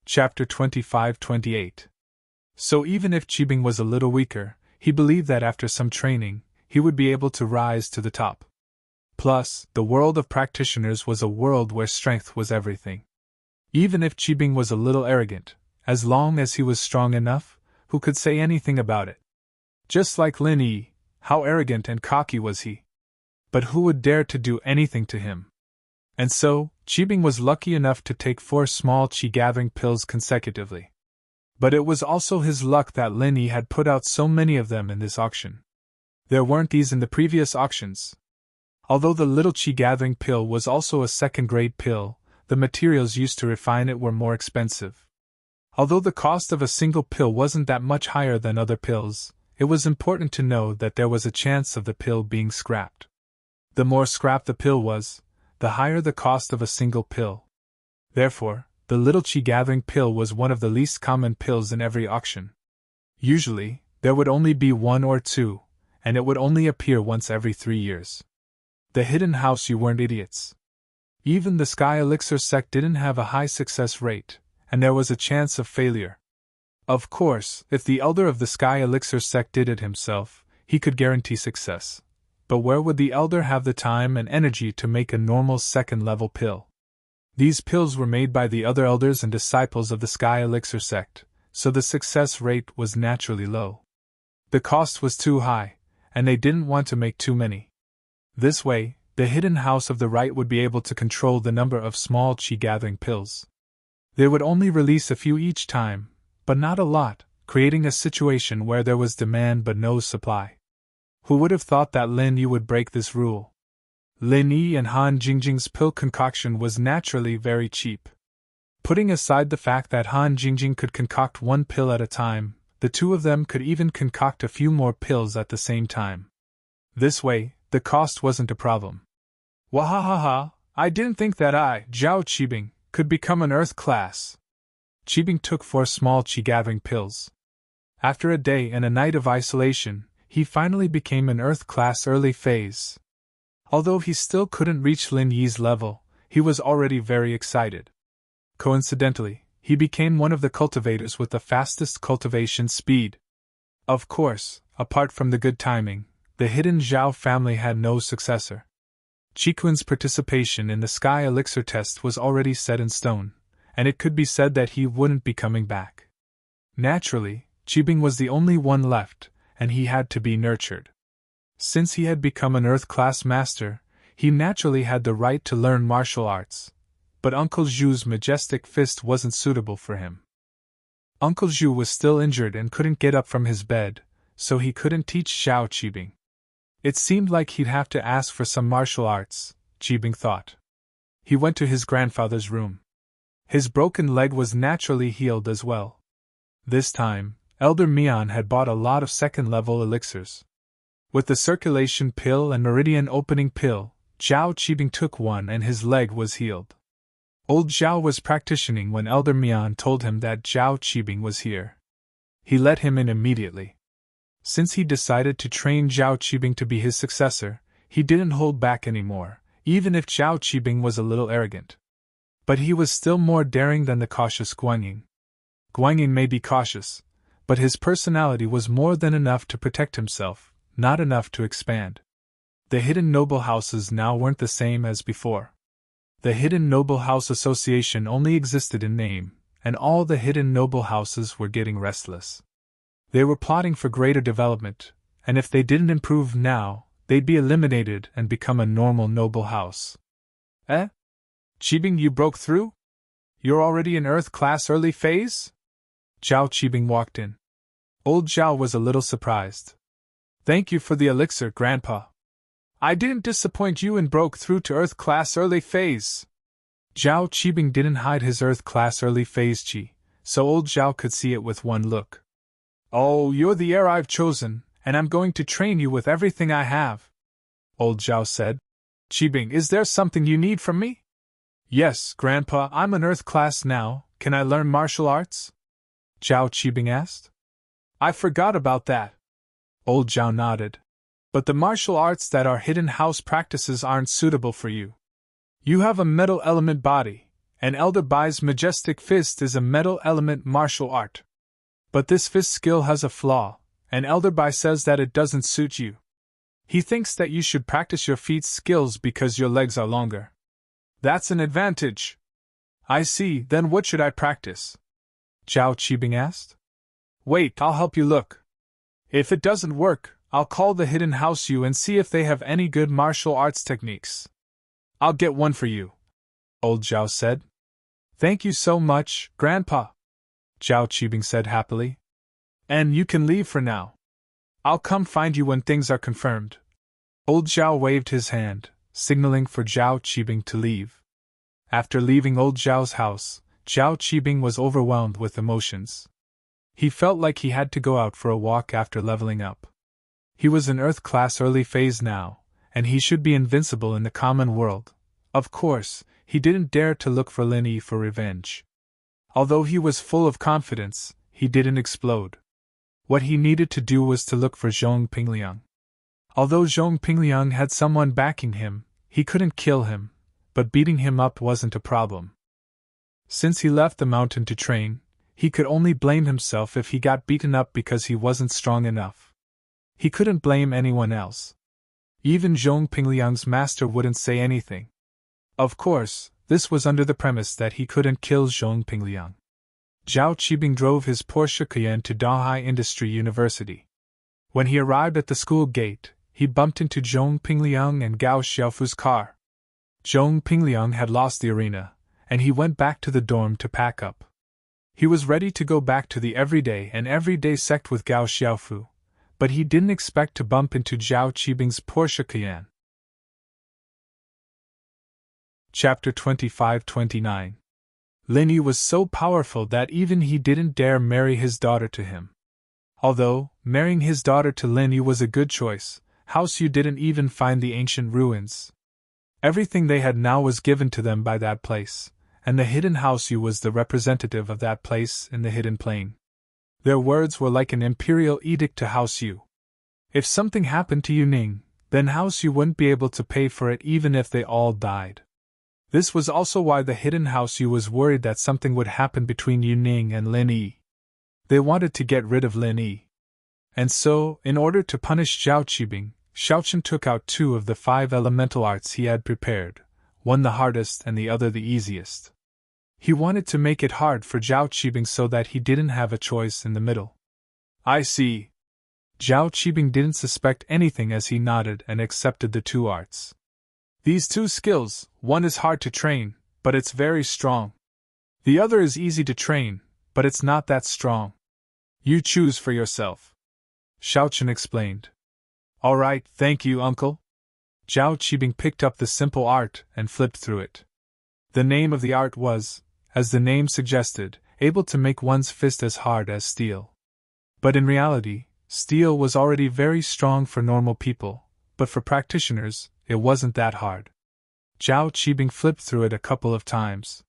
Chapter 25-28. So even if Qibing was a little weaker, he believed that after some training, he would be able to rise to the top. Plus, the world of practitioners was a world where strength was everything. Even if Qibing was a little arrogant, as long as he was strong enough, who could say anything about it? Just like Lin Yi, how arrogant and cocky was he? But who would dare to do anything to him? And so, Qibing was lucky enough to take 4 small qi-gathering pills consecutively. But it was also his luck that Lin Yi had put out so many of them in this auction. There weren't these in the previous auctions. Although the little qi-gathering pill was also a second-grade pill, the materials used to refine it were more expensive. Although the cost of a single pill wasn't that much higher than other pills, it was important to know that there was a chance of the pill being scrapped. The more scrap the pill was, the higher the cost of a single pill. Therefore, the little qi-gathering pill was one of the least common pills in every auction. Usually, there would only be 1 or 2, and it would only appear once every 3 years. The hidden house, you weren't idiots. Even the Sky Elixir sect didn't have a high success rate, and there was a chance of failure. Of course, if the elder of the Sky Elixir sect did it himself, he could guarantee success. But where would the elder have the time and energy to make a normal second-level pill? These pills were made by the other elders and disciples of the Sky Elixir sect, so the success rate was naturally low. The cost was too high, and they didn't want to make too many. This way, the hidden house of the right would be able to control the number of small qi-gathering pills. They would only release a few each time, but not a lot, creating a situation where there was demand but no supply. Who would have thought that Lin Yi would break this rule? Lin Yi and Han Jingjing's pill concoction was naturally very cheap. Putting aside the fact that Han Jingjing could concoct 1 pill at a time, the two of them could even concoct a few more pills at the same time. This way, the cost wasn't a problem. Wahahaha, I didn't think that I, Zhao Qibing, could become an Earth class. Qibing took 4 small qi-gathering pills. After a day and a night of isolation, he finally became an Earth class early phase. Although he still couldn't reach Lin Yi's level, he was already very excited. Coincidentally, he became one of the cultivators with the fastest cultivation speed. Of course, apart from the good timing, the hidden Zhao family had no successor. Qikuan's participation in the Sky Elixir test was already set in stone, and it could be said that he wouldn't be coming back. Naturally, Qibing was the only one left, and he had to be nurtured. Since he had become an Earth-class master, he naturally had the right to learn martial arts, but Uncle Zhu's majestic fist wasn't suitable for him. Uncle Zhu was still injured and couldn't get up from his bed, so he couldn't teach Zhao Qibing. It seemed like he'd have to ask for some martial arts, Qibing thought. He went to his grandfather's room. His broken leg was naturally healed as well. This time, Elder Mian had bought a lot of second-level elixirs. With the circulation pill and meridian opening pill, Zhao Qibing took one and his leg was healed. Old Zhao was practicing when Elder Mian told him that Zhao Qibing was here. He let him in immediately. Since he decided to train Zhao Qibing to be his successor, he didn't hold back anymore, even if Zhao Qibing was a little arrogant. But he was still more daring than the cautious Guanyin. Guanyin may be cautious, but his personality was more than enough to protect himself, not enough to expand. The hidden noble houses now weren't the same as before. The Hidden Noble House Association only existed in name, and all the hidden noble houses were getting restless. They were plotting for greater development, and if they didn't improve now, they'd be eliminated and become a normal noble house. Eh? Qibing, you broke through? You're already in Earth class early phase? Zhao Qibing walked in. Old Zhao was a little surprised. Thank you for the elixir, Grandpa. I didn't disappoint you and broke through to Earth class early phase. Zhao Qibing didn't hide his Earth class early phase qi, so old Zhao could see it with one look. Oh, you're the heir I've chosen, and I'm going to train you with everything I have, old Zhao said. Qibing, is there something you need from me? Yes, Grandpa, I'm an Earth class now, can I learn martial arts? Zhao Qibing asked. I forgot about that. Old Zhao nodded. But the martial arts that our hidden house practices aren't suitable for you. You have a metal element body, An Elder Bai's majestic fist is a metal element martial art. But this fist skill has a flaw, and Elder Bai says that it doesn't suit you. He thinks that you should practice your feet skills because your legs are longer. That's an advantage. I see, then what should I practice? Zhao Qibing asked. Wait, I'll help you look. If it doesn't work, I'll call the Hidden House you and see if they have any good martial arts techniques. I'll get one for you, old Zhao said. Thank you so much, Grandpa, Zhao Qibing said happily. And you can leave for now. I'll come find you when things are confirmed. Old Zhao waved his hand, signaling for Zhao Qibing to leave. After leaving old Zhao's house, Zhao Qibing was overwhelmed with emotions. He felt like he had to go out for a walk after leveling up. He was in Earth class early phase now, and he should be invincible in the common world. Of course, he didn't dare to look for Lin Yi for revenge. Although he was full of confidence, he didn't explode. What he needed to do was to look for Zhong Pingliang. Although Zhong Pingliang had someone backing him, he couldn't kill him, but beating him up wasn't a problem. Since he left the mountain to train, he could only blame himself if he got beaten up because he wasn't strong enough. He couldn't blame anyone else. Even Zhong Pingliang's master wouldn't say anything. Of course, this was under the premise that he couldn't kill Zhong Pingliang. Zhao Qibing drove his Porsche Cayenne to Dahai Industry University. When he arrived at the school gate, he bumped into Zhong Pingliang and Gao Xiaofu's car. Zhong Pingliang had lost the arena, and he went back to the dorm to pack up. He was ready to go back to the everyday sect with Gao Xiaofu, but he didn't expect to bump into Zhao Qibing's Porsche Cayenne. Chapter 25-29. Lin Yi was so powerful that even he didn't dare marry his daughter to him. Although, marrying his daughter to Lin Yi was a good choice, House Yu didn't even find the ancient ruins. Everything they had now was given to them by that place, and the Hidden House Yu was the representative of that place in the Hidden Plain. Their words were like an imperial edict to House Yu. If something happened to Yu Ning, then House Yu wouldn't be able to pay for it even if they all died. This was also why the Hidden House Yu was worried that something would happen between Yu Ning and Lin Yi. They wanted to get rid of Lin Yi. And so, in order to punish Zhao Qibing, Xiaochen took out 2 of the 5 elemental arts he had prepared, one the hardest and the other the easiest. He wanted to make it hard for Zhao Qibing so that he didn't have a choice in the middle. I see. Zhao Qibing didn't suspect anything as he nodded and accepted the 2 arts. These 2 skills, one is hard to train, but it's very strong. The other is easy to train, but it's not that strong. You choose for yourself. Xiaochen explained. All right, thank you, uncle. Zhao Qibing picked up the simple art and flipped through it. The name of the art was, as the name suggested, able to make one's fist as hard as steel. But in reality, steel was already very strong for normal people, but for practitioners, it wasn't that hard. Zhao Qibing flipped through it a couple of times.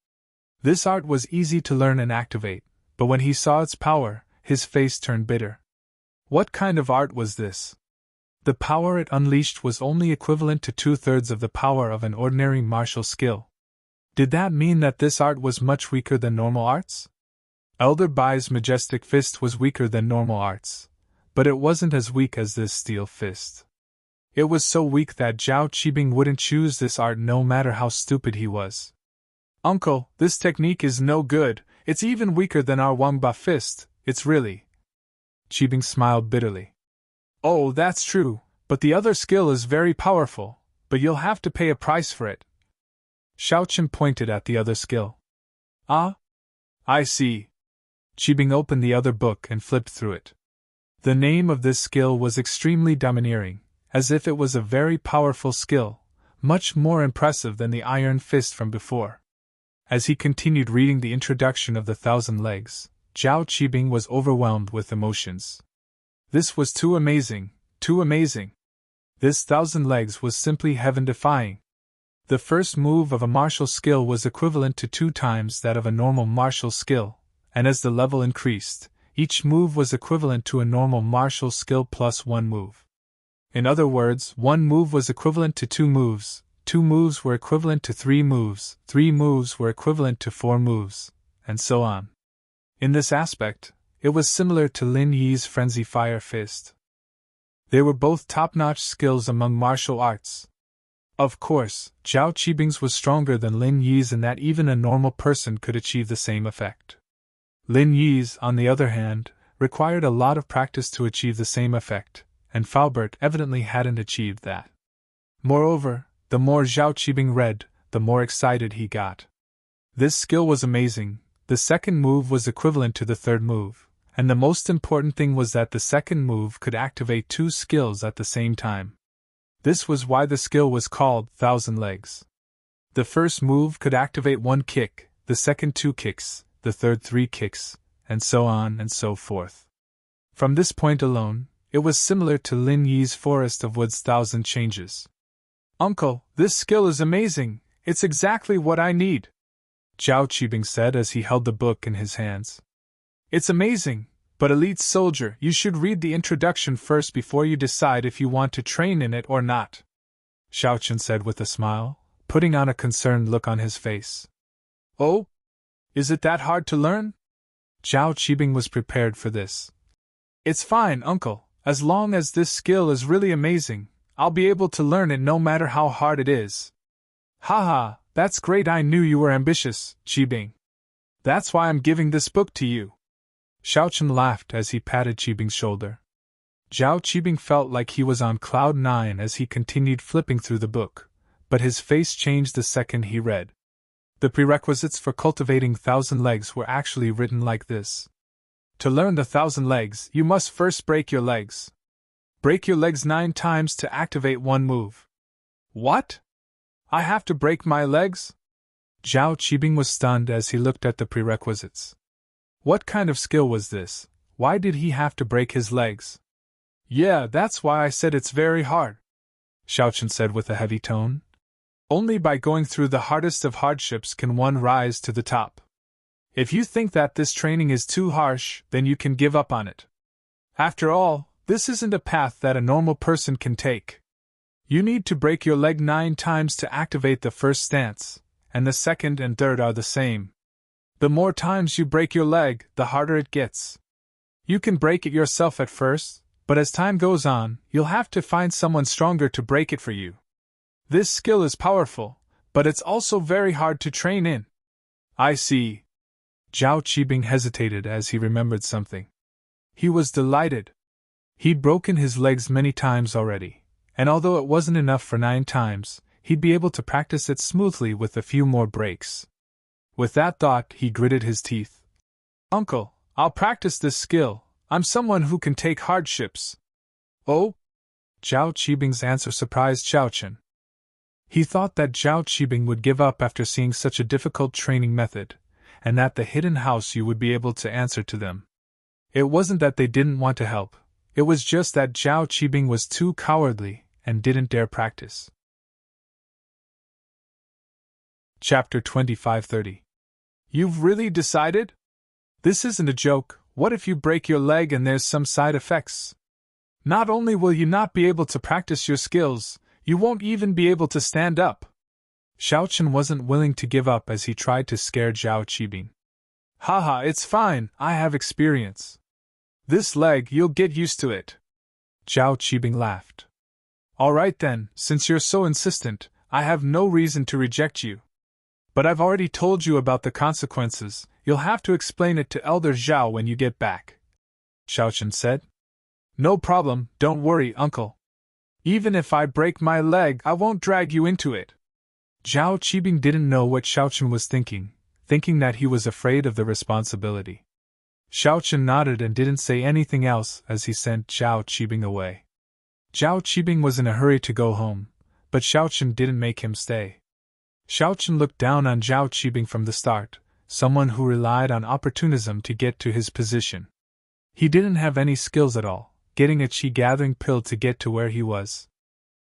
This art was easy to learn and activate, but when he saw its power, his face turned bitter. What kind of art was this? The power it unleashed was only equivalent to 2/3 of the power of an ordinary martial skill. Did that mean that this art was much weaker than normal arts? Elder Bai's majestic fist was weaker than normal arts, but it wasn't as weak as this steel fist. It was so weak that Zhao Qibing wouldn't choose this art no matter how stupid he was. Uncle, this technique is no good, it's even weaker than our Wangba fist, it's really. Qibing smiled bitterly. Oh, that's true, but the other skill is very powerful, but you'll have to pay a price for it. Xiaochen pointed at the other skill. Ah? I see. Qibing opened the other book and flipped through it. The name of this skill was extremely domineering, as if it was a very powerful skill, much more impressive than the iron fist from before. As he continued reading the introduction of the 1,000 legs, Zhao Qibing was overwhelmed with emotions. This was too amazing, too amazing. This 1,000 legs was simply heaven-defying. The first move of a martial skill was equivalent to 2 times that of a normal martial skill, and as the level increased, each move was equivalent to a normal martial skill plus 1 move. In other words, 1 move was equivalent to 2 moves, 2 moves were equivalent to 3 moves, 3 moves were equivalent to 4 moves, and so on. In this aspect, it was similar to Lin Yi's Frenzy Fire Fist. They were both top-notch skills among martial arts. Of course, Zhao Qibing's was stronger than Lin Yi's in that even a normal person could achieve the same effect. Lin Yi's, on the other hand, required a lot of practice to achieve the same effect, and Faubert evidently hadn't achieved that. Moreover, the more Zhao Qibing read, the more excited he got. This skill was amazing. The second move was equivalent to the third move, and the most important thing was that the second move could activate 2 skills at the same time. This was why the skill was called 1,000 Legs. The first move could activate 1 kick, the second 2 kicks, the third 3 kicks, and so on and so forth. From this point alone, it was similar to Lin Yi's Forest of Woods 1,000 Changes. "Uncle, this skill is amazing, it's exactly what I need," Zhao Qibing said as he held the book in his hands. "It's amazing, but elite soldier, you should read the introduction first before you decide if you want to train in it or not," Xiaochen said with a smile, putting on a concerned look on his face. "Oh? Is it that hard to learn?" Zhao Qibing was prepared for this. "It's fine, uncle, as long as this skill is really amazing, I'll be able to learn it no matter how hard it is." "Haha, that's great, I knew you were ambitious, Qibing. That's why I'm giving this book to you." Xiaochen laughed as he patted Qibing's shoulder. Zhao Qibing felt like he was on cloud 9 as he continued flipping through the book, but his face changed the second he read. The prerequisites for cultivating 1,000 legs were actually written like this. To learn the 1,000 legs, you must first break your legs. Break your legs 9 times to activate 1 move. What? I have to break my legs? Zhao Qibing was stunned as he looked at the prerequisites. What kind of skill was this? Why did he have to break his legs? "Yeah, that's why I said it's very hard," Xiaochen said with a heavy tone. "Only by going through the hardest of hardships can one rise to the top. If you think that this training is too harsh, then you can give up on it. After all, this isn't a path that a normal person can take. You need to break your leg 9 times to activate the first stance, and the second and third are the same. The more times you break your leg, the harder it gets. You can break it yourself at first, but as time goes on, you'll have to find someone stronger to break it for you. This skill is powerful, but it's also very hard to train in." "I see." Zhao Qibing hesitated as he remembered something. He was delighted. He'd broken his legs many times already, and although it wasn't enough for 9 times, he'd be able to practice it smoothly with a few more breaks. With that thought, he gritted his teeth. "Uncle, I'll practice this skill. I'm someone who can take hardships." "Oh?" Zhao Qibing's answer surprised Xiaochen. He thought that Zhao Qibing would give up after seeing such a difficult training method, and that the hidden house you would be able to answer to them. It wasn't that they didn't want to help, it was just that Zhao Qibing was too cowardly and didn't dare practice. Chapter 2530. "You've really decided? This isn't a joke. What if you break your leg and there's some side effects? Not only will you not be able to practice your skills, you won't even be able to stand up." Xiaochen wasn't willing to give up as he tried to scare Zhao Qibing. "Haha, it's fine, I have experience. This leg, you'll get used to it." Zhao Qibing laughed. "Alright then, since you're so insistent, I have no reason to reject you. But I've already told you about the consequences, you'll have to explain it to Elder Zhao when you get back," Xiaochen said. "No problem, don't worry, uncle. Even if I break my leg, I won't drag you into it." Zhao Qibing didn't know what Xiaochen was thinking that he was afraid of the responsibility. Xiaochen nodded and didn't say anything else as he sent Zhao Qibing away. Zhao Qibing was in a hurry to go home, but Xiaochen didn't make him stay. Xiaochen looked down on Zhao Qibing from the start, someone who relied on opportunism to get to his position. He didn't have any skills at all, getting a qi-gathering pill to get to where he was.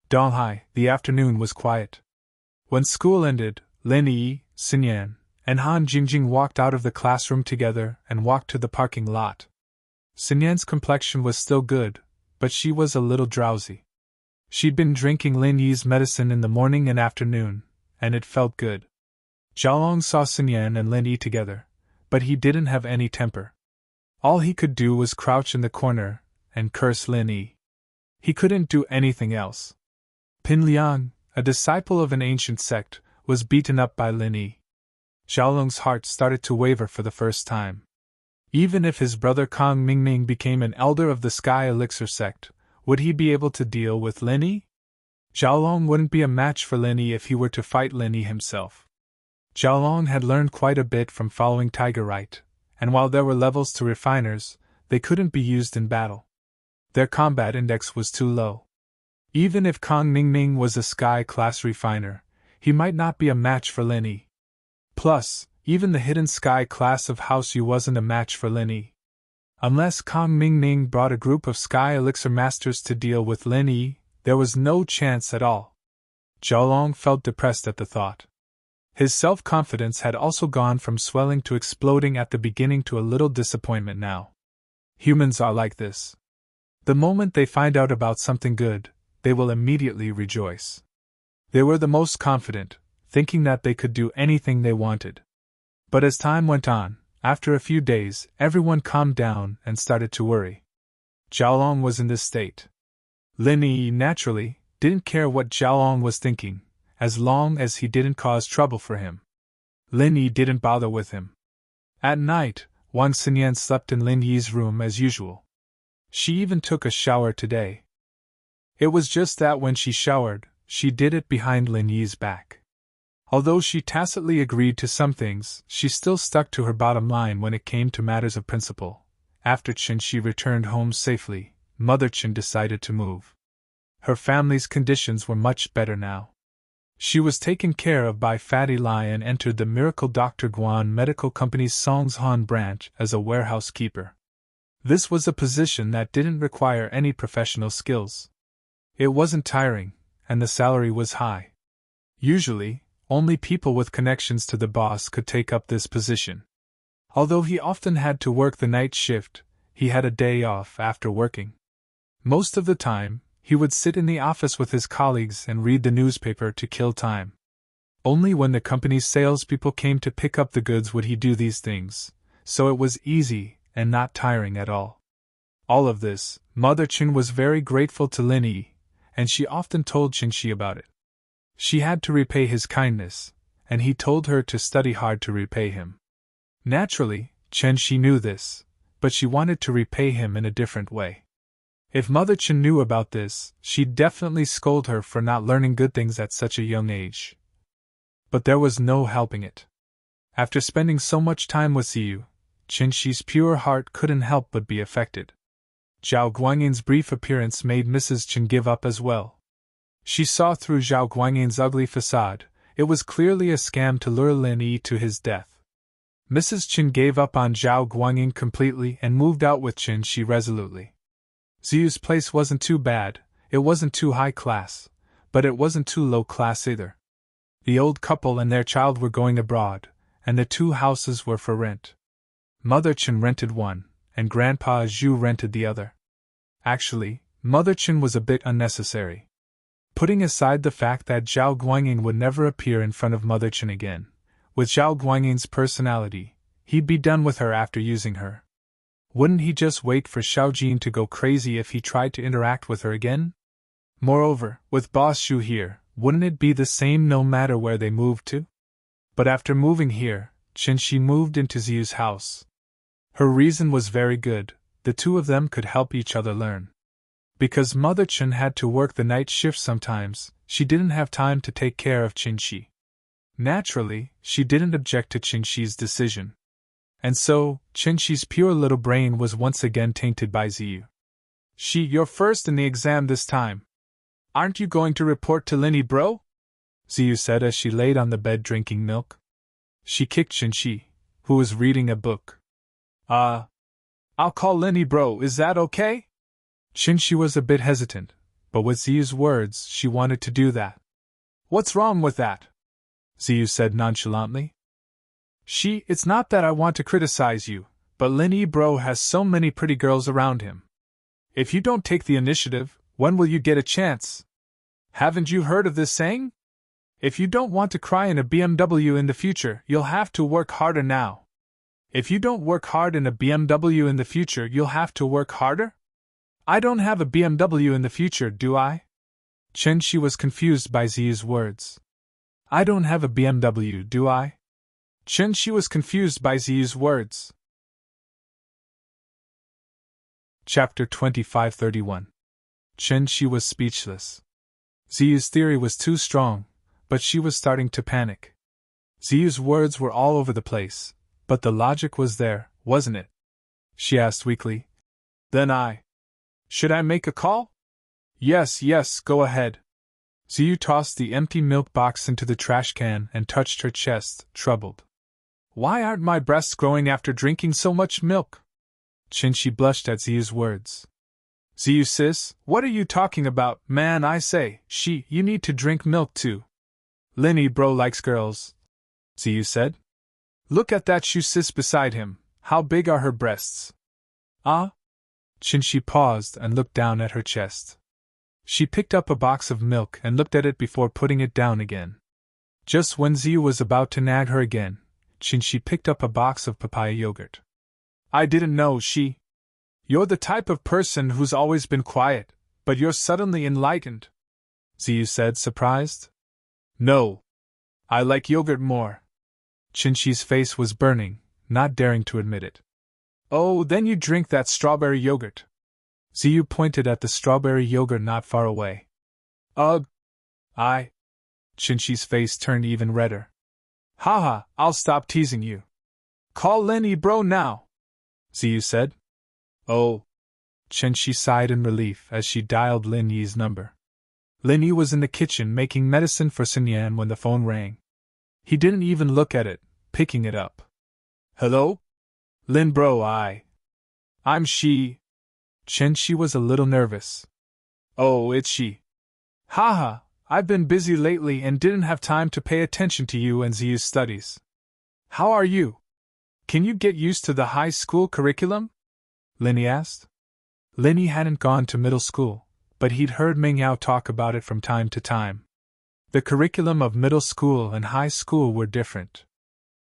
Donghai, the afternoon was quiet. When school ended, Lin Yi, Xinyan, and Han Jingjing walked out of the classroom together and walked to the parking lot. Xinyan's complexion was still good, but she was a little drowsy. She'd been drinking Lin Yi's medicine in the morning and afternoon, and it felt good. Xiaolong saw Sun Yan and Lin Yi together, but he didn't have any temper. All he could do was crouch in the corner and curse Lin Yi. He couldn't do anything else. Pin Liang, a disciple of an ancient sect, was beaten up by Lin Yi. Xiaolong's heart started to waver for the first time. Even if his brother Kong Mingming became an elder of the Sky Elixir sect, would he be able to deal with Lin Yi? Xiaolong wouldn't be a match for Lin Yi if he were to fight Lin Yi himself. Xiaolong had learned quite a bit from following Tiger Right, and while there were levels to refiners, they couldn't be used in battle. Their combat index was too low. Even if Kong Mingming was a Sky-class refiner, he might not be a match for Lin Yi. Plus, even the hidden Sky class of House Yu wasn't a match for Lin Yi. Unless Kong Mingming brought a group of Sky Elixir Masters to deal with Lin Yi, there was no chance at all. Xiaolong felt depressed at the thought. His self-confidence had also gone from swelling to exploding at the beginning to a little disappointment now. Humans are like this. The moment they find out about something good, they will immediately rejoice. They were the most confident, thinking that they could do anything they wanted. But as time went on, after a few days, everyone calmed down and started to worry. Xiaolong was in this state. Lin Yi, naturally, didn't care what Xiaolong was thinking, as long as he didn't cause trouble for him. Lin Yi didn't bother with him. At night, Wang Xinyan slept in Lin Yi's room as usual. She even took a shower today. It was just that when she showered, she did it behind Lin Yi's back. Although she tacitly agreed to some things, she still stuck to her bottom line when it came to matters of principle. After Qin returned home safely, Mother Qin decided to move. Her family's conditions were much better now. She was taken care of by Fatty Lai and entered the Miracle Dr. Guan Medical Company's Songshan branch as a warehouse keeper. This was a position that didn't require any professional skills. It wasn't tiring, and the salary was high. Usually, only people with connections to the boss could take up this position. Although he often had to work the night shift, he had a day off after working. Most of the time, he would sit in the office with his colleagues and read the newspaper to kill time. Only when the company's salespeople came to pick up the goods would he do these things, so it was easy and not tiring at all. All of this, Mother Qin was very grateful to Lin Yi, and she often told Qin about it. She had to repay his kindness, and he told her to study hard to repay him. Naturally, Qin knew this, but she wanted to repay him in a different way. If Mother Qin knew about this, she'd definitely scold her for not learning good things at such a young age. But there was no helping it. After spending so much time with Ziyu, Qin's pure heart couldn't help but be affected. Zhao Guangyin's brief appearance made Mrs. Qin give up as well. She saw through Zhao Guangyin's ugly facade. It was clearly a scam to lure Lin Yi to his death. Mrs. Qin gave up on Zhao Guangyin completely and moved out with Qin resolutely. Ziyu's place wasn't too bad, it wasn't too high class, but it wasn't too low class either. The old couple and their child were going abroad, and the two houses were for rent. Mother Qin rented one, and Grandpa Zhu rented the other. Actually, Mother Qin was a bit unnecessary. Putting aside the fact that Zhao Guangyin would never appear in front of Mother Qin again, with Zhao Guangyin's personality, he'd be done with her after using her. Wouldn't he just wait for Xiaojin to go crazy if he tried to interact with her again? Moreover, with Boss Zhu here, wouldn't it be the same no matter where they moved to? But after moving here, Qin moved into Ziyu's house. Her reason was very good, the two of them could help each other learn. Because Mother Qin had to work the night shift sometimes, she didn't have time to take care of Qin. Naturally, she didn't object to Qin's decision. And so, Qin's pure little brain was once again tainted by Ziyu. You're first in the exam this time. Aren't you going to report to Lin Yi, bro? Ziyu said as she laid on the bed drinking milk. She kicked Qin, who was reading a book. I'll call Lin Yi, bro, is that okay? Qin was a bit hesitant, but with Ziyu's words, she wanted to do that. What's wrong with that? Ziyu said nonchalantly. It's not that I want to criticize you, but Lin Yi bro has so many pretty girls around him. If you don't take the initiative, when will you get a chance? Haven't you heard of this saying? If you don't want to cry in a BMW in the future, you'll have to work harder now. If you don't work hard in a BMW in the future, you'll have to work harder? I don't have a BMW in the future, do I? Chen-Shi was confused by Ziyu's words. I don't have a BMW, do I? Chen-Shi was confused by Ziyu's words. Chapter 2531. Chen-Shi was speechless. Ziyu's theory was too strong, but she was starting to panic. Ziyu's words were all over the place, but the logic was there, wasn't it? She asked weakly. Then should I make a call? Yes, go ahead. Ziyu tossed the empty milk box into the trash can and touched her chest, troubled. Why aren't my breasts growing after drinking so much milk? Chen-Shi blushed at Ziyu's words. Ziyu sis, what are you talking about, man? I say, you need to drink milk too. Linny bro likes girls, Ziyu said. Look at that shoe sis beside him, how big are her breasts? Chen-Shi paused and looked down at her chest. She picked up a box of milk and looked at it before putting it down again. Just when Ziyu was about to nag her again, Chen-Shi picked up a box of papaya yogurt. I didn't know You're the type of person who's always been quiet, but you're suddenly enlightened, Ziyu said, surprised. No. I like yogurt more. Chen-Shi's face was burning, not daring to admit it. Oh, then you drink that strawberry yogurt. Ziyu pointed at the strawberry yogurt not far away. Ugh. Chen-Shi's face turned even redder. Haha, I'll stop teasing you. Call Lenny bro now, Ziyu said. Oh. Chen-Shi sighed in relief as she dialed Lin Yi's number. Lin Yi was in the kitchen making medicine for Sun Yan when the phone rang. He didn't even look at it, picking it up. Hello? Lin bro, I'm Shi. Chen-Shi was a little nervous. Oh, it's Shi. Haha, I've been busy lately and didn't have time to pay attention to you and Ziyu's studies. How are you? Can you get used to the high school curriculum? Lin Yi asked. Lin Yi hadn't gone to middle school, but he'd heard Ming Yao talk about it from time to time. The curriculum of middle school and high school were different.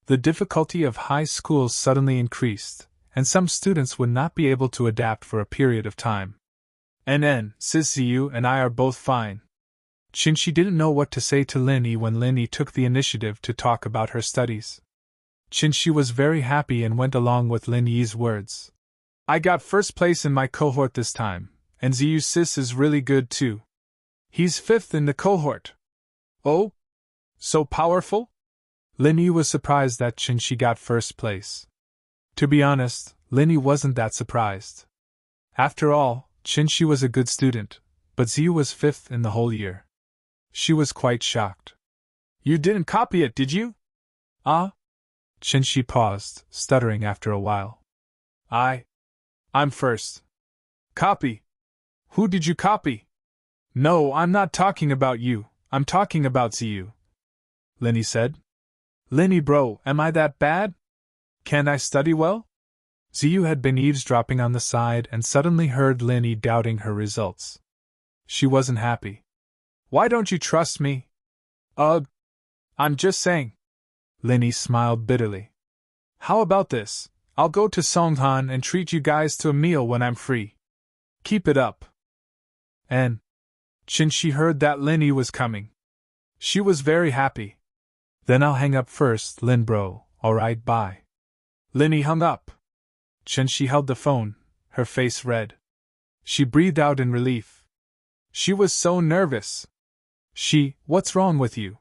The difficulty of high school suddenly increased, and some students would not be able to adapt for a period of time. Sis Ziyu and I are both fine. Chen-Shi didn't know what to say to Lin Yi when Lin Yi took the initiative to talk about her studies. Chen-Shi was very happy and went along with Lin Yi's words. I got first place in my cohort this time, and Ziyu sis is really good too. He's 5th in the cohort. Oh? So powerful? Lin Yi was surprised that Chen-Shi got first place. To be honest, Lin Yi wasn't that surprised. After all, Chen-Shi was a good student, but Ziyu was 5th in the whole year. She was quite shocked. You didn't copy it, did you? Chen-Shi paused, stuttering after a while. I'm first. Copy? Who did you copy? No, I'm not talking about you, I'm talking about Ziyu, Lin Yi said. Lin Yi bro, am I that bad? Can't I study well? Ziyu had been eavesdropping on the side and suddenly heard Lin Yi doubting her results. She wasn't happy. Why don't you trust me? Ugh. I'm just saying. Lin Yi smiled bitterly. How about this? I'll go to Songhan and treat you guys to a meal when I'm free. Keep it up. And Chen-Shi heard that Lin Yi was coming. She was very happy. Then I'll hang up first, Lin bro, alright, bye. Lin Yi hung up. Chen-Shi held the phone, her face red. She breathed out in relief. She was so nervous. What's wrong with you?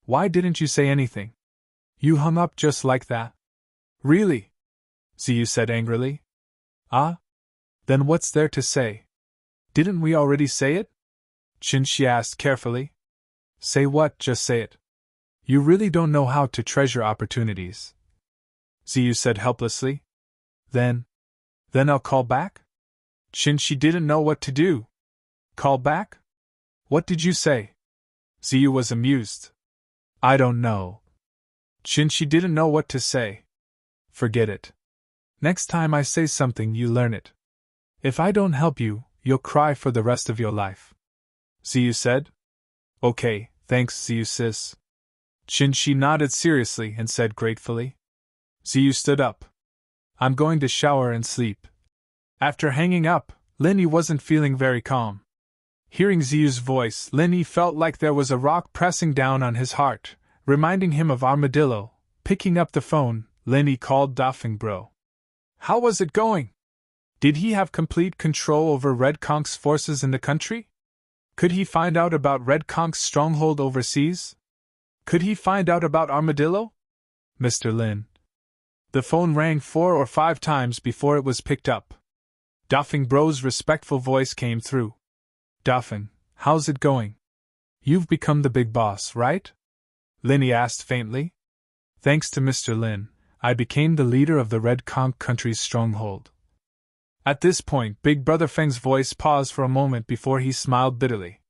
Why didn't you say anything? You hung up just like that? Really? Ziyu said angrily. Then what's there to say? Didn't we already say it? Chen-Shi asked carefully. Say what? Just say it. You really don't know how to treasure opportunities, Ziyu said helplessly. Then I'll call back? Chen-Shi didn't know what to do. Call back? What did you say? Ziyu was amused. I don't know. Chen-Shi didn't know what to say. Forget it. Next time I say something, you learn it. If I don't help you, you'll cry for the rest of your life, Ziyu said. Okay, thanks, Ziyu sis. Shinshi nodded seriously and said gratefully. Ziyu stood up. I'm going to shower and sleep. After hanging up, Linny wasn't feeling very calm. Hearing Ziyu's voice, Linny felt like there was a rock pressing down on his heart, reminding him of Armadillo. Picking up the phone, Linny called Bro. How was it going? Did he have complete control over Red Conk's forces in the country? Could he find out about Red Conk's stronghold overseas? Could he find out about Armadillo? Mr. Lin. The phone rang 4 or 5 times before it was picked up. Bro's respectful voice came through. How's it going? You've become the big boss, right? Linny asked faintly. Thanks to Mr. Lin, I became the leader of the Red Conk country's stronghold. At this point, Big Brother Feng's voice paused for a moment before he smiled bitterly.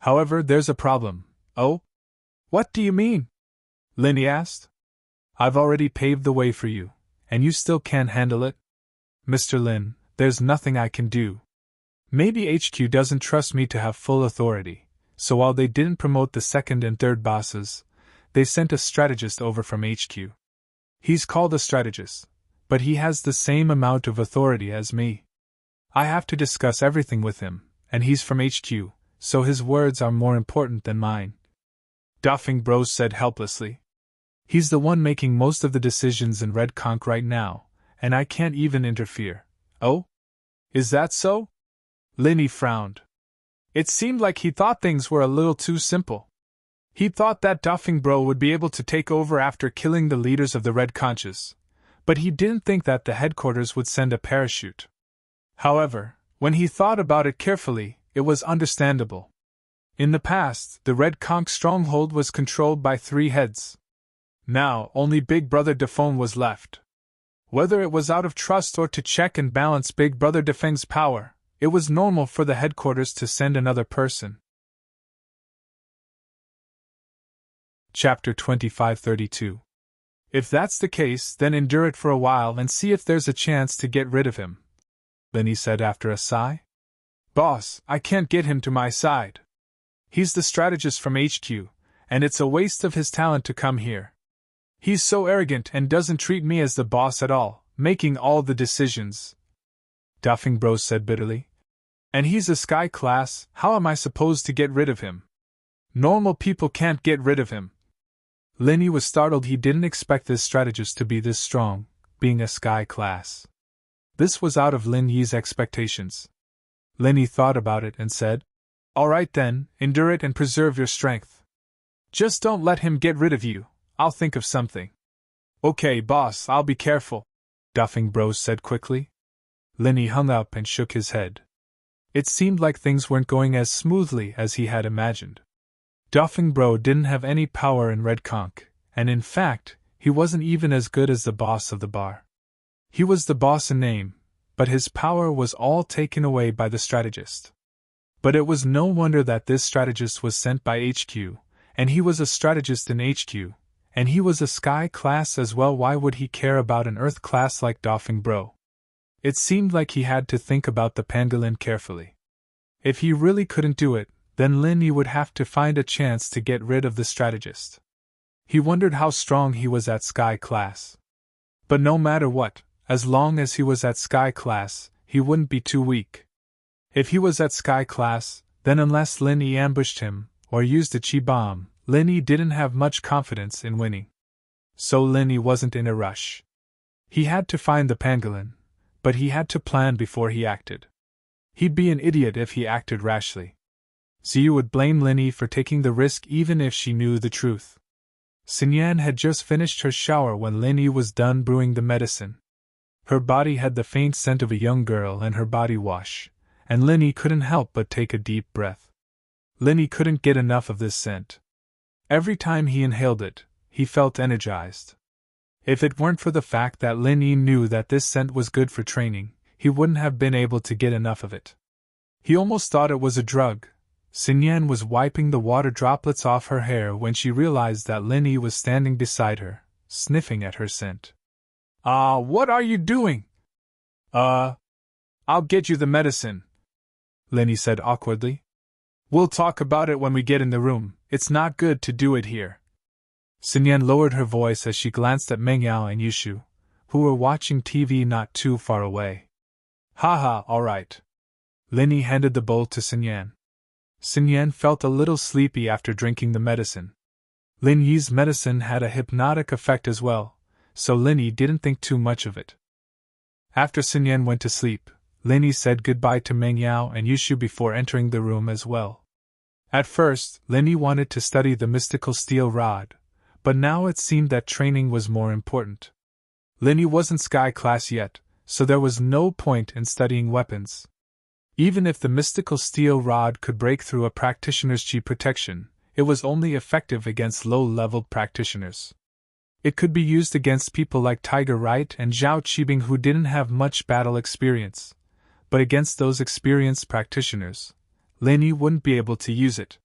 However, there's a problem. Oh? What do you mean? Linny asked. I've already paved the way for you, and you still can't handle it? Mr. Lin, there's nothing I can do. Maybe HQ doesn't trust me to have full authority, so while they didn't promote the second and third bosses, they sent a strategist over from HQ. He's called a strategist, but he has the same amount of authority as me. I have to discuss everything with him, and he's from HQ, so his words are more important than mine. Bro said helplessly. He's the one making most of the decisions in Red Conk right now, and I can't even interfere. Oh? Is that so? Linny frowned. It seemed like he thought things were a little too simple. He thought that Bro would be able to take over after killing the leaders of the Red Conches, but he didn't think that the headquarters would send a parachute. However, when he thought about it carefully, it was understandable. In the past, the Red Conk stronghold was controlled by 3 heads. Now, only Big Brother Defeng was left. Whether it was out of trust or to check and balance Big Brother Defeng's power, it was normal for the headquarters to send another person. Chapter 2532. If that's the case, then endure it for a while and see if there's a chance to get rid of him, Linny said after a sigh. Boss, I can't get him to my side. He's the strategist from HQ, and it's a waste of his talent to come here. He's so arrogant and doesn't treat me as the boss at all, making all the decisions. Bro said bitterly. And he's a sky class, how am I supposed to get rid of him? Normal people can't get rid of him. Linny was startled. He didn't expect this strategist to be this strong, being a sky class. This was out of Lin Yi's expectations. Linny thought about it and said, All right then, endure it and preserve your strength. Just don't let him get rid of you. I'll think of something. Okay, boss, I'll be careful, Bro said quickly. Linny hung up and shook his head. It seemed like things weren't going as smoothly as he had imagined. Bro didn't have any power in Red Conk, and in fact, he wasn't even as good as the boss of the bar. He was the boss in name, but his power was all taken away by the strategist. But it was no wonder that this strategist was sent by HQ, and he was a strategist in HQ, and he was a sky class as well. Why would he care about an earth class like Bro? It seemed like he had to think about the pangolin carefully. If he really couldn't do it, then Lin Yi would have to find a chance to get rid of the strategist. He wondered how strong he was at sky class. But no matter what, as long as he was at sky class, he wouldn't be too weak. If he was at sky class, then unless Lin Yi ambushed him, or used a chi bomb, Lin Yi didn't have much confidence in winning. So Lin Yi wasn't in a rush. He had to find the pangolin, but he had to plan before he acted. He'd be an idiot if he acted rashly. Ziyu would blame Lin Yi for taking the risk even if she knew the truth. Xinyan had just finished her shower when Lin Yi was done brewing the medicine. Her body had the faint scent of a young girl in her body wash, and Lin Yi couldn't help but take a deep breath. Lin Yi couldn't get enough of this scent. Every time he inhaled it, he felt energized. If it weren't for the fact that Lin Yi knew that this scent was good for training, he wouldn't have been able to get enough of it. He almost thought it was a drug. Xinyan was wiping the water droplets off her hair when she realized that Lin Yi was standing beside her, sniffing at her scent. What are you doing? I'll get you the medicine, Lin Yi said awkwardly. We'll talk about it when we get in the room, it's not good to do it here. Sun Yan lowered her voice as she glanced at Meng Yao and Yushu, who were watching TV not too far away. Haha, alright. Lin Yi handed the bowl to Sun Yan. Sun Yan felt a little sleepy after drinking the medicine. Lin Yi's medicine had a hypnotic effect as well, so Lin Yi didn't think too much of it. After Sun Yan went to sleep, Lin Yi said goodbye to Meng Yao and Yushu before entering the room as well. At first, Lin Yi wanted to study the mystical steel rod, but now it seemed that training was more important. Lin Yi wasn't sky class yet, so there was no point in studying weapons. Even if the mystical steel rod could break through a practitioner's chi protection, it was only effective against low-level practitioners. It could be used against people like Tiger Wright and Zhao Qibing who didn't have much battle experience, but against those experienced practitioners, Lin Yi wouldn't be able to use it.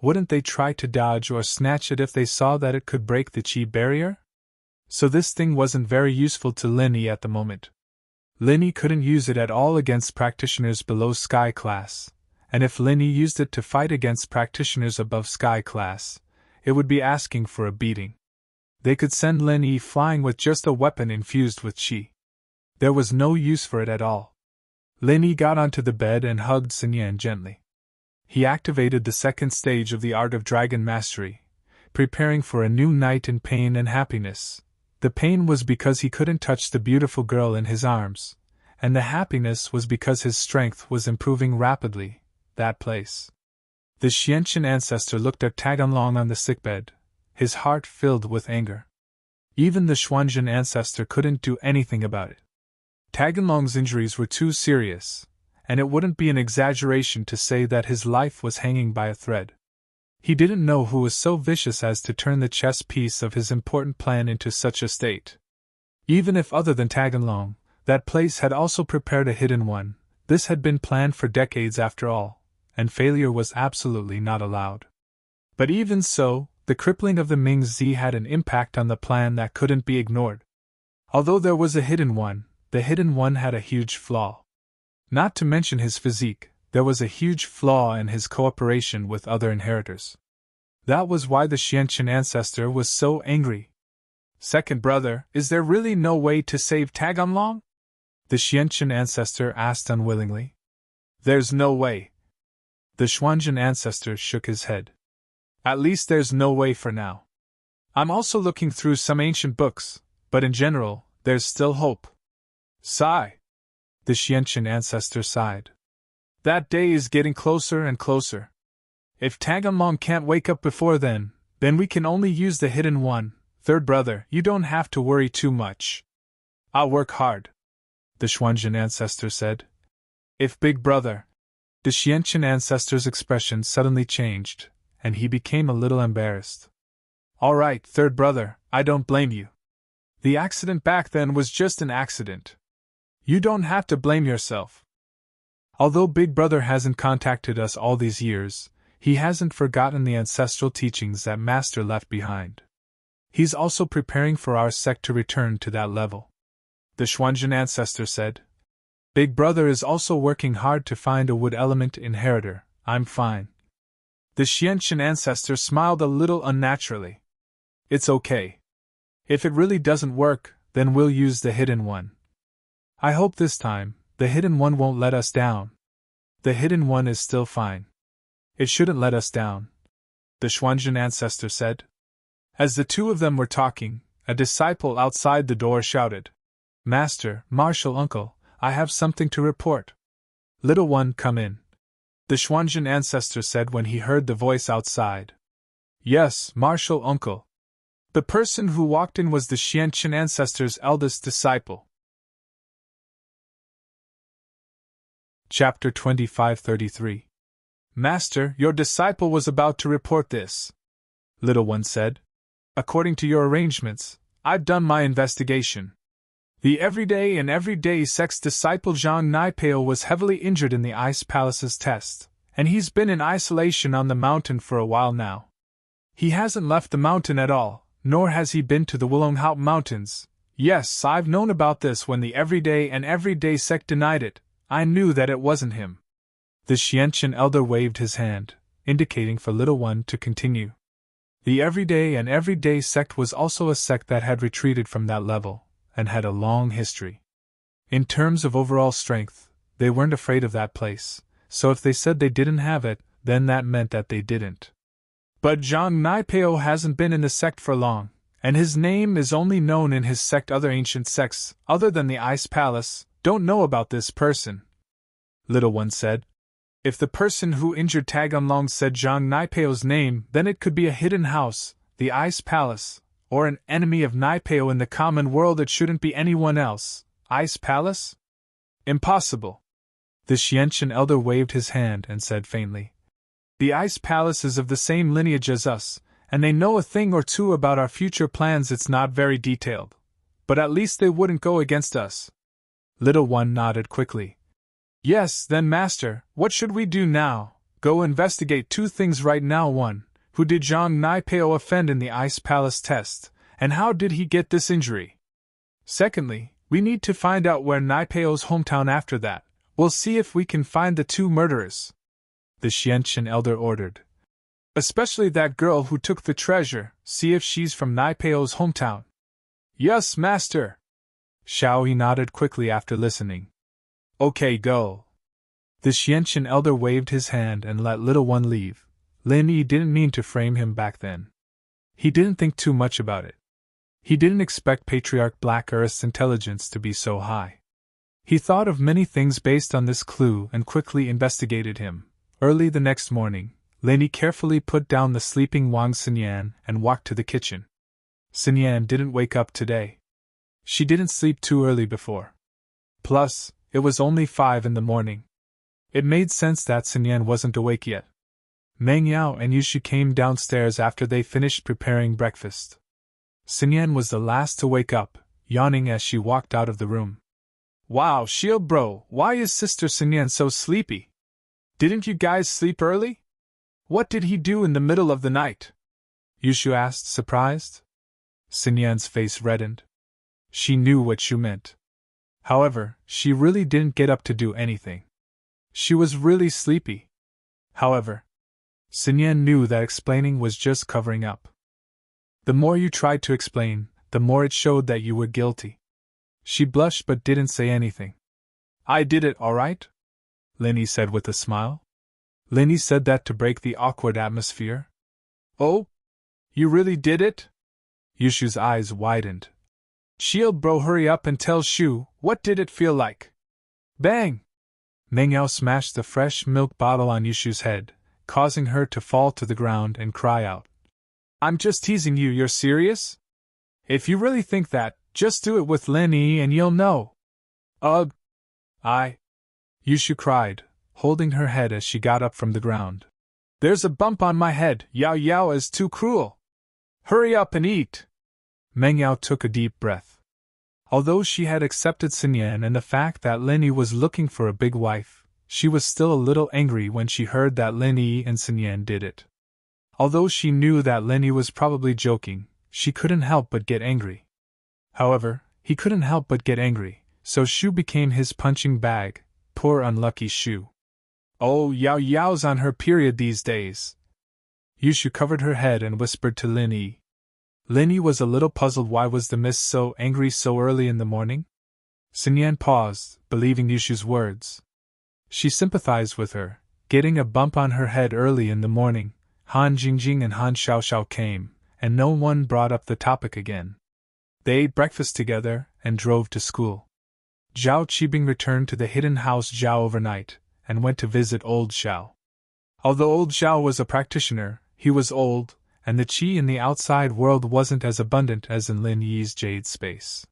Wouldn't they try to dodge or snatch it if they saw that it could break the chi barrier? So this thing wasn't very useful to Lin Yi at the moment. Lin Yi couldn't use it at all against practitioners below sky class, and if Lin Yi used it to fight against practitioners above sky class, it would be asking for a beating. They could send Lin Yi flying with just a weapon infused with chi. There was no use for it at all. Lin Yi got onto the bed and hugged Sun Yan gently. He activated the second stage of the art of dragon mastery, preparing for a new night in pain and happiness. The pain was because he couldn't touch the beautiful girl in his arms, and the happiness was because his strength was improving rapidly, that place. The Xianqian ancestor looked at Taganlong on the sickbed, his heart filled with anger. Even the Xuanzhen ancestor couldn't do anything about it. Taganlong's injuries were too serious, and it wouldn't be an exaggeration to say that his life was hanging by a thread. He didn't know who was so vicious as to turn the chess piece of his important plan into such a state. Even if other than Taganlong, that place had also prepared a hidden one, this had been planned for decades after all, and failure was absolutely not allowed. But even so, the crippling of the Mingzi had an impact on the plan that couldn't be ignored. Although there was a hidden one, the hidden one had a huge flaw. Not to mention his physique, there was a huge flaw in his cooperation with other inheritors. That was why the Xianqian ancestor was so angry. Second brother, is there really no way to save Taganlong? The Xianqian ancestor asked unwillingly. There's no way. The Xuanzhen ancestor shook his head. At least there's no way for now. I'm also looking through some ancient books, but in general, there's still hope. Sigh. The Xianqian ancestor sighed. That day is getting closer and closer. If Taganlong can't wake up before then we can only use the hidden one. Third brother, you don't have to worry too much. I'll work hard, the Xuanzhen ancestor said. If big brother... The Xianqian ancestor's expression suddenly changed, and he became a little embarrassed. All right, third brother, I don't blame you. The accident back then was just an accident. You don't have to blame yourself. Although Big Brother hasn't contacted us all these years, he hasn't forgotten the ancestral teachings that Master left behind. He's also preparing for our sect to return to that level. The Xuanzhen ancestor said. Big Brother is also working hard to find a wood element inheritor. I'm fine. The Xianqian ancestor smiled a little unnaturally. It's okay. If it really doesn't work, then we'll use the hidden one. I hope this time, the hidden one won't let us down. The hidden one is still fine. It shouldn't let us down, the Xuanzhen ancestor said. As the two of them were talking, a disciple outside the door shouted, Master, Martial Uncle, I have something to report. Little one, come in, the Xuanzhen ancestor said when he heard the voice outside. Yes, Martial Uncle. The person who walked in was the Xianqian ancestor's eldest disciple. Chapter 2533. Master, your disciple was about to report this. Little one said. According to your arrangements, I've done my investigation. The everyday sex disciple Zhang Naipeo was heavily injured in the Ice Palace's test, and he's been in isolation on the mountain for a while now. He hasn't left the mountain at all, nor has he been to the Wulonghao Mountains. Yes, I've known about this when the everyday sect denied it. I knew that it wasn't him. The Xiantian elder waved his hand, indicating for little one to continue. The everyday sect was also a sect that had retreated from that level, and had a long history. In terms of overall strength, they weren't afraid of that place, so if they said they didn't have it, then that meant that they didn't. But Zhang Naipeo hasn't been in the sect for long, and his name is only known in his sect. Other ancient sects, other than the Ice Palace, don't know about this person, little one said. If the person who injured Tagunlong said Zhang Naipeo's name, then it could be a hidden house, the Ice Palace, or an enemy of Naipeo in the common world. It shouldn't be anyone else. Ice Palace? Impossible. The Xiantian elder waved his hand and said faintly, The Ice Palace is of the same lineage as us, and they know a thing or two about our future plans. It's not very detailed, but at least they wouldn't go against us. Little one nodded quickly. Yes, then Master, what should we do now? Go investigate two things right now. One, who did Zhang Naipeo offend in the Ice Palace test, and how did he get this injury? Secondly, we need to find out where Naipeo's hometown. After that, we'll see if we can find the two murderers. The Xiantian elder ordered. Especially that girl who took the treasure, see if she's from Naipeo's hometown. Yes, Master. Xiaoyi nodded quickly after listening. Okay, go. The Xiantian elder waved his hand and let little one leave. Lin Yi didn't mean to frame him back then. He didn't think too much about it. He didn't expect Patriarch Black Earth's intelligence to be so high. He thought of many things based on this clue and quickly investigated him. Early the next morning, Lin Yi carefully put down the sleeping Wang Xinyan and walked to the kitchen. Xinyan didn't wake up today. She didn't sleep too early before. Plus, it was only 5 in the morning. It made sense that Xinyan wasn't awake yet. Meng Yao and Yushu came downstairs after they finished preparing breakfast. Xinyan was the last to wake up, yawning as she walked out of the room. Wow, Shield bro, why is Sister Xinyan so sleepy? Didn't you guys sleep early? What did he do in the middle of the night? Yushu asked, surprised. Xinyan's face reddened. She knew what Shu meant. However, she really didn't get up to do anything. She was really sleepy. However, Xinyan knew that explaining was just covering up. The more you tried to explain, the more it showed that you were guilty. She blushed but didn't say anything. I did it, all right? Lin Yi said with a smile. Lin Yi said that to break the awkward atmosphere. Oh? You really did it? Yushu's eyes widened. Shield bro, hurry up and tell Shu, what did it feel like? Bang! Meng Yao smashed the fresh milk bottle on Yushu's head, causing her to fall to the ground and cry out. I'm just teasing you, you're serious? If you really think that, just do it with Lin Yi and you'll know. Ugh! Yushu cried, holding her head as she got up from the ground. There's a bump on my head, Yao Yao is too cruel. Hurry up and eat! Meng Yao took a deep breath. Although she had accepted Xinyan and the fact that Lin Yi was looking for a big wife, she was still a little angry when she heard that Lin Yi and Xinyan did it. Although she knew that Lin Yi was probably joking, she couldn't help but get angry. However, he couldn't help but get angry, so Shu became his punching bag. Poor unlucky Shu. Oh, Yao Yao's on her period these days. Yushu covered her head and whispered to Lin Yi. Lin Yi was a little puzzled. Why was the miss so angry so early in the morning? Xinyan paused, believing Yushu's words. She sympathized with her, getting a bump on her head early in the morning. Han Jingjing and Han Xiaoxiao came, and no one brought up the topic again. They ate breakfast together and drove to school. Zhao Qibing returned to the hidden house Zhao overnight, and went to visit old Zhao. Although old Zhao was a practitioner, he was old, and the qi in the outside world wasn't as abundant as in Lin Yi's jade space.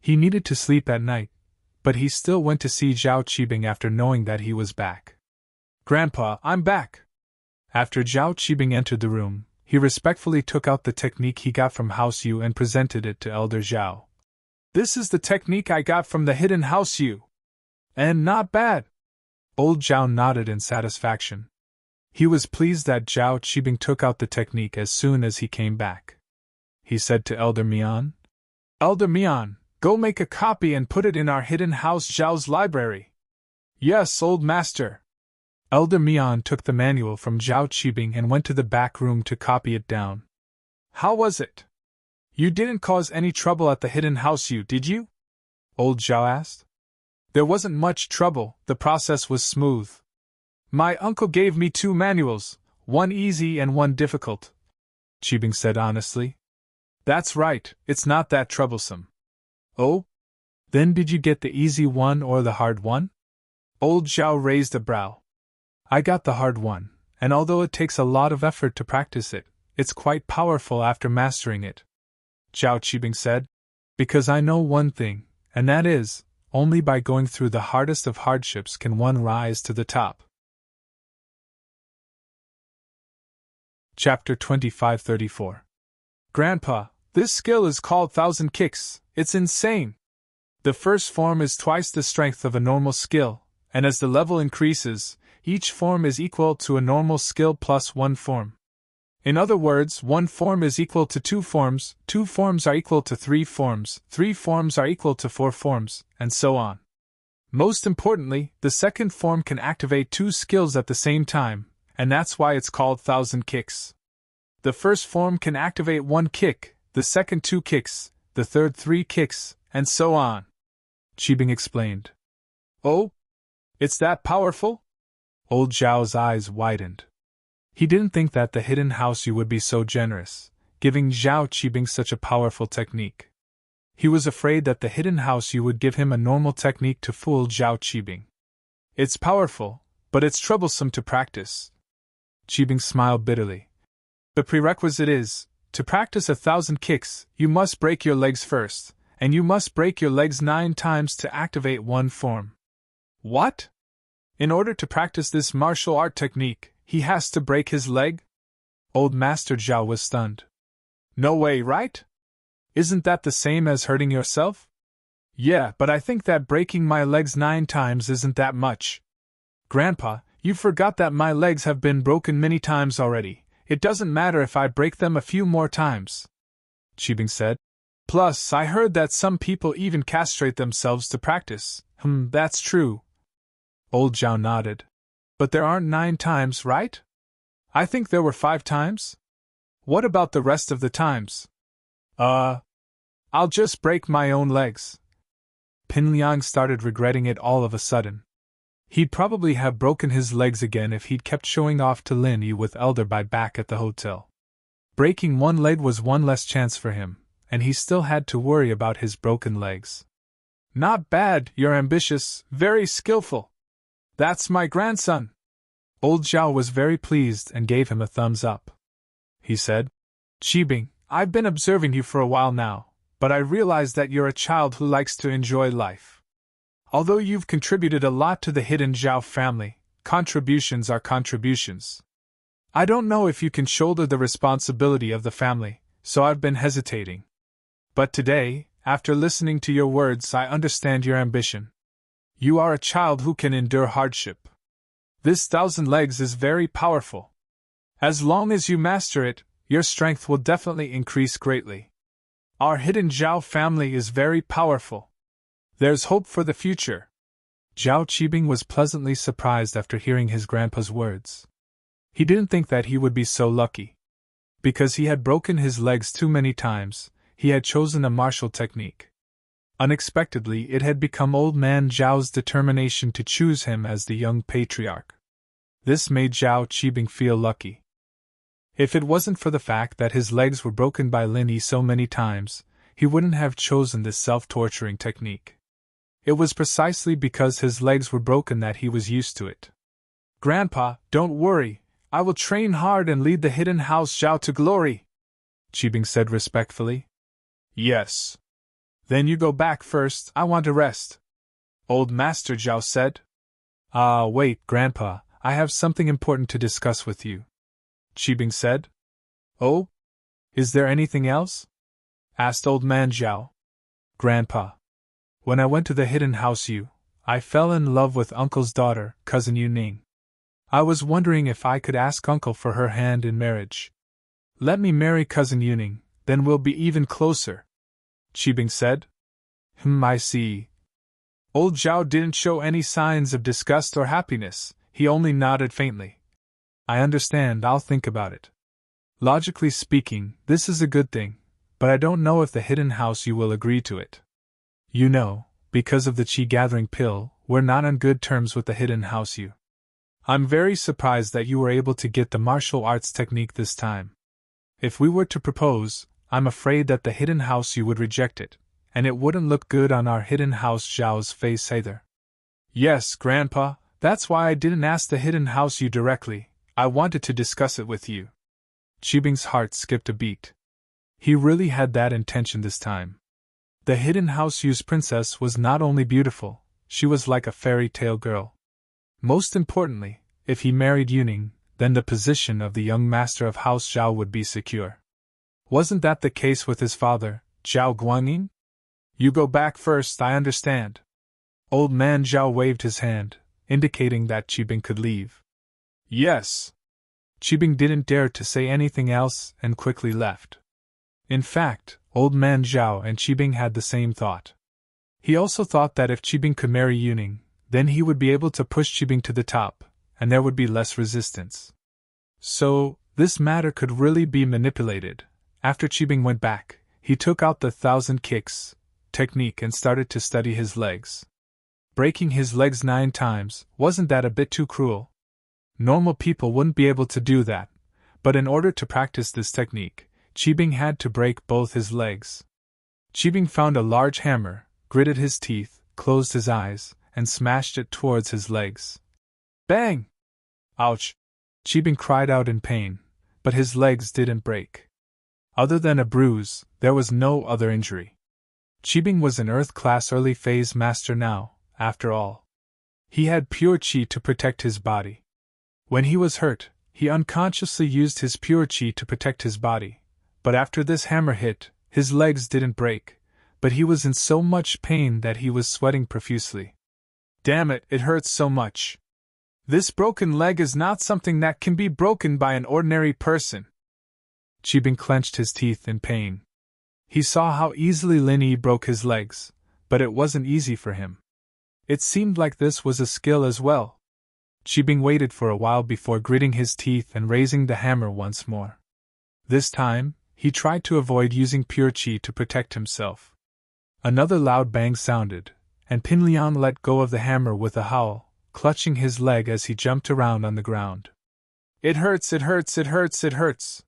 He needed to sleep at night, but he still went to see Zhao Qibing after knowing that he was back. Grandpa, I'm back! After Zhao Qibing entered the room, he respectfully took out the technique he got from House Yu and presented it to Elder Zhao. This is the technique I got from the hidden House Yu. And not bad. Old Zhao nodded in satisfaction. He was pleased that Zhao Qibing took out the technique as soon as he came back. He said to Elder Mian, Elder Mian, go make a copy and put it in our hidden house Zhao's library. Yes, old master. Elder Mian took the manual from Zhao Qibing and went to the back room to copy it down. How was it? You didn't cause any trouble at the hidden house, did you? Old Zhao asked. There wasn't much trouble, the process was smooth. My uncle gave me 2 manuals, one easy and one difficult, Qibing said honestly. That's right, it's not that troublesome. Oh? Then did you get the easy one or the hard one? Old Zhao raised a brow. I got the hard one, and although it takes a lot of effort to practice it, it's quite powerful after mastering it, Zhao Qibing said. Because I know one thing, and that is, only by going through the hardest of hardships can one rise to the top. Chapter 2534. Grandpa, this skill is called 1,000 kicks, it's insane. The first form is twice the strength of a normal skill, and as the level increases, each form is equal to a normal skill plus 1 form. In other words, 1 form is equal to 2 forms, 2 forms are equal to 3 forms, 3 forms are equal to 4 forms, and so on. Most importantly, the second form can activate 2 skills at the same time, and that's why it's called 1,000 kicks. The first form can activate 1 kick, the second 2 kicks, the third 3 kicks, and so on, Qibing explained. Oh? It's that powerful? Old Zhao's eyes widened. He didn't think that the hidden house would be so generous, giving Zhao Qibing such a powerful technique. He was afraid that the hidden house would give him a normal technique to fool Zhao Qibing. It's powerful, but it's troublesome to practice. Qibing smiled bitterly. The prerequisite is, to practice 1,000 kicks, you must break your legs first, and you must break your legs 9 times to activate 1 form. What? In order to practice this martial art technique, he has to break his leg? Old Master Zhao was stunned. No way, right? Isn't that the same as hurting yourself? Yeah, but I think that breaking my legs 9 times isn't that much. Grandpa, you forgot that my legs have been broken many times already. It doesn't matter if I break them a few more times, Qibing said. Plus, I heard that some people even castrate themselves to practice. That's true. Old Zhao nodded. But there aren't 9 times, right? I think there were 5 times. What about the rest of the times? I'll just break my own legs. Pin Liang started regretting it all of a sudden. He'd probably have broken his legs again if he'd kept showing off to Lin Yi with Elder Bai back at the hotel. Breaking one leg was one less chance for him, and he still had to worry about his broken legs. Not bad, you're ambitious, very skillful. That's my grandson. Old Zhao was very pleased and gave him a thumbs up. He said, Qibing, I've been observing you for a while now, but I realize that you're a child who likes to enjoy life. Although you've contributed a lot to the hidden Zhao family, contributions are contributions. I don't know if you can shoulder the responsibility of the family, so I've been hesitating. But today, after listening to your words, I understand your ambition. You are a child who can endure hardship. This 1,000 legs is very powerful. As long as you master it, your strength will definitely increase greatly. Our hidden Zhao family is very powerful. There's hope for the future. Zhao Qibing was pleasantly surprised after hearing his grandpa's words. He didn't think that he would be so lucky. Because he had broken his legs too many times, he had chosen a martial technique. Unexpectedly, it had become Old Man Zhao's determination to choose him as the young patriarch. This made Zhao Qibing feel lucky. If it wasn't for the fact that his legs were broken by Lin Yi so many times, he wouldn't have chosen this self-torturing technique. It was precisely because his legs were broken that he was used to it. Grandpa, don't worry, I will train hard and lead the hidden house Zhao to glory, Qibing said respectfully. Yes. Then you go back first, I want to rest, Old Master Zhao said. Wait, Grandpa, I have something important to discuss with you, Qibing said. Oh? Is there anything else? Asked Old Man Zhao. Grandpa, when I went to the hidden house I fell in love with Uncle's daughter, Cousin Ning. I was wondering if I could ask Uncle for her hand in marriage. Let me marry Cousin Ning, then we'll be even closer, Qibing said. I see. Old Zhao didn't show any signs of disgust or happiness. he only nodded faintly. I understand, I'll think about it. Logically speaking, this is a good thing, but I don't know if the hidden house you will agree to it. You know, because of the chi gathering pill, we're not on good terms with the hidden house you. I'm very surprised that you were able to get the martial arts technique this time. If we were to propose, I'm afraid that the hidden house you would reject it, and it wouldn't look good on our hidden house Zhao's face either. Yes, Grandpa, that's why I didn't ask the hidden house you directly, I wanted to discuss it with you. Qibing's heart skipped a beat. He really had that intention this time. The hidden house you's princess was not only beautiful, she was like a fairy tale girl. Most importantly, if he married Yuning, then the position of the young master of House Zhao would be secure. Wasn't that the case with his father, Zhao Guanyin? You go back first, I understand. Old man Zhao waved his hand, indicating that Qibing could leave. Yes. Qibing didn't dare to say anything else and quickly left. In fact, old man Zhao and Qibing had the same thought. He also thought that if Qibing could marry Yuning, then he would be able to push Qibing to the top, and there would be less resistance. So, this matter could really be manipulated. After Qibing went back, he took out the 1,000 kicks technique and started to study his legs. Breaking his legs 9 times, wasn't that a bit too cruel? Normal people wouldn't be able to do that, but in order to practice this technique, Qibing had to break both his legs. Qibing found a large hammer, gritted his teeth, closed his eyes, and smashed it towards his legs. Bang! Ouch! Qibing cried out in pain, but his legs didn't break. Other than a bruise, there was no other injury. Qibing was an Earth-class early phase master now, after all. He had pure qi to protect his body. When he was hurt, he unconsciously used his pure qi to protect his body, but after this hammer hit, his legs didn't break, but he was in so much pain that he was sweating profusely. Damn it, it hurts so much. This broken leg is not something that can be broken by an ordinary person. Qibing clenched his teeth in pain. He saw how easily Lin Yi broke his legs, but it wasn't easy for him. It seemed like this was a skill as well. Qibing waited for a while before gritting his teeth and raising the hammer once more. This time, he tried to avoid using pure qi to protect himself. Another loud bang sounded, and Pin Liang let go of the hammer with a howl, clutching his leg as he jumped around on the ground. It hurts, it hurts, it hurts, it hurts.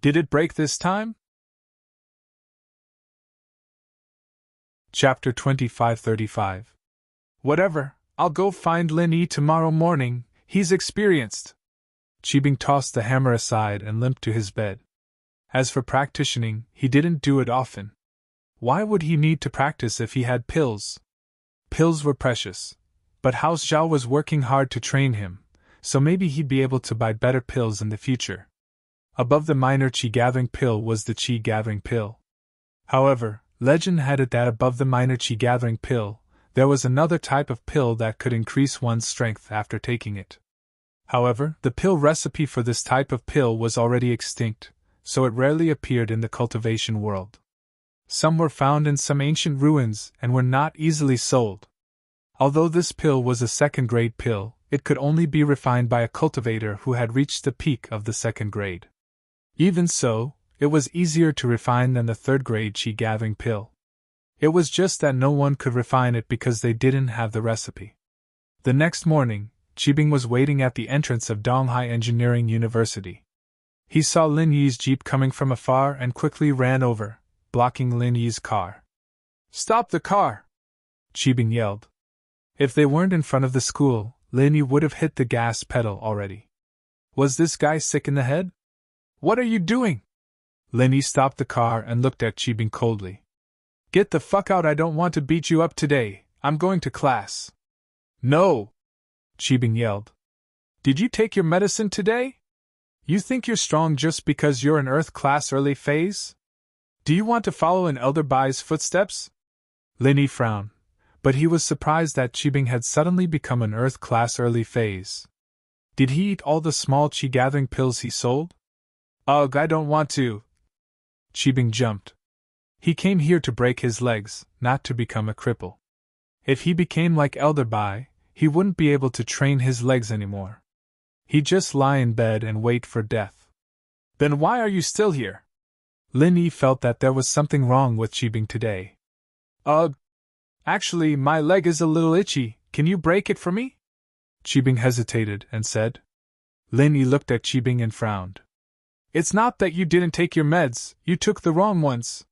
Did it break this time? Chapter 2535. Whatever, I'll go find Lin Yi tomorrow morning, he's experienced. Qibing tossed the hammer aside and limped to his bed. As for practicing, he didn't do it often. Why would he need to practice if he had pills? Pills were precious, but House Zhao was working hard to train him, so maybe he'd be able to buy better pills in the future. Above the minor qi-gathering pill was the qi-gathering pill. However, legend had it that above the minor qi-gathering pill, there was another type of pill that could increase one's strength after taking it. However, the pill recipe for this type of pill was already extinct, so it rarely appeared in the cultivation world. Some were found in some ancient ruins and were not easily sold. Although this pill was a second-grade pill, it could only be refined by a cultivator who had reached the peak of the second grade. Even so, it was easier to refine than the third-grade qi-gathering pill. It was just that no one could refine it because they didn't have the recipe. The next morning, Qibing was waiting at the entrance of Donghai Engineering University. He saw Lin Yi's jeep coming from afar and quickly ran over, blocking Lin Yi's car. "Stop the car!" Qibing yelled. If they weren't in front of the school, Lin Yi would have hit the gas pedal already. Was this guy sick in the head? "What are you doing?" Lin Yi stopped the car and looked at Qibing coldly. "Get the fuck out, I don't want to beat you up today, I'm going to class." "No!" Qibing yelled. "Did you take your medicine today? You think you're strong just because you're an Earth-class early phase? Do you want to follow in Elder Bai's footsteps?" Lin Yi frowned, but he was surprised that Qibing had suddenly become an Earth-class early phase. Did he eat all the small qi-gathering pills he sold? "Ugh, I don't want to." Qibing jumped. He came here to break his legs, not to become a cripple. If he became like Elder Bai, he wouldn't be able to train his legs anymore. He'd just lie in bed and wait for death. Then why are you still here? Lin Yi felt that there was something wrong with Qibing today. Actually, my leg is a little itchy, can you break it for me? Qibing hesitated and said. Lin Yi looked at Qibing and frowned. It's not that you didn't take your meds, you took the wrong ones.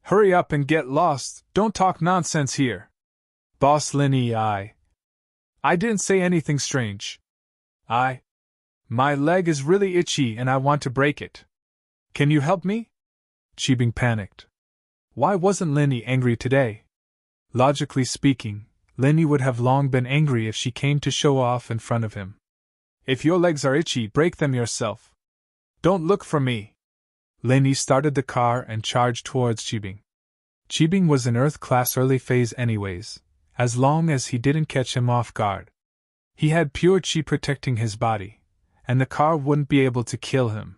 Hurry up and get lost, don't talk nonsense here. Boss Lin Yi, I didn't say anything strange. My leg is really itchy and I want to break it. Can you help me? Qibing panicked. Why wasn't Lin Yi angry today? Logically speaking, Lin Yi would have long been angry if she came to show off in front of him. If your legs are itchy, break them yourself. Don't look for me. Lin Yi started the car and charged towards Qibing. Qibing was in Earth class early phase anyways, as long as he didn't catch him off guard. He had pure Qi protecting his body, and the car wouldn't be able to kill him.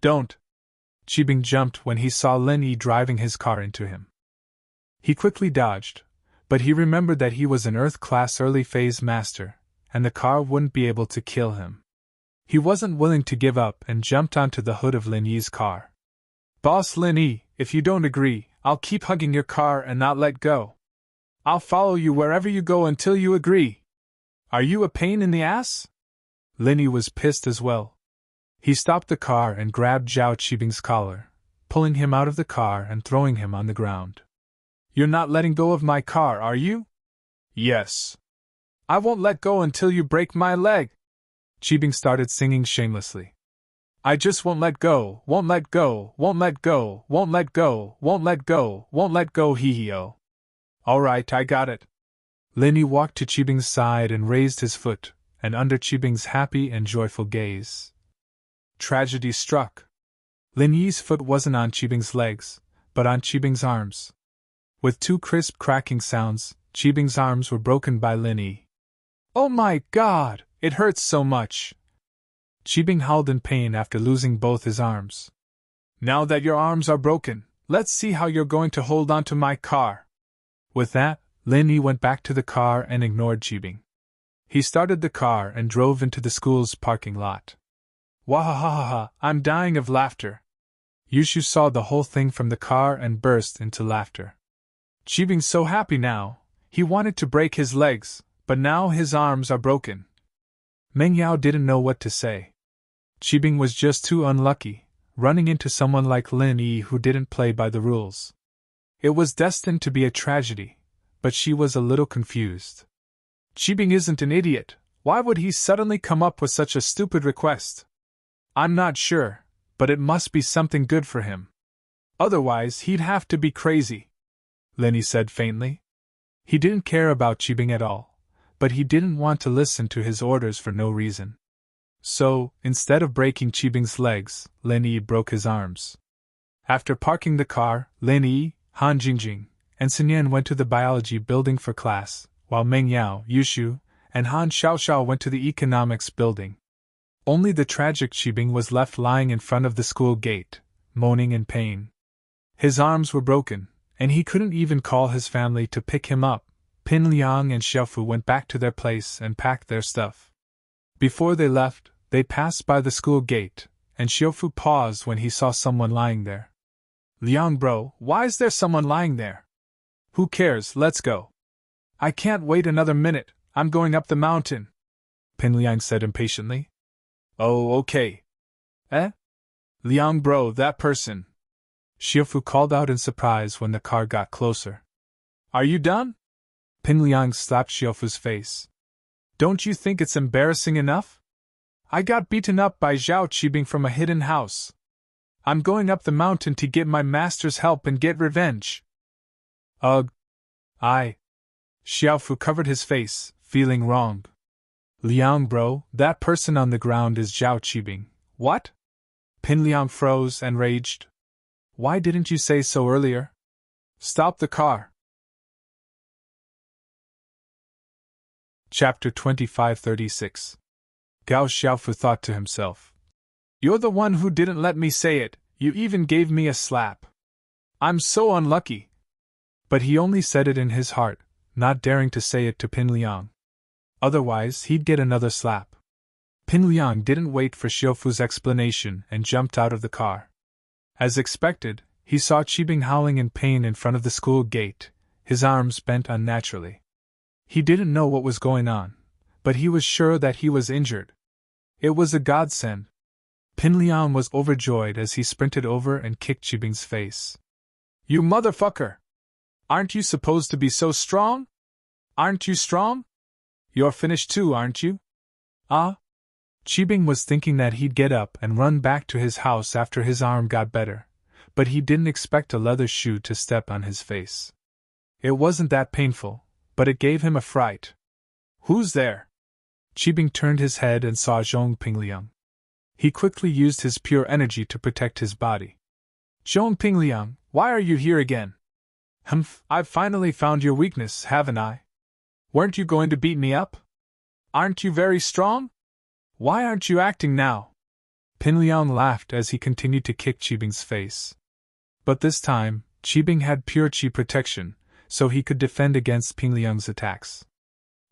Don't. Qibing jumped when he saw Lin Yi driving his car into him. He quickly dodged, but he remembered that he was an Earth class early phase master, and the car wouldn't be able to kill him. He wasn't willing to give up and jumped onto the hood of Lin Yi's car. Boss Lin Yi, if you don't agree, I'll keep hugging your car and not let go. I'll follow you wherever you go until you agree. Are you a pain in the ass? Lin Yi was pissed as well. He stopped the car and grabbed Zhao Qibing's collar, pulling him out of the car and throwing him on the ground. You're not letting go of my car, are you? Yes. I won't let go until you break my leg. Qibing started singing shamelessly. I just won't let go, won't let go, won't let go, won't let go, won't let go, won't let go, hee-hee-oh. Alright, I got it. Lin Yi walked to Qibing's side and raised his foot, and under Qibing's happy and joyful gaze, tragedy struck. Lin Yi's foot wasn't on Qibing's legs, but on Qibing's arms. With two crisp cracking sounds, Qibing's arms were broken by Lin Yi. Oh my God, it hurts so much. Qibing howled in pain after losing both his arms. Now that your arms are broken, let's see how you're going to hold on to my car. With that, Lin Yi went back to the car and ignored Qibing. He started the car and drove into the school's parking lot. Wahahaha, I'm dying of laughter. Yushu saw the whole thing from the car and burst into laughter. Qibing's so happy now, he wanted to break his legs, but now his arms are broken. Meng Yao didn't know what to say. Qibing was just too unlucky, running into someone like Lin Yi who didn't play by the rules. It was destined to be a tragedy, but she was a little confused. Qibing isn't an idiot, why would he suddenly come up with such a stupid request? I'm not sure, but it must be something good for him. Otherwise he'd have to be crazy, Lin Yi said faintly. He didn't care about Qibing at all, but he didn't want to listen to his orders for no reason. So, instead of breaking Qibing's legs, Lin Yi broke his arms. After parking the car, Lin Yi, Han Jingjing, and Sun Yan went to the biology building for class, while Meng Yao, Yushu, and Han Xiaoxiao went to the economics building. Only the tragic Qibing was left lying in front of the school gate, moaning in pain. His arms were broken, and he couldn't even call his family to pick him up. Pin Liang and Xiaofu went back to their place and packed their stuff. Before they left, they passed by the school gate, and Xiaofu paused when he saw someone lying there. Liang bro, why is there someone lying there? Who cares, let's go. I can't wait another minute, I'm going up the mountain, Pin Liang said impatiently. Oh, okay. Liang bro, that person. Xiaofu called out in surprise when the car got closer. Are you done? Pin Liang slapped Xiaofu's face. Don't you think it's embarrassing enough? I got beaten up by Zhao Qibing from a hidden house. I'm going up the mountain to get my master's help and get revenge. Ugh. Xiaofu covered his face, feeling wrong. Liang bro, that person on the ground is Zhao Qibing. What? Pin Liang froze and raged. Why didn't you say so earlier? Stop the car. Chapter 2536. Gao Xiaofu thought to himself. You're the one who didn't let me say it, you even gave me a slap. I'm so unlucky. But he only said it in his heart, not daring to say it to Pin Liang. Otherwise, he'd get another slap. Pin Liang didn't wait for Xiaofu's explanation and jumped out of the car. As expected, he saw Qibing howling in pain in front of the school gate, his arms bent unnaturally. He didn't know what was going on, but he was sure that he was injured. It was a godsend. Pin Liang was overjoyed as he sprinted over and kicked Qibing's face. "You motherfucker! Aren't you supposed to be so strong? Aren't you strong? You're finished too, aren't you?" Ah? Qibing was thinking that he'd get up and run back to his house after his arm got better, but he didn't expect a leather shoe to step on his face. It wasn't that painful, but it gave him a fright. "Who's there?" Qibing turned his head and saw Zhong Pingliang. He quickly used his pure energy to protect his body. "Zhong Pingliang, why are you here again?" "Humph, I've finally found your weakness, haven't I? Weren't you going to beat me up? Aren't you very strong? Why aren't you acting now?" Pin Liang laughed as he continued to kick Qibing's face. But this time, Qibing had pure Qi protection, so he could defend against Pin Liang's attacks.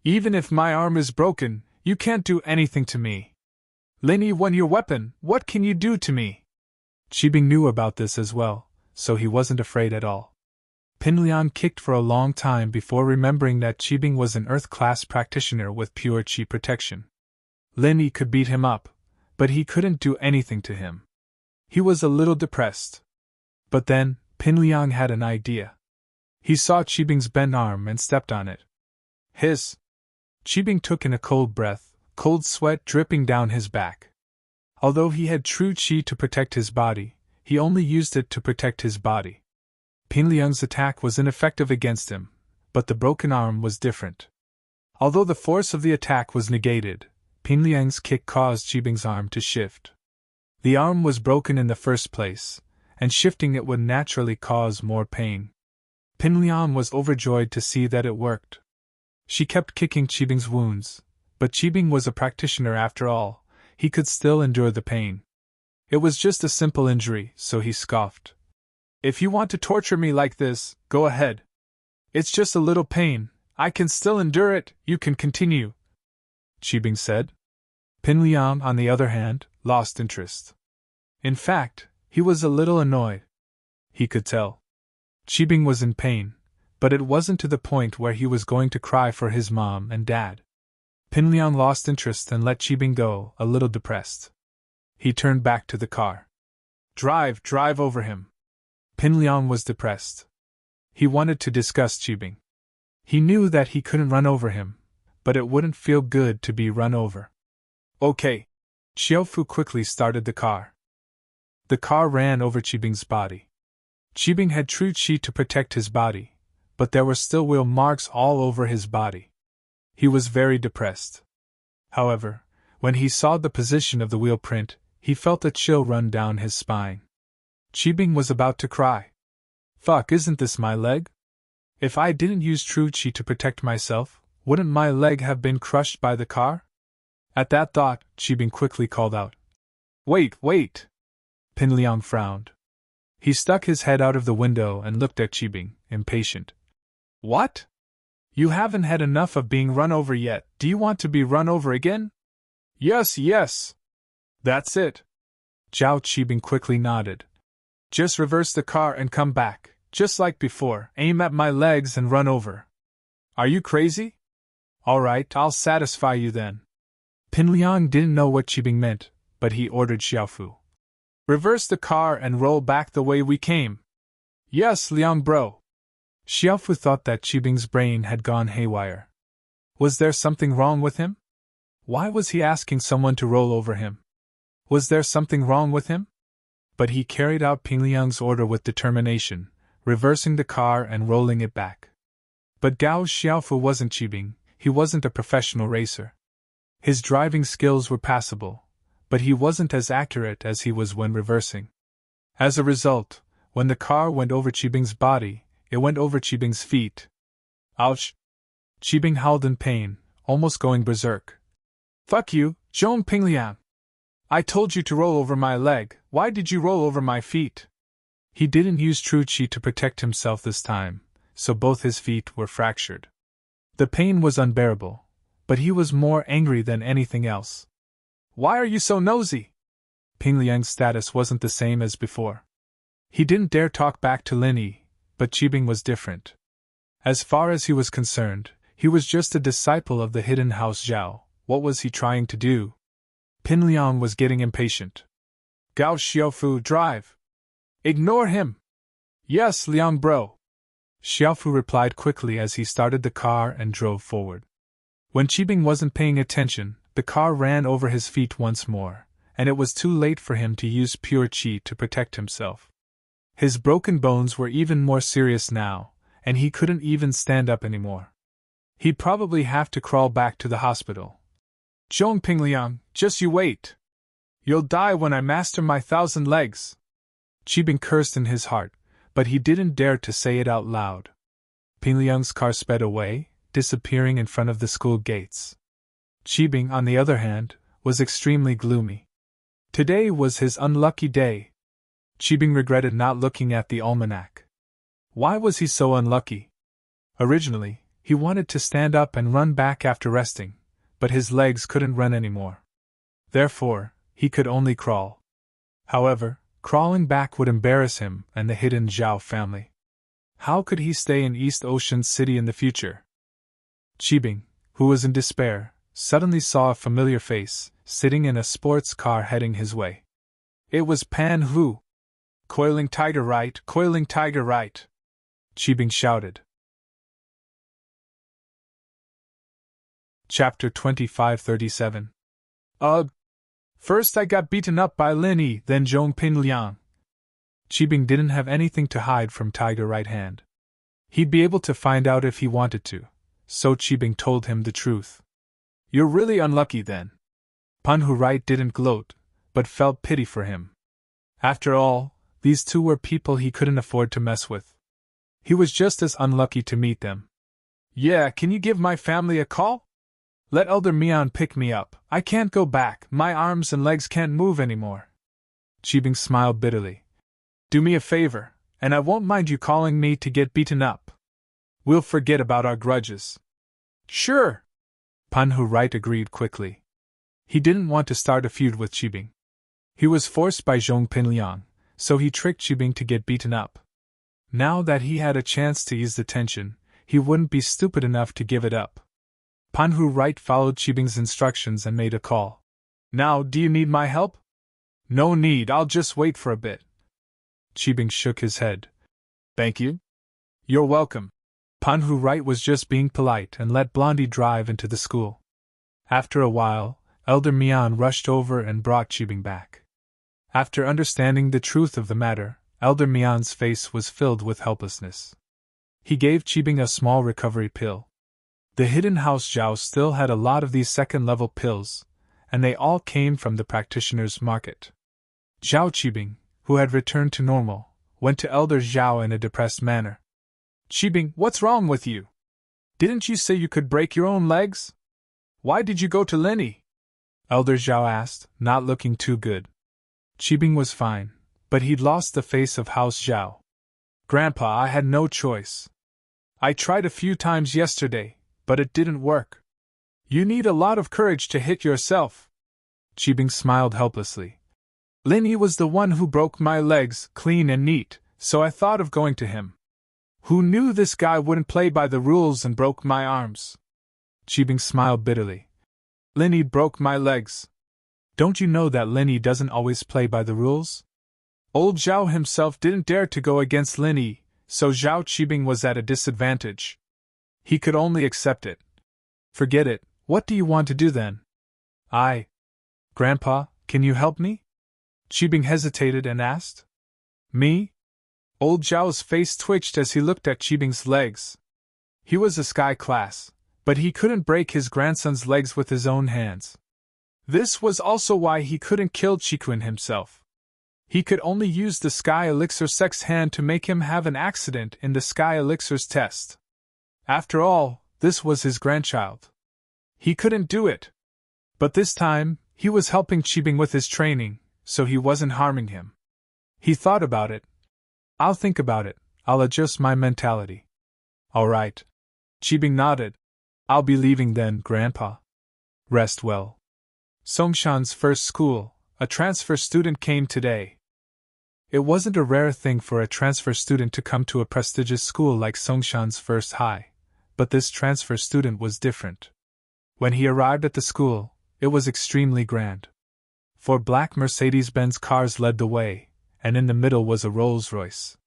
"Even if my arm is broken, you can't do anything to me. Lini, when your weapon, what can you do to me?" Qibing knew about this as well, so he wasn't afraid at all. Pin Liang kicked for a long time before remembering that Qibing was an Earth-class practitioner with pure Qi protection. Lini could beat him up, but he couldn't do anything to him. He was a little depressed. But then, Pin Liang had an idea. He saw Qibing's bent arm and stepped on it. Hiss! Qibing took in a cold breath, cold sweat dripping down his back. Although he had true Qi to protect his body, he only used it to protect his body. Pin Liang's attack was ineffective against him, but the broken arm was different. Although the force of the attack was negated, Pin Liang's kick caused Qibing's arm to shift. The arm was broken in the first place, and shifting it would naturally cause more pain. Pin Liang was overjoyed to see that it worked. She kept kicking Qibing's wounds, but Qibing was a practitioner after all, he could still endure the pain. It was just a simple injury, so he scoffed. "If you want to torture me like this, go ahead. It's just a little pain, I can still endure it, you can continue," Qibing said. Pin Liang, on the other hand, lost interest. In fact, he was a little annoyed. He could tell. Qibing was in pain, but it wasn't to the point where he was going to cry for his mom and dad. Pin Liang lost interest and let Qibing go, a little depressed. He turned back to the car. Drive over him." Pin Liang was depressed. He wanted to discuss Qibing. He knew that he couldn't run over him, but it wouldn't feel good to be run over. "Okay." Xiaofu quickly started the car. The car ran over Qibing's body. Qibing had true Qi to protect his body, but there were still wheel marks all over his body. He was very depressed. However, when he saw the position of the wheel print, he felt a chill run down his spine. Qibing was about to cry. "Fuck, isn't this my leg? If I didn't use true Qi to protect myself, wouldn't my leg have been crushed by the car?" At that thought, Qibing quickly called out. Wait! Pin Liang frowned. He stuck his head out of the window and looked at Qibing, impatient. "What? You haven't had enough of being run over yet, do you want to be run over again?" Yes. That's it." Zhao Qibing quickly nodded. "Just reverse the car and come back, just like before, aim at my legs and run over." "Are you crazy?" "Alright, I'll satisfy you then." Pin Liang didn't know what Qibing meant, but he ordered Xiaofu. "Reverse the car and roll back the way we came." "Yes, Liang bro." Xiaofu thought that Qibing's brain had gone haywire. Was there something wrong with him? Why was he asking someone to roll over him? Was there something wrong with him? But he carried out Pin Liang's order with determination, reversing the car and rolling it back. But Gao Xiaofu wasn't Qibing, he wasn't a professional racer. His driving skills were passable, but he wasn't as accurate as he was when reversing. As a result, when the car went over Qibing's body, it went over Qibing's feet. Ouch! Qibing howled in pain, almost going berserk. "Fuck you, Zhong Pingliang! I told you to roll over my leg, why did you roll over my feet?" He didn't use true Qi to protect himself this time, so both his feet were fractured. The pain was unbearable, but he was more angry than anything else. Why are you so nosy? Ping Liang's status wasn't the same as before. He didn't dare talk back to Lin Yi, but Qibing was different. As far as he was concerned, he was just a disciple of the hidden house Zhao. What was he trying to do? Pin Liang was getting impatient. Gao Xiaofu, drive! Ignore him! Yes, Liang bro! Xiaofu replied quickly as he started the car and drove forward. When Qibing wasn't paying attention, the car ran over his feet once more, and it was too late for him to use pure qi to protect himself. His broken bones were even more serious now, and he couldn't even stand up anymore. He'd probably have to crawl back to the hospital. Zhong Pingliang, just you wait. You'll die when I master my 1,000 legs. Qibing cursed in his heart, but he didn't dare to say it out loud. Pingliang's car sped away, disappearing in front of the school gates. Qibing, on the other hand, was extremely gloomy. Today was his unlucky day. Qibing regretted not looking at the almanac. Why was he so unlucky? Originally, he wanted to stand up and run back after resting, but his legs couldn't run anymore. Therefore, he could only crawl. However, crawling back would embarrass him and the hidden Zhao family. How could he stay in East Ocean City in the future? Qibing, who was in despair, suddenly saw a familiar face, sitting in a sports car heading his way. It was Pan Hu. Coiling tiger right, coiling tiger right! Qibing shouted. Chapter 2537. First I got beaten up by Lin Yi, then Zhong Pinliang. Qibing didn't have anything to hide from Tiger Right Hand. He'd be able to find out if he wanted to, so Qibing told him the truth. You're really unlucky then. Pan Hu Right didn't gloat, but felt pity for him. After all, these two were people he couldn't afford to mess with. He was just as unlucky to meet them. Yeah, can you give my family a call? Let Elder Mian pick me up. I can't go back, my arms and legs can't move anymore. Qibing smiled bitterly. Do me a favor, and I won't mind you calling me to get beaten up. We'll forget about our grudges. Sure. Pan Hu Right agreed quickly. He didn't want to start a feud with Qibing. He was forced by Zhong Pinliang, so he tricked Qibing to get beaten up. Now that he had a chance to ease the tension, he wouldn't be stupid enough to give it up. Pan Hu Right followed Qibing's instructions and made a call. Now, do you need my help? No need, I'll just wait for a bit. Qibing shook his head. Thank you. You're welcome. Pan Hu Right was just being polite and let Blondie drive into the school. After a while, Elder Mian rushed over and brought Qibing back. After understanding the truth of the matter, Elder Mian's face was filled with helplessness. He gave Qibing a small recovery pill. The hidden house Zhao still had a lot of these second-level pills, and they all came from the practitioner's market. Zhao Qibing, who had returned to normal, went to Elder Zhao in a depressed manner. Qibing, what's wrong with you? Didn't you say you could break your own legs? Why did you go to Lin Yi? Elder Zhao asked, not looking too good. Qibing was fine, but he'd lost the face of House Zhao. Grandpa, I had no choice. I tried a few times yesterday, but it didn't work. You need a lot of courage to hit yourself. Qibing smiled helplessly. Lin Yi was the one who broke my legs clean and neat, so I thought of going to him. Who knew this guy wouldn't play by the rules and broke my arms? Qibing smiled bitterly. Lin Yi broke my legs. Don't you know that Lin Yi doesn't always play by the rules? Old Zhao himself didn't dare to go against Lin Yi, so Zhao Qibing was at a disadvantage. He could only accept it. Forget it, what do you want to do then? Grandpa, can you help me? Qibing hesitated and asked. Me? Old Zhao's face twitched as he looked at Qibing's legs. He was a sky class, but he couldn't break his grandson's legs with his own hands. This was also why he couldn't kill Qikun himself. He could only use the Sky Elixir Sec's hand to make him have an accident in the Sky Elixir's test. After all, this was his grandchild. He couldn't do it. But this time, he was helping Qibing with his training, so he wasn't harming him. He thought about it. I'll think about it, I'll adjust my mentality. All right. Qibing nodded. I'll be leaving then, Grandpa. Rest well. Songshan's first school, a transfer student came today. It wasn't a rare thing for a transfer student to come to a prestigious school like Songshan's first high, but this transfer student was different. When he arrived at the school, it was extremely grand. 4 black Mercedes-Benz cars led the way, and in the middle was a Rolls-Royce.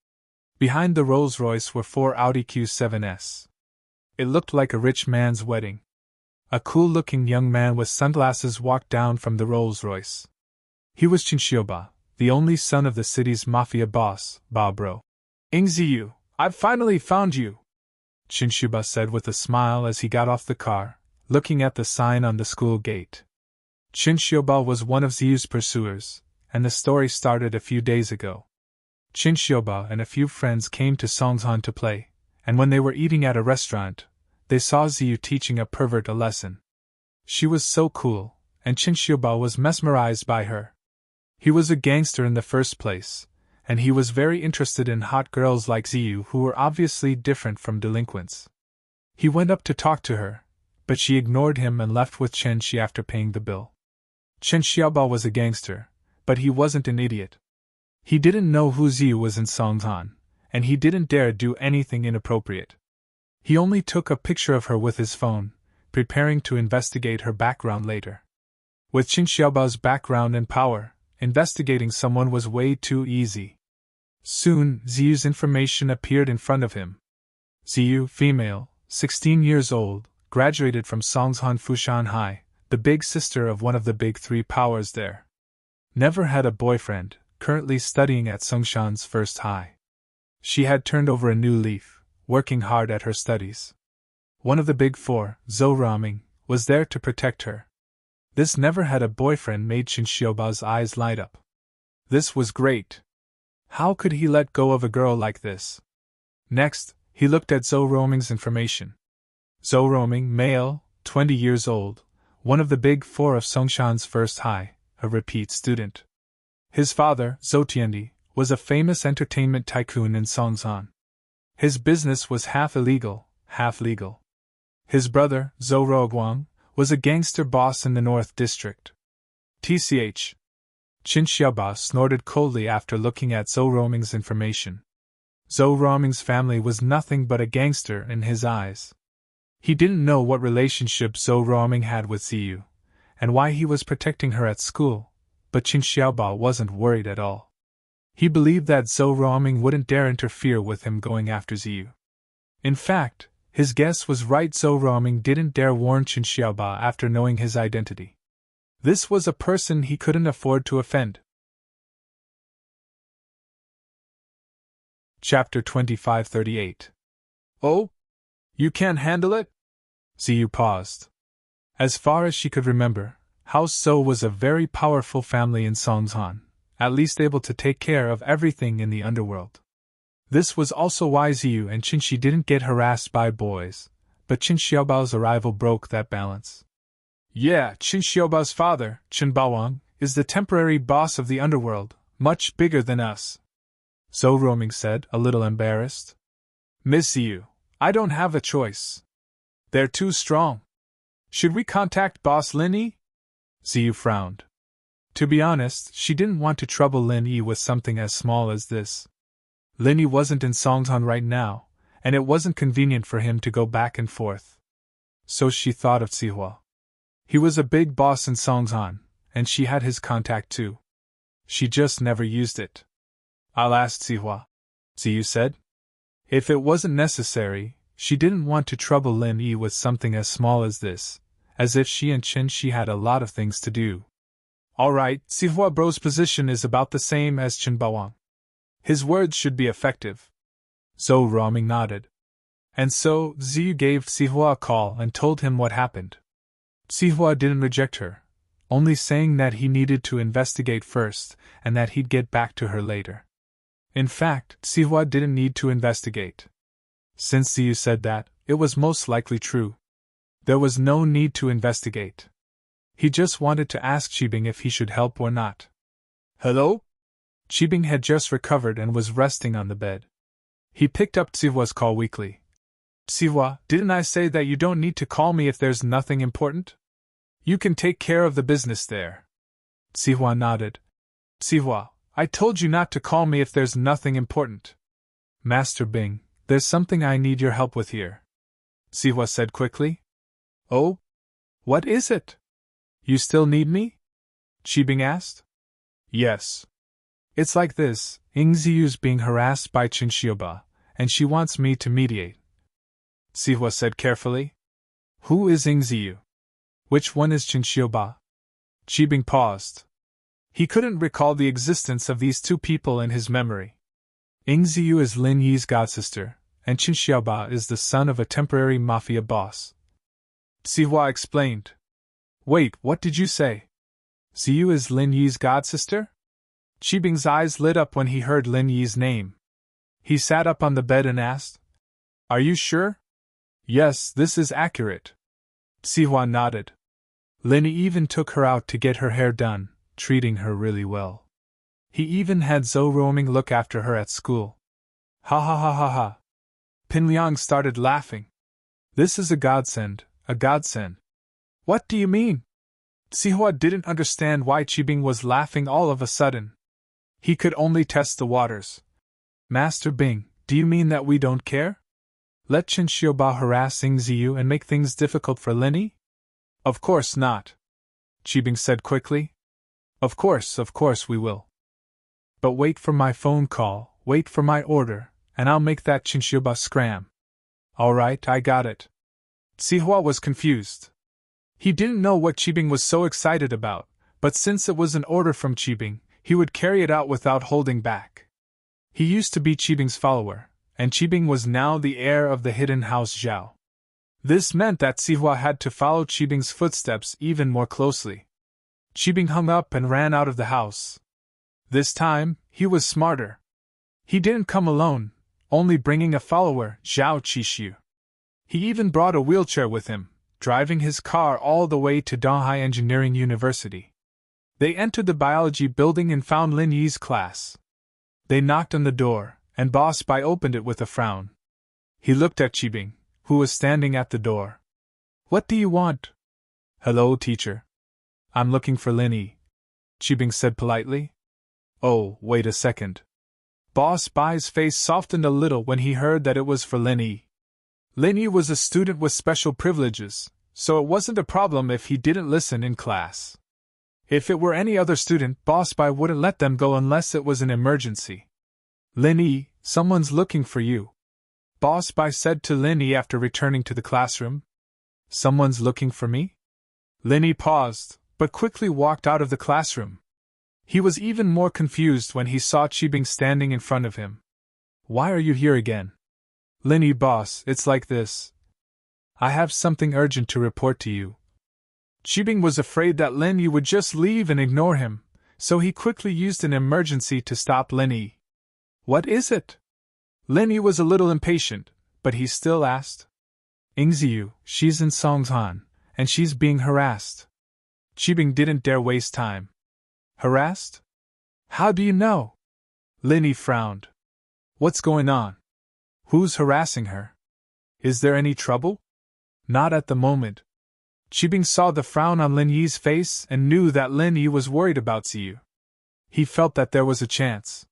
Behind the Rolls-Royce were 4 Audi Q7s. It looked like a rich man's wedding. A cool-looking young man with sunglasses walked down from the Rolls-Royce. He was Chinshioba, the only son of the city's mafia boss, Ba Bro. Ingziyu, I've finally found you, Chinshioba said with a smile as he got off the car, looking at the sign on the school gate. Chinshioba was one of Ziyu's pursuers, and the story started a few days ago. Chinshioba and a few friends came to Songsan to play, and when they were eating at a restaurant, they saw Ziyu teaching a pervert a lesson. She was so cool, and Chinshioba was mesmerized by her. He was a gangster in the first place, and he was very interested in hot girls like Ziyu who were obviously different from delinquents. He went up to talk to her, but she ignored him and left with Chenxi after paying the bill. Chen Xiaobao was a gangster, but he wasn't an idiot. He didn't know who Ziyu was in Songtan, and he didn't dare do anything inappropriate. He only took a picture of her with his phone, preparing to investigate her background later. With Chen Xiaobao's background and power, investigating someone was way too easy. Soon, Ziyu's information appeared in front of him. Ziyu, female, 16 years old, graduated from Songtan Fushan High, the big sister of one of the big 3 powers there. Never had a boyfriend, currently studying at Songshan's first high. She had turned over a new leaf, working hard at her studies. One of the big 4, Zhou Raming, was there to protect her. This never had a boyfriend made Chen Xiaobao's eyes light up. This was great. How could he let go of a girl like this? Next, he looked at Zhou Raming's information. Zhou Raming, male, 20 years old, one of the big 4 of Songshan's first high, a repeat student. His father, Zhou Tiandi, was a famous entertainment tycoon in Songsan. His business was half illegal, half legal. His brother, Zhou Ruoguang, was a gangster boss in the North District. TCH. Chen Xiaoba snorted coldly after looking at Zhou Raming's information. Zhou Raming's family was nothing but a gangster in his eyes. He didn't know what relationship Zhou Raming had with Ziyu, and why he was protecting her at school, but Chen Xiaoba wasn't worried at all. He believed that Zhou Raming wouldn't dare interfere with him going after Ziyu. In fact, his guess was right. Zhou Raming didn't dare warn Chen Xiaoba after knowing his identity. This was a person he couldn't afford to offend. Chapter 2538. Oh? You can't handle it? Ziyu paused. As far as she could remember, House Zhou was a very powerful family in Songtan, at least able to take care of everything in the underworld. This was also why Ziyu and Qinshi didn't get harassed by boys, but Chen Xiaobao's arrival broke that balance. Yeah, Chen Xiaobao's father, Chen Baowang, is the temporary boss of the underworld, much bigger than us, Zhou Raming said, a little embarrassed. Miss Ziyu, I don't have a choice. They're too strong. Should we contact Boss Lin Yi? Ziyu frowned. To be honest, she didn't want to trouble Lin Yi with something as small as this. Lin Yi wasn't in Songtan right now, and it wasn't convenient for him to go back and forth. So she thought of Zihua. He was a big boss in Songtan, and she had his contact too. She just never used it. I'll ask Zihua, Ziyu said. If it wasn't necessary, she didn't want to trouble Lin Yi with something as small as this, as if she and Chen Shi had a lot of things to do. Alright, Zihua Bro's position is about the same as Chen Baowang. His words should be effective. Zhou Raming nodded. And so, Ziyu gave Zihua a call and told him what happened. Zihua didn't reject her, only saying that he needed to investigate first and that he'd get back to her later. In fact, Zihua didn't need to investigate. Since Ziyu said that, it was most likely true. There was no need to investigate. He just wanted to ask Qibing if he should help or not. Hello? Qibing had just recovered and was resting on the bed. He picked up Zihua's call weakly. Sihua, didn't I say that you don't need to call me if there's nothing important? You can take care of the business there. Sihua nodded. Sihua, I told you not to call me if there's nothing important. Master Bing, there's something I need your help with here. Sihua said quickly. Oh? What is it? You still need me? Qibing asked. Yes. It's like this, Ying Ziyu's being harassed by Qin Xiaoba, and she wants me to mediate. Sihua said carefully. Who is Ying Ziyu? Which one is Qin Xiaoba? Qibing paused. He couldn't recall the existence of these two people in his memory. Ying Ziyu is Lin Yi's godsister, and Qin Xiaoba is the son of a temporary mafia boss. Sihua explained. Wait, what did you say? Ziyu is Lin Yi's godsister? Qibing's eyes lit up when he heard Lin Yi's name. He sat up on the bed and asked, Are you sure? Yes, this is accurate. Sihua nodded. Lin Yi even took her out to get her hair done, treating her really well. He even had Zhou Roaming look after her at school. Ha ha ha ha ha. Pin Liang started laughing. This is a godsend, a godsend. What do you mean? Sihua didn't understand why Qibing was laughing all of a sudden. He could only test the waters. Master Bing, do you mean that we don't care? Let Qin Xiaoba harass Ying Ziyu and make things difficult for Lin Yi? Of course not. Qibing said quickly. Of course we will. But wait for my phone call, wait for my order, and I'll make that Qin Xiaoba scram. All right, I got it. Sihua was confused. He didn't know what Qibing was so excited about, but since it was an order from Qibing, he would carry it out without holding back. He used to be Qibing's follower, and Qibing was now the heir of the hidden house Zhao. This meant that Sihua had to follow Qibing's footsteps even more closely. Qibing hung up and ran out of the house. This time, he was smarter. He didn't come alone, only bringing a follower, Zhao Qixu. He even brought a wheelchair with him, driving his car all the way to Donghai Engineering University. They entered the biology building and found Lin Yi's class. They knocked on the door, and Boss Bai opened it with a frown. He looked at Qibing, who was standing at the door. What do you want? Hello, teacher. I'm looking for Lin Yi, Qibing said politely. Oh, wait a second. Boss Bai's face softened a little when he heard that it was for Lin Yi. Lin Yi was a student with special privileges, so it wasn't a problem if he didn't listen in class. If it were any other student, Boss Bai wouldn't let them go unless it was an emergency. Lin Yi, someone's looking for you, Boss Bai said to Lin Yi after returning to the classroom. Someone's looking for me? Lin Yi paused, but quickly walked out of the classroom. He was even more confused when he saw Qibing standing in front of him. Why are you here again? Lin Yi, boss, it's like this. I have something urgent to report to you. Qibing was afraid that Lin Yi would just leave and ignore him, so he quickly used an emergency to stop Lin Yi. What is it? Lin Yi was a little impatient, but he still asked. Ying Ziyu, she's in Songzhan, and she's being harassed. Qibing didn't dare waste time. Harassed? How do you know? Lin Yi frowned. What's going on? Who's harassing her? Is there any trouble? Not at the moment. Qibing saw the frown on Lin Yi's face and knew that Lin Yi was worried about Ziyu. He felt that there was a chance.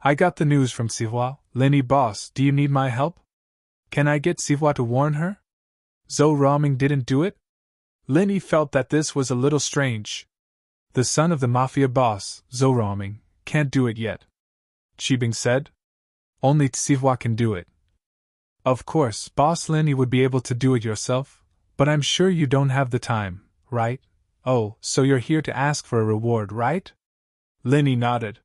I got the news from Sihua. Lin Yi, boss, do you need my help? Can I get Sihua to warn her? Zhou Roaming didn't do it? Lin Yi felt that this was a little strange. The son of the mafia boss, Zhou Roaming, can't do it yet. Qibing said. Only Sihua can do it. Of course, Boss Lin Yi would be able to do it yourself, but I'm sure you don't have the time, right? Oh, so you're here to ask for a reward, right? Lin Yi nodded.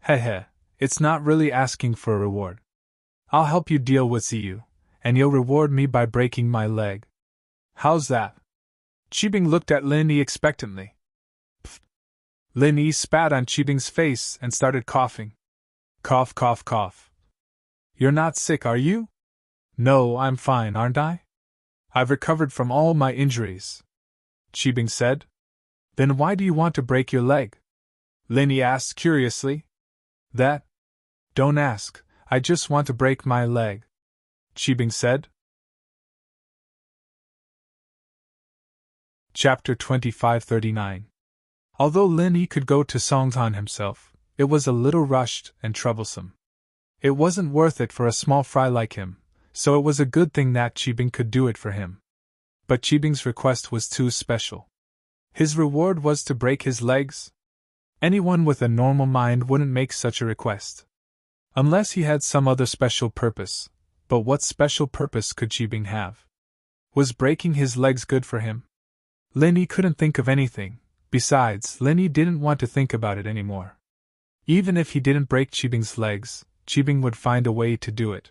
Heh, it's not really asking for a reward. I'll help you deal with Ziyu, and you'll reward me by breaking my leg. How's that? Qibing looked at Lin Yi expectantly. Pfft. Lin Yi spat on Qibing's face and started coughing. Cough, cough, cough. You're not sick, are you? No, I'm fine, aren't I? I've recovered from all my injuries. Qibing said. Then why do you want to break your leg? Lin Yi asked curiously. That? Don't ask, I just want to break my leg. Qibing said. Chapter 2539. Although Lin Yi could go to Songhan himself, it was a little rushed and troublesome. It wasn't worth it for a small fry like him, so it was a good thing that Qibing could do it for him. But Qibing's request was too special. His reward was to break his legs? Anyone with a normal mind wouldn't make such a request. Unless he had some other special purpose. But what special purpose could Qibing have? Was breaking his legs good for him? Lin Yi couldn't think of anything. Besides, Lin Yi didn't want to think about it anymore. Even if he didn't break Qibing's legs, Qibing would find a way to do it.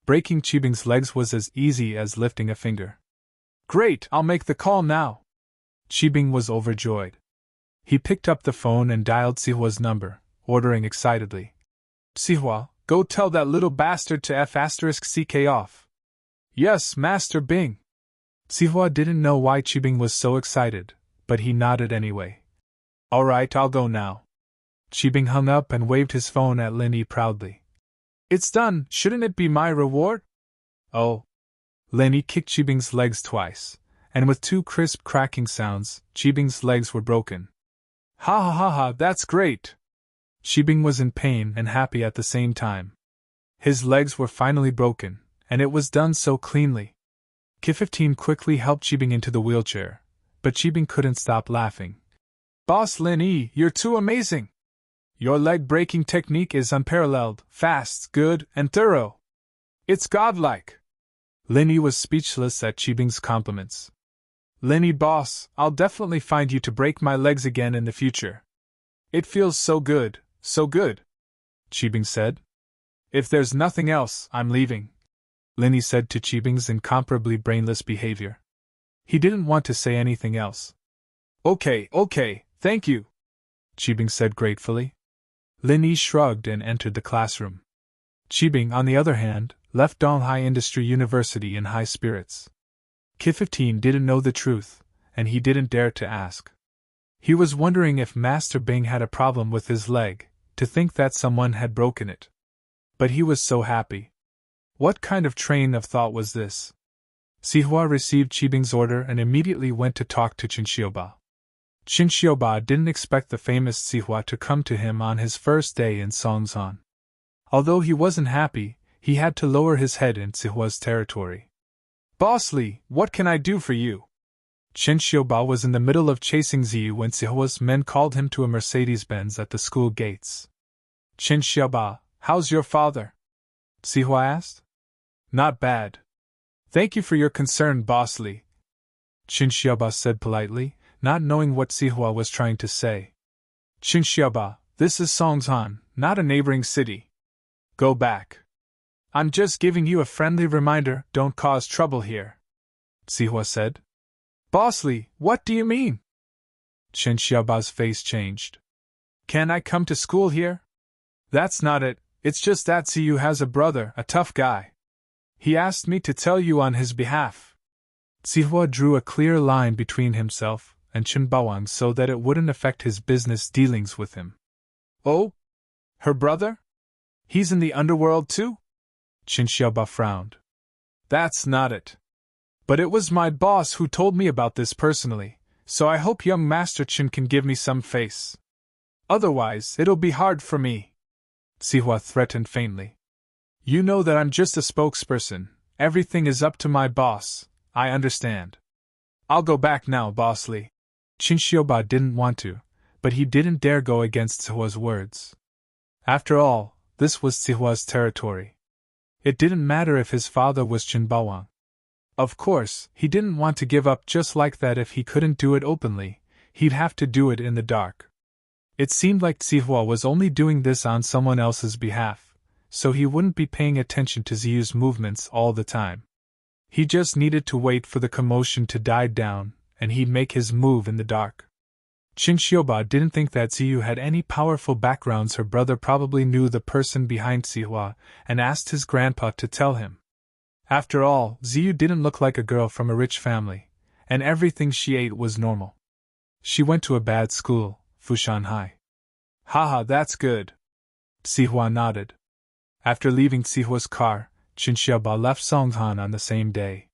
Breaking Qibing's legs was as easy as lifting a finger. Great, I'll make the call now. Qibing was overjoyed. He picked up the phone and dialed Sihua's number, ordering excitedly. Sihua, go tell that little bastard to F***ck off. Yes, Master Bing. Sihua didn't know why Qibing was so excited, but he nodded anyway. All right, I'll go now. Qibing hung up and waved his phone at Lin Yi proudly. It's done, shouldn't it be my reward? Oh. Lin Yi kicked Qibing's legs twice, and with two crisp cracking sounds, Qibing's legs were broken. Ha ha ha ha, that's great! Qibing was in pain and happy at the same time. His legs were finally broken, and it was done so cleanly. K-15 quickly helped Qibing into the wheelchair, but Qibing couldn't stop laughing. Boss Lin Yi, you're too amazing! Your leg-breaking technique is unparalleled, fast, good, and thorough. It's godlike! Lin Yi was speechless at Qibing's compliments. Lin Yi boss, I'll definitely find you to break my legs again in the future. It feels so good, Qibing said. If there's nothing else, I'm leaving, Lin Yi said to Qibing's incomparably brainless behavior. He didn't want to say anything else. Okay, thank you, Qibing said gratefully. Lin Yi shrugged and entered the classroom. Qibing, on the other hand, left Donghai Industry University in high spirits. K-15 didn't know the truth, and he didn't dare to ask. He was wondering if Master Bing had a problem with his leg, to think that someone had broken it. But he was so happy. What kind of train of thought was this? Sihua received Qibing's order and immediately went to talk to Qin Xiaoba. Qin Xiaoba didn't expect the famous Sihua to come to him on his first day in Songzhan. Although he wasn't happy, he had to lower his head in Sihua's territory. Boss Li, what can I do for you? Qin Xiaoba was in the middle of chasing Ziyu when Sihua's men called him to a Mercedes-Benz at the school gates. Qin Xiaoba, how's your father? Sihua asked. Not bad. Thank you for your concern, Boss Li, Qin Xiaoba said politely, not knowing what Sihua was trying to say. Qin Xiaoba, this is Songzhan, not a neighboring city. Go back. I'm just giving you a friendly reminder, don't cause trouble here, Sihua said. Boss Li, what do you mean? Qin Xiaoba's face changed. Can I come to school here? That's not it, it's just that Ziyu has a brother, a tough guy. He asked me to tell you on his behalf. Sihua drew a clear line between himself and Qin Bawang so that it wouldn't affect his business dealings with him. Oh? Her brother? He's in the underworld too? Qin Xiaoba frowned. That's not it. But it was my boss who told me about this personally, so I hope young Master Qin can give me some face. Otherwise, it'll be hard for me, Sihua threatened faintly. You know that I'm just a spokesperson, everything is up to my boss, I understand. I'll go back now, Boss Li. Qin Xiaoba didn't want to, but he didn't dare go against Sihua's words. After all, this was Sihua's territory. It didn't matter if his father was Qin Bawang. Of course, he didn't want to give up just like that. If he couldn't do it openly, he'd have to do it in the dark. It seemed like Sihua was only doing this on someone else's behalf, so he wouldn't be paying attention to Ziyu's movements all the time. He just needed to wait for the commotion to die down, and he'd make his move in the dark. Qin Xiaoba didn't think that Ziyu had any powerful backgrounds. Her brother probably knew the person behind Sihua and asked his grandpa to tell him. After all, Ziyu didn't look like a girl from a rich family, and everything she ate was normal. She went to a bad school, Fushan High. Haha, that's good. Sihua nodded. After leaving Sihua's car, Qin Xiaoba left Songzhan on the same day.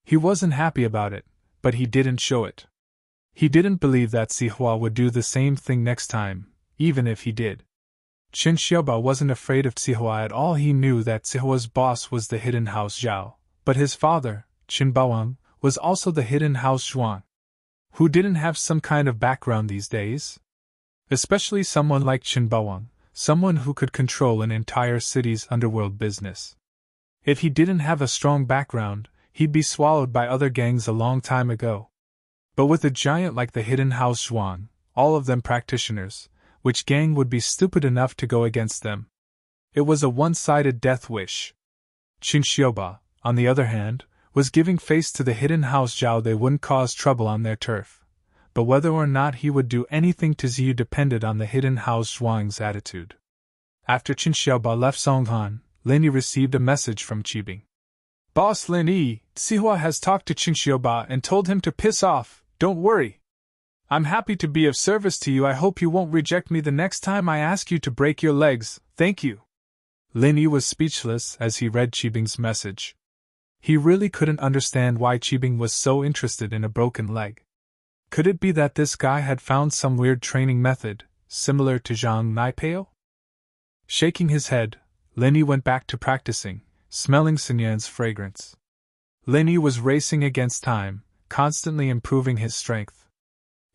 He wasn't happy about it, but he didn't show it. He didn't believe that Sihua would do the same thing next time, even if he did. Qin Xiaoba wasn't afraid of Sihua at all. He knew that Sihua's boss was the hidden house Zhao, but his father, Qin Baowang, was also the hidden house Zhuang. Who didn't have some kind of background these days? Especially someone like Qin Baowang, someone who could control an entire city's underworld business. If he didn't have a strong background, he'd be swallowed by other gangs a long time ago. But with a giant like the hidden house Zhuang, all of them practitioners, which gang would be stupid enough to go against them? It was a one-sided death wish. Qin Xiaoba, on the other hand, was giving face to the hidden house Zhao. They wouldn't cause trouble on their turf, but whether or not he would do anything to Ziyu depended on the hidden house Zhuang's attitude. After Qin Xiaoba left Songhan, Lin Yi received a message from Qibing. Boss Lin Yi, Sihua has talked to Qin Xiaoba and told him to piss off. Don't worry. I'm happy to be of service to you. I hope you won't reject me the next time I ask you to break your legs. Thank you. Lin Yi was speechless as he read Qibing's message. He really couldn't understand why Qibing was so interested in a broken leg. Could it be that this guy had found some weird training method, similar to Zhang Naipeo? Shaking his head, Lin Yi went back to practicing, smelling Sun Yan's fragrance. Lin Yi was racing against time, constantly improving his strength.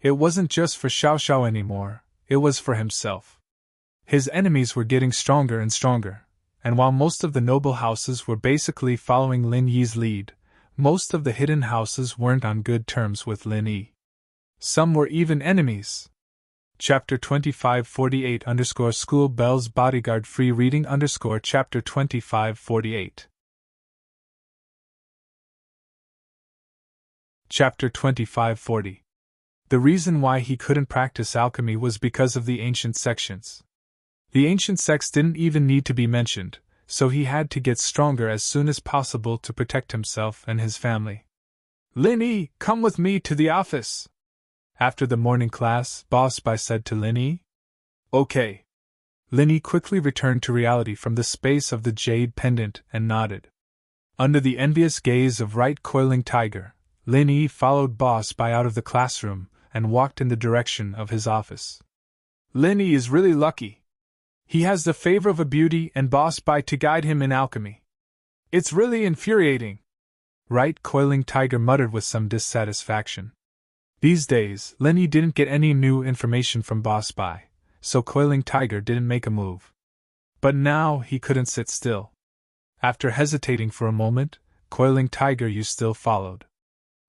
It wasn't just for Xiao Xiao anymore, it was for himself. His enemies were getting stronger and stronger, and while most of the noble houses were basically following Lin Yi's lead, most of the hidden houses weren't on good terms with Lin Yi. Some were even enemies. Chapter 2548 School Bells Bodyguard Free Reading Chapter 2548 Chapter 2540 The reason why he couldn't practice alchemy was because of the ancient sections. The ancient sects didn't even need to be mentioned, so he had to get stronger as soon as possible to protect himself and his family. Lin Yi, come with me to the office. After the morning class, Boss Bai said to Lin Yi. Okay. Lin Yi quickly returned to reality from the space of the jade pendant and nodded. Under the envious gaze of Right Coiling Tiger, Lin Yi followed Boss Bai out of the classroom and walked in the direction of his office. Lin Yi is really lucky. He has the favor of a beauty and Boss Bai to guide him in alchemy. It's really infuriating. Right Coiling Tiger muttered with some dissatisfaction. These days, Lin Yi didn't get any new information from Boss Bai, so Coiling Tiger didn't make a move. But now he couldn't sit still. After hesitating for a moment, Coiling Tiger Yu still followed.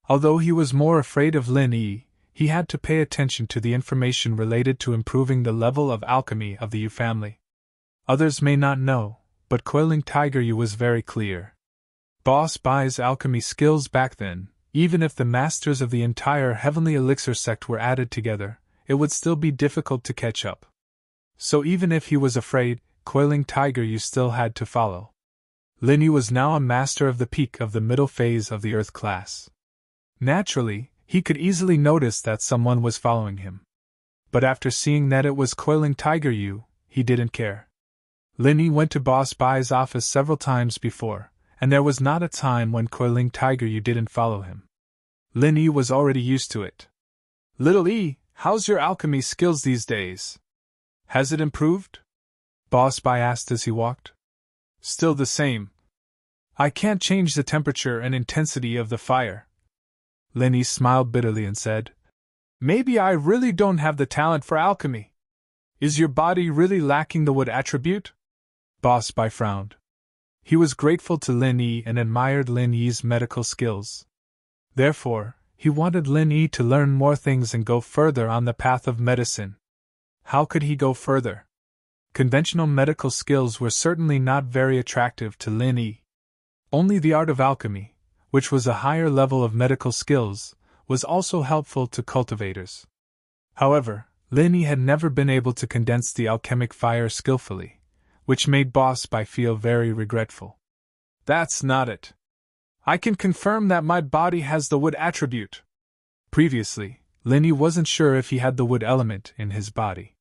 Although he was more afraid of Lin Yi, he had to pay attention to the information related to improving the level of alchemy of the Yu family. Others may not know, but Coiling Tiger Yu was very clear. Boss Bai's alchemy skills back then, even if the masters of the entire Heavenly Elixir sect were added together, it would still be difficult to catch up. So even if he was afraid, Coiling Tiger Yu still had to follow. Lin Yi was now a master of the peak of the middle phase of the Earth class. Naturally, he could easily notice that someone was following him. But after seeing that it was Coiling Tiger Yu, he didn't care. Lin Yi went to Boss Bai's office several times before, and there was not a time when Coiling Tiger Yu didn't follow him. Lin Yi was already used to it. Little Yi, how's your alchemy skills these days? Has it improved? Boss Bai asked as he walked. Still the same. I can't change the temperature and intensity of the fire. Lin Yi smiled bitterly and said, Maybe I really don't have the talent for alchemy. Is your body really lacking the wood attribute? Boss Bai frowned. He was grateful to Lin Yi and admired Lin Yi's medical skills. Therefore, he wanted Lin Yi to learn more things and go further on the path of medicine. How could he go further? Conventional medical skills were certainly not very attractive to Lin Yi. Only the art of alchemy, which was a higher level of medical skills, was also helpful to cultivators. However, Lin Yi had never been able to condense the alchemic fire skillfully, which made Boss Bai feel very regretful. That's not it. I can confirm that my body has the wood attribute. Previously, Lin Yi wasn't sure if he had the wood element in his body.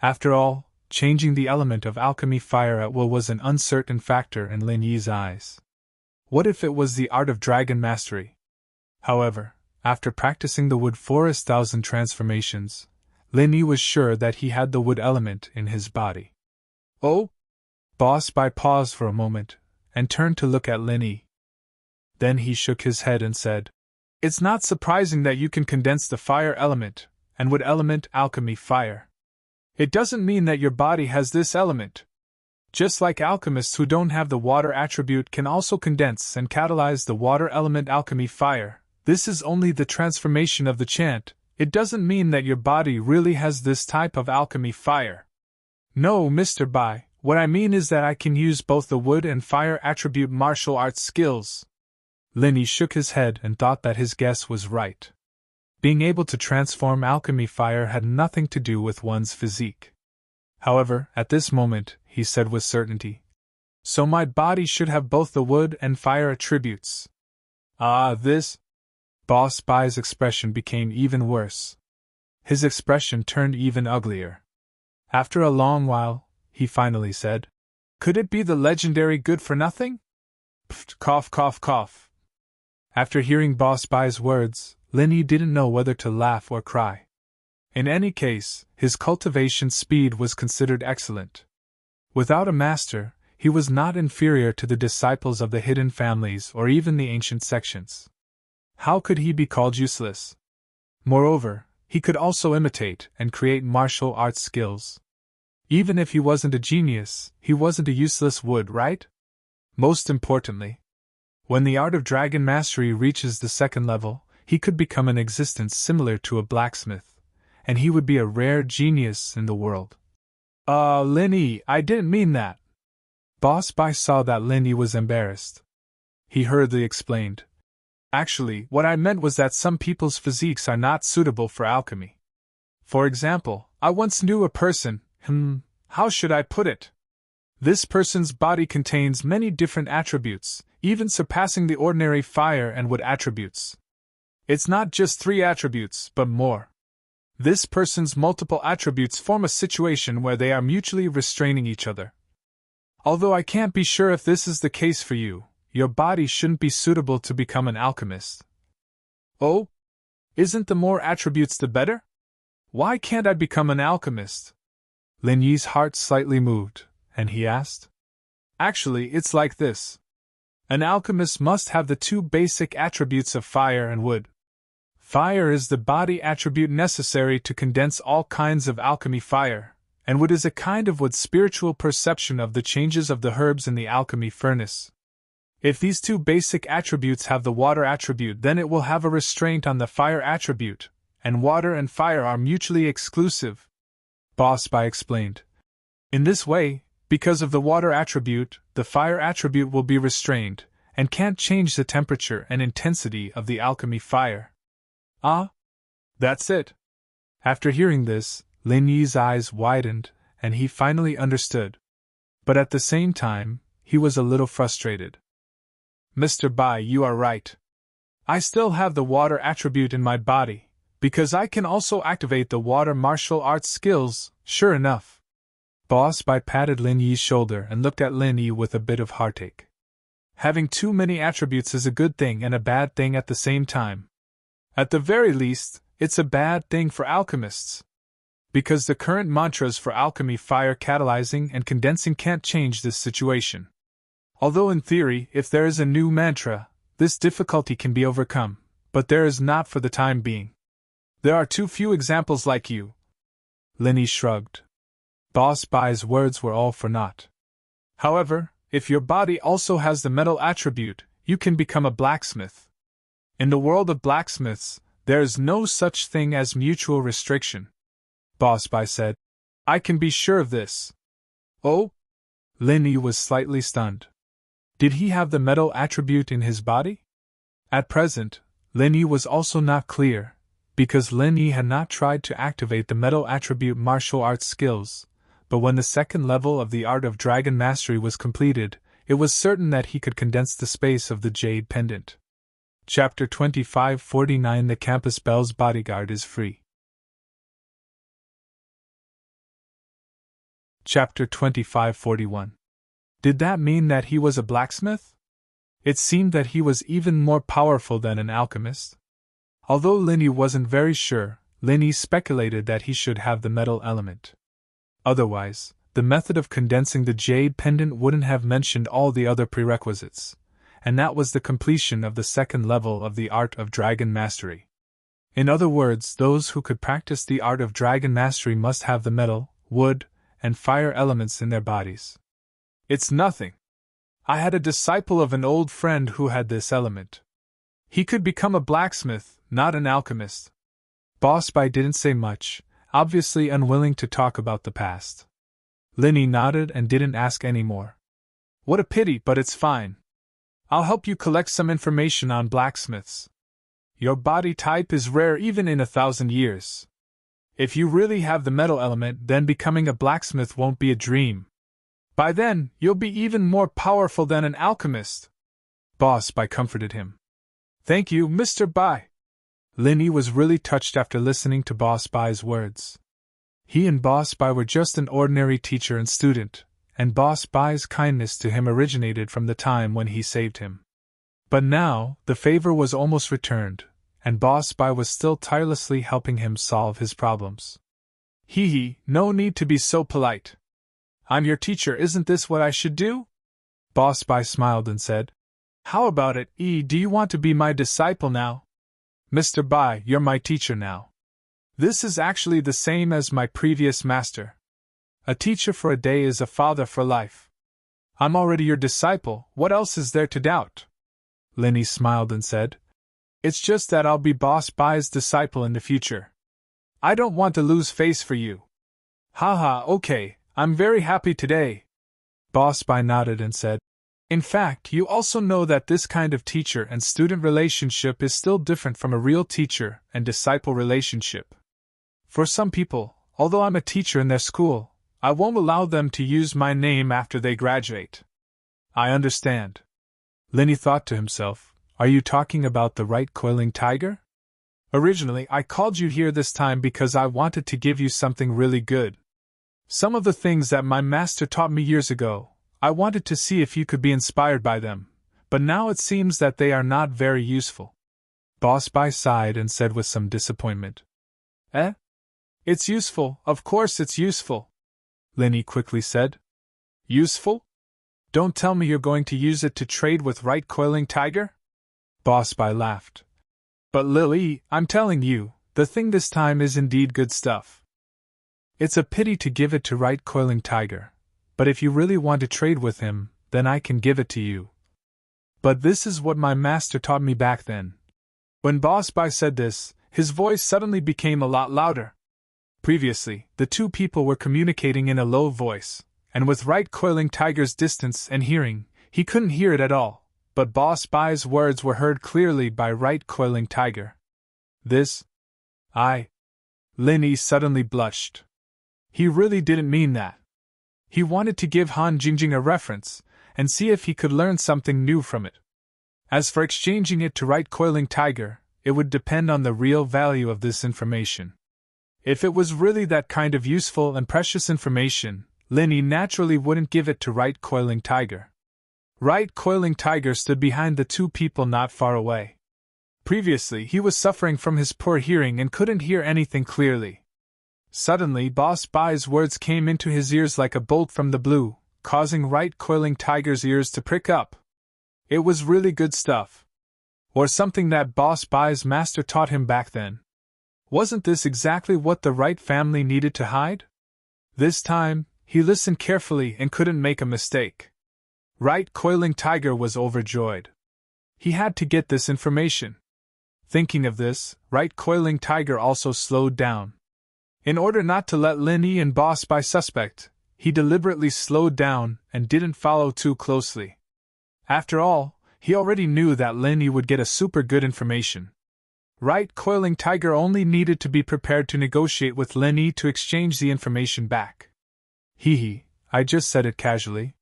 After all, changing the element of alchemy fire at will was an uncertain factor in Lin Yi's eyes. What if it was the art of dragon mastery? However, After practicing the wood for 1,000 transformations, Lin Yi was sure that he had the wood element in his body. Oh? Boss Bai paused for a moment, and turned to look at Lin Yi. Then he shook his head and said, "It's not surprising that you can condense the fire element and wood element alchemy fire. It doesn't mean that your body has this element. Just like alchemists who don't have the water attribute can also condense and catalyze the water element alchemy fire, this is only the transformation of the chant. It doesn't mean that your body really has this type of alchemy fire. No, Mr. Bai, what I mean is that I can use both the wood and fire attribute martial arts skills." Lin Yi shook his head and thought that his guess was right. Being able to transform alchemy fire had nothing to do with one's physique. However, at this moment, he said with certainty, "So my body should have both the wood and fire attributes." Ah, this? Boss Bai's expression became even worse. His expression turned even uglier. After a long while, he finally said, "Could it be the legendary good-for-nothing?" Pfft, cough, cough, cough. After hearing Boss Bai's words, Lin Yi didn't know whether to laugh or cry. In any case, his cultivation speed was considered excellent. Without a master, he was not inferior to the disciples of the hidden families or even the ancient sections. How could he be called useless? Moreover, he could also imitate and create martial arts skills. Even if he wasn't a genius, he wasn't a useless wood, right? Most importantly, when the art of dragon mastery reaches the second level, he could become an existence similar to a blacksmith, and he would be a rare genius in the world. Lin Yi, I didn't mean that." Boss Bai saw that Lin Yi was embarrassed. He hurriedly explained, "Actually, what I meant was that some people's physiques are not suitable for alchemy. For example, I once knew a person, how should I put it? This person's body contains many different attributes, even surpassing the ordinary fire and wood attributes. It's not just 3 attributes, but more. This person's multiple attributes form a situation where they are mutually restraining each other. Although I can't be sure if this is the case for you, your body shouldn't be suitable to become an alchemist." "Oh? Isn't the more attributes the better? Why can't I become an alchemist?" Lin Yi's heart slightly moved, and he asked. "Actually, it's like this. An alchemist must have the 2 basic attributes of fire and wood. Fire is the body attribute necessary to condense all kinds of alchemy fire, and wood is a kind of wood's spiritual perception of the changes of the herbs in the alchemy furnace. If these 2 basic attributes have the water attribute, then it will have a restraint on the fire attribute, and water and fire are mutually exclusive," Boss Bai explained. "In this way, because of the water attribute, the fire attribute will be restrained, and can't change the temperature and intensity of the alchemy fire." "Ah? That's it." After hearing this, Lin Yi's eyes widened, and he finally understood. But at the same time, he was a little frustrated. "Mr. Bai, you are right. I still have the water attribute in my body, because I can also activate the water martial arts skills, sure enough." Boss Bai patted Lin Yi's shoulder and looked at Lin Yi with a bit of heartache. Having too many attributes is a good thing and a bad thing at the same time. At the very least, it's a bad thing for alchemists. Because the current mantras for alchemy fire catalyzing and condensing can't change this situation. Although in theory, if there is a new mantra, this difficulty can be overcome, but there is not for the time being. There are too few examples like you." Lin Yi shrugged. Boss Bai's words were all for naught. "However, if your body also has the metal attribute, you can become a blacksmith. In the world of blacksmiths, there is no such thing as mutual restriction," Boss Bai said. "I can be sure of this." "Oh?" Lin Yi was slightly stunned. Did he have the metal attribute in his body? At present, Lin Yi was also not clear, because Lin Yi had not tried to activate the metal attribute martial arts skills, but when the second level of the art of dragon mastery was completed, it was certain that he could condense the space of the jade pendant. Chapter 2549 The Campus Belle's Bodyguard is Free. Chapter 2541 Did that mean that he was a blacksmith? It seemed that he was even more powerful than an alchemist. Although Linny wasn't very sure, Linny speculated that he should have the metal element. Otherwise, the method of condensing the jade pendant wouldn't have mentioned all the other prerequisites, and that was the completion of the second level of the art of dragon mastery. In other words, those who could practice the art of dragon mastery must have the metal, wood, and fire elements in their bodies. It's nothing. I had a disciple of an old friend who had this element. He could become a blacksmith, not an alchemist. Boss Bai didn't say much, obviously unwilling to talk about the past. Linny nodded and didn't ask any more. What a pity, but it's fine. I'll help you collect some information on blacksmiths. Your body type is rare even in 1,000 years. If you really have the metal element, then becoming a blacksmith won't be a dream. By then, you'll be even more powerful than an alchemist. Boss Bai comforted him. Thank you, Mr. Bai. Linny was really touched after listening to Boss Bai's words. He and Boss Bai were just an ordinary teacher and student, and Boss Bai's kindness to him originated from the time when he saved him. But now, the favor was almost returned, and Boss Bai was still tirelessly helping him solve his problems. Hee, no need to be so polite. I'm your teacher, isn't this what I should do? Boss Bai smiled and said, How about it, do you want to be my disciple now? Mr. Bai, you're my teacher now. This is actually the same as my previous master. A teacher for a day is a father for life. I'm already your disciple, what else is there to doubt? Linny smiled and said, It's just that I'll be Boss Bai's disciple in the future. I don't want to lose face for you. Haha, okay, I'm very happy today. Boss Bai nodded and said, In fact, you also know that this kind of teacher and student relationship is still different from a real teacher and disciple relationship. For some people, although I'm a teacher in their school, I won't allow them to use my name after they graduate. I understand. Linny thought to himself, Are you talking about the right coiling tiger? Originally, I called you here this time because I wanted to give you something really good. Some of the things that my master taught me years ago, I wanted to see if you could be inspired by them, but now it seems that they are not very useful. Boss Bai sighed and said with some disappointment, It's useful, of course it's useful. Linny quickly said. Useful? Don't tell me you're going to use it to trade with Right Coiling Tiger? Boss Bai laughed. But Lily, I'm telling you, the thing this time is indeed good stuff. It's a pity to give it to Right Coiling Tiger, but if you really want to trade with him, then I can give it to you. But this is what my master taught me back then. When Boss Bai said this, his voice suddenly became a lot louder. Previously, the two people were communicating in a low voice, and with Right Coiling Tiger's distance and hearing, he couldn't hear it at all, but Boss Bai's words were heard clearly by Right Coiling Tiger. Linny suddenly blushed. He really didn't mean that. He wanted to give Han Jingjing a reference, and see if he could learn something new from it. As for exchanging it to Right Coiling Tiger, it would depend on the real value of this information. If it was really that kind of useful and precious information, Linny naturally wouldn't give it to Right Coiling Tiger. Right Coiling Tiger stood behind the two people not far away. Previously, he was suffering from his poor hearing and couldn't hear anything clearly. Suddenly, Boss Bai's words came into his ears like a bolt from the blue, causing Right Coiling Tiger's ears to prick up. It was really good stuff. Or something that Boss Bai's master taught him back then. Wasn't this exactly what the Right family needed to hide? This time, he listened carefully and couldn't make a mistake. Right Coiling Tiger was overjoyed. He had to get this information. Thinking of this, Right Coiling Tiger also slowed down. In order not to let Linny and Boss Bai suspect, he deliberately slowed down and didn't follow too closely. After all, he already knew that Linny would get a super good information. Right Coiling Tiger only needed to be prepared to negotiate with Linny to exchange the information back. I just said it casually.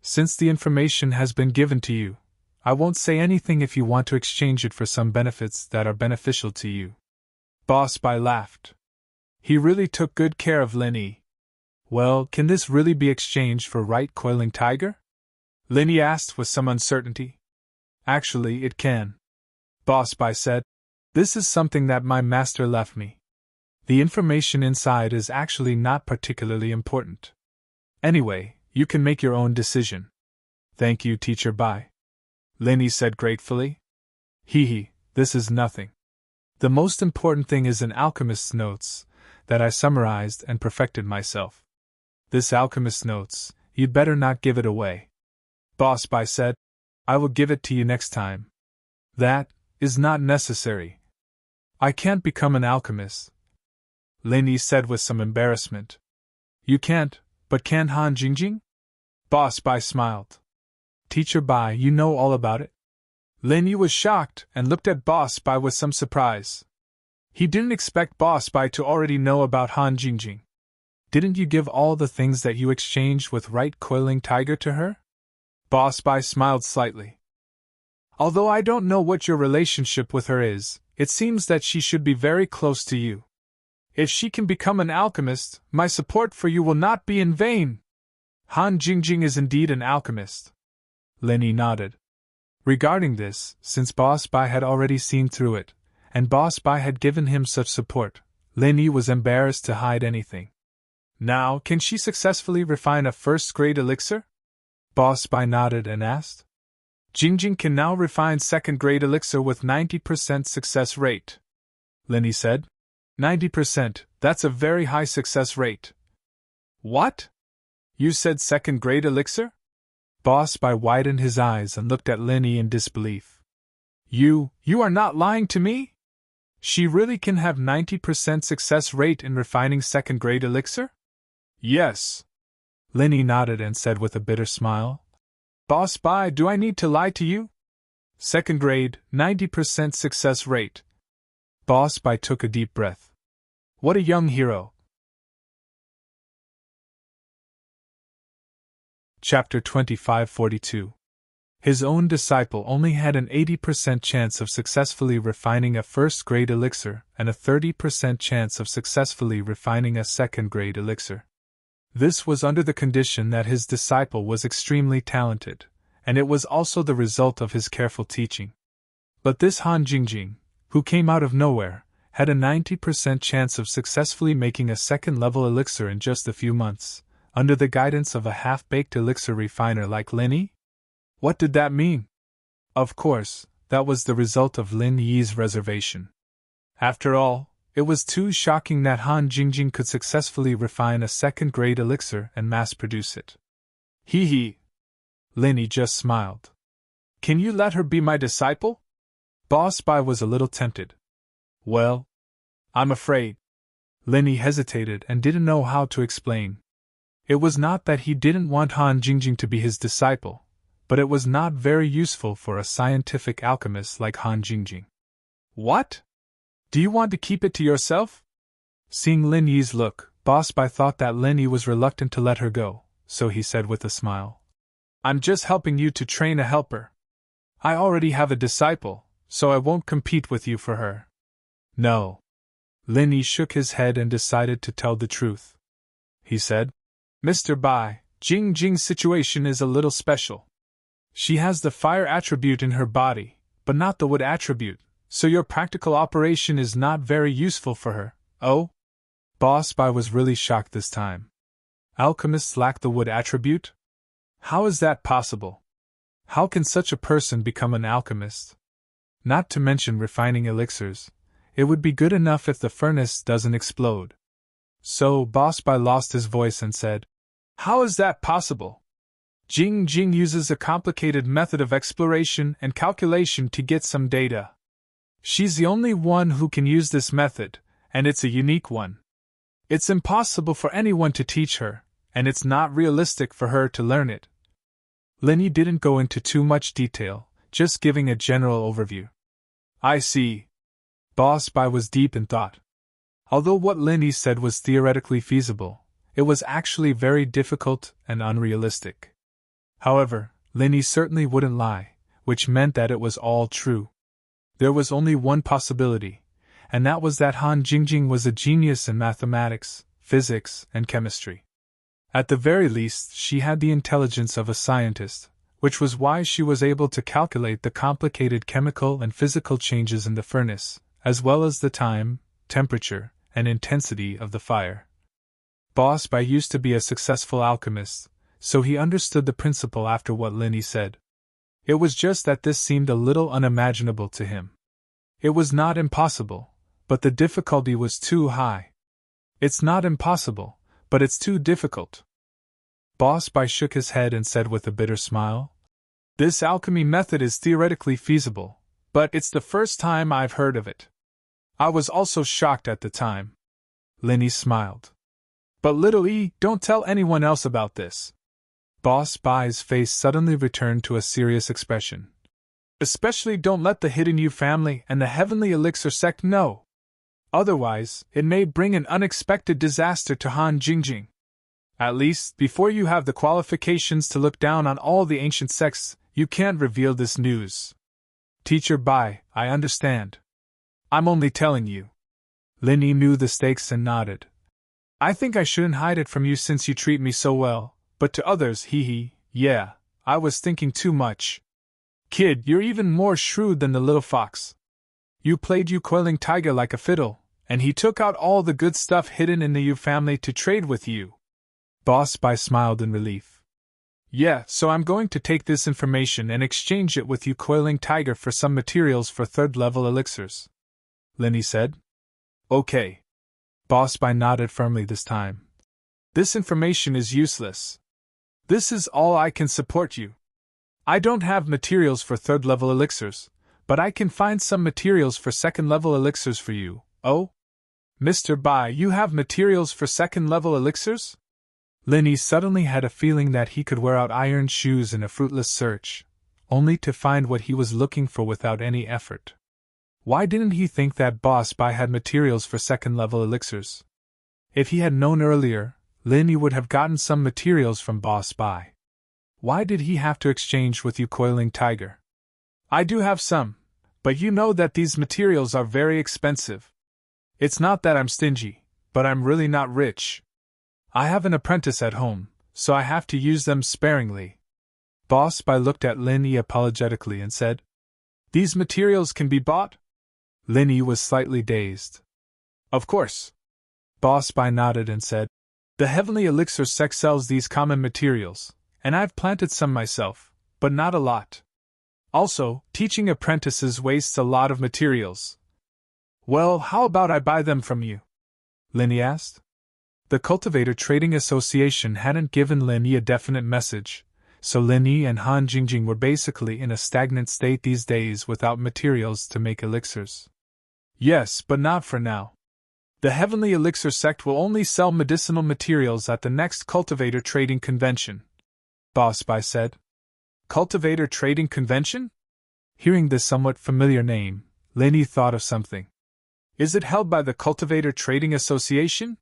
Since the information has been given to you, I won't say anything if you want to exchange it for some benefits that are beneficial to you. Boss Bai laughed. He really took good care of Linny. Well, can this really be exchanged for Right Coiling Tiger? Linny asked with some uncertainty. Actually, it can. Boss Bai said. This is something that my master left me. The information inside is actually not particularly important. Anyway, you can make your own decision. Thank you, Teacher Bai. Linny said gratefully. This is nothing. The most important thing is an alchemist's notes, that I summarized and perfected myself. This alchemist's notes, you'd better not give it away. Boss Bai said. I will give it to you next time. That is not necessary. I can't become an alchemist, Linny said with some embarrassment. You can't, but can Han Jingjing? Boss Bai smiled. Teacher Bai, you know all about it? Linny was shocked and looked at Boss Bai with some surprise. He didn't expect Boss Bai to already know about Han Jingjing. Didn't you give all the things that you exchanged with Right Coiling Tiger to her? Boss Bai smiled slightly. Although I don't know what your relationship with her is, it seems that she should be very close to you. If she can become an alchemist, my support for you will not be in vain. Han Jingjing is indeed an alchemist. Linny nodded. Regarding this, since Boss Bai had already seen through it, and Boss Bai had given him such support, Linny was embarrassed to hide anything. Now, can she successfully refine a first-grade elixir? Boss Bai nodded and asked. Jingjing can now refine second-grade elixir with 90% success rate. Linny said. 90%, that's a very high success rate. What? You said second-grade elixir? Boss Bai widened his eyes and looked at Linny in disbelief. You are not lying to me? She really can have 90% success rate in refining second-grade elixir? Yes. Linny nodded and said with a bitter smile. Boss Bai, do I need to lie to you? Second grade, 90% success rate. Boss Bai took a deep breath. What a young hero. Chapter 2542. His own disciple only had an 80% chance of successfully refining a first-grade elixir and a 30% chance of successfully refining a second-grade elixir. This was under the condition that his disciple was extremely talented, and it was also the result of his careful teaching. But this Han Jingjing, who came out of nowhere, had a 90% chance of successfully making a second-level elixir in just a few months, under the guidance of a half-baked elixir refiner like Linny? What did that mean? Of course, that was the result of Lin Yi's reservation. After all, it was too shocking that Han Jingjing could successfully refine a second-grade elixir and mass-produce it. Linny just smiled. Can you let her be my disciple? Boss Bai was a little tempted. Well, I'm afraid. Linny hesitated and didn't know how to explain. It was not that he didn't want Han Jingjing to be his disciple, but it was not very useful for a scientific alchemist like Han Jingjing. What? Do you want to keep it to yourself? Seeing Lin Yi's look, Boss Bai thought that Lin Yi was reluctant to let her go, so he said with a smile. I'm just helping you to train a helper. I already have a disciple, so I won't compete with you for her. No. Lin Yi shook his head and decided to tell the truth. He said, Mr. Bai, Jingjing's situation is a little special. She has the fire attribute in her body, but not the wood attribute. So your practical operation is not very useful for her, oh? Boss Bai was really shocked this time. Alchemists lack the wood attribute? How is that possible? How can such a person become an alchemist? Not to mention refining elixirs, it would be good enough if the furnace doesn't explode. So Boss Bai lost his voice and said, How is that possible? Jingjing uses a complicated method of exploration and calculation to get some data. She's the only one who can use this method, and it's a unique one. It's impossible for anyone to teach her, and it's not realistic for her to learn it. Linny didn't go into too much detail, just giving a general overview. I see. Boss Bai was deep in thought. Although what Linny said was theoretically feasible, it was actually very difficult and unrealistic. However, Linny certainly wouldn't lie, which meant that it was all true. There was only one possibility, and that was that Han Jingjing was a genius in mathematics, physics, and chemistry. At the very least, she had the intelligence of a scientist, which was why she was able to calculate the complicated chemical and physical changes in the furnace, as well as the time, temperature, and intensity of the fire. Boss Bai used to be a successful alchemist, so he understood the principle after what Linny said. It was just that this seemed a little unimaginable to him. It was not impossible, but the difficulty was too high. It's not impossible, but it's too difficult. Boss Bai shook his head and said with a bitter smile, "This alchemy method is theoretically feasible, but it's the first time I've heard of it. I was also shocked at the time." Linny smiled. "But little E, don't tell anyone else about this." Boss Bai's face suddenly returned to a serious expression. "Especially don't let the Hidden You family and the Heavenly Elixir sect know. Otherwise, it may bring an unexpected disaster to Han Jingjing. At least, before you have the qualifications to look down on all the ancient sects, you can't reveal this news." "Teacher Bai, I understand. I'm only telling you." Linny knew the stakes and nodded. "I think I shouldn't hide it from you since you treat me so well, but to others, yeah, I was thinking too much. Kid, you're even more shrewd than the little fox. You played you coiling tiger like a fiddle, and he took out all the good stuff hidden in the Yu family to trade with you." Boss Bai smiled in relief. "Yeah, so I'm going to take this information and exchange it with you coiling tiger for some materials for third-level elixirs," Linny said. "Okay." Boss Bai nodded firmly this time. "This information is useless. This is all I can support you. I don't have materials for third-level elixirs, but I can find some materials for second-level elixirs for you." "Oh? Mr. Bai, you have materials for second-level elixirs?" Linny suddenly had a feeling that he could wear out iron shoes in a fruitless search, only to find what he was looking for without any effort. Why didn't he think that Boss Bai had materials for second-level elixirs? If he had known earlier, Linny would have gotten some materials from Boss Bai. Why did he have to exchange with you coiling tiger? "I do have some, but you know that these materials are very expensive. It's not that I'm stingy, but I'm really not rich. I have an apprentice at home, so I have to use them sparingly." Boss Bai looked at Linny apologetically and said, "These materials can be bought?" Linny was slightly dazed. "Of course." Boss Bai nodded and said, "The Heavenly Elixir sect sells these common materials, and I've planted some myself, but not a lot. Also, teaching apprentices wastes a lot of materials." "Well, how about I buy them from you?" Linny asked. The Cultivator Trading Association hadn't given Linny a definite message, so Linny and Han Jingjing were basically in a stagnant state these days without materials to make elixirs. "Yes, but not for now. The Heavenly Elixir sect will only sell medicinal materials at the next Cultivator Trading Convention," Boss Bai said. "Cultivator Trading Convention?" Hearing this somewhat familiar name, Linny thought of something. "Is it held by the Cultivator Trading Association?"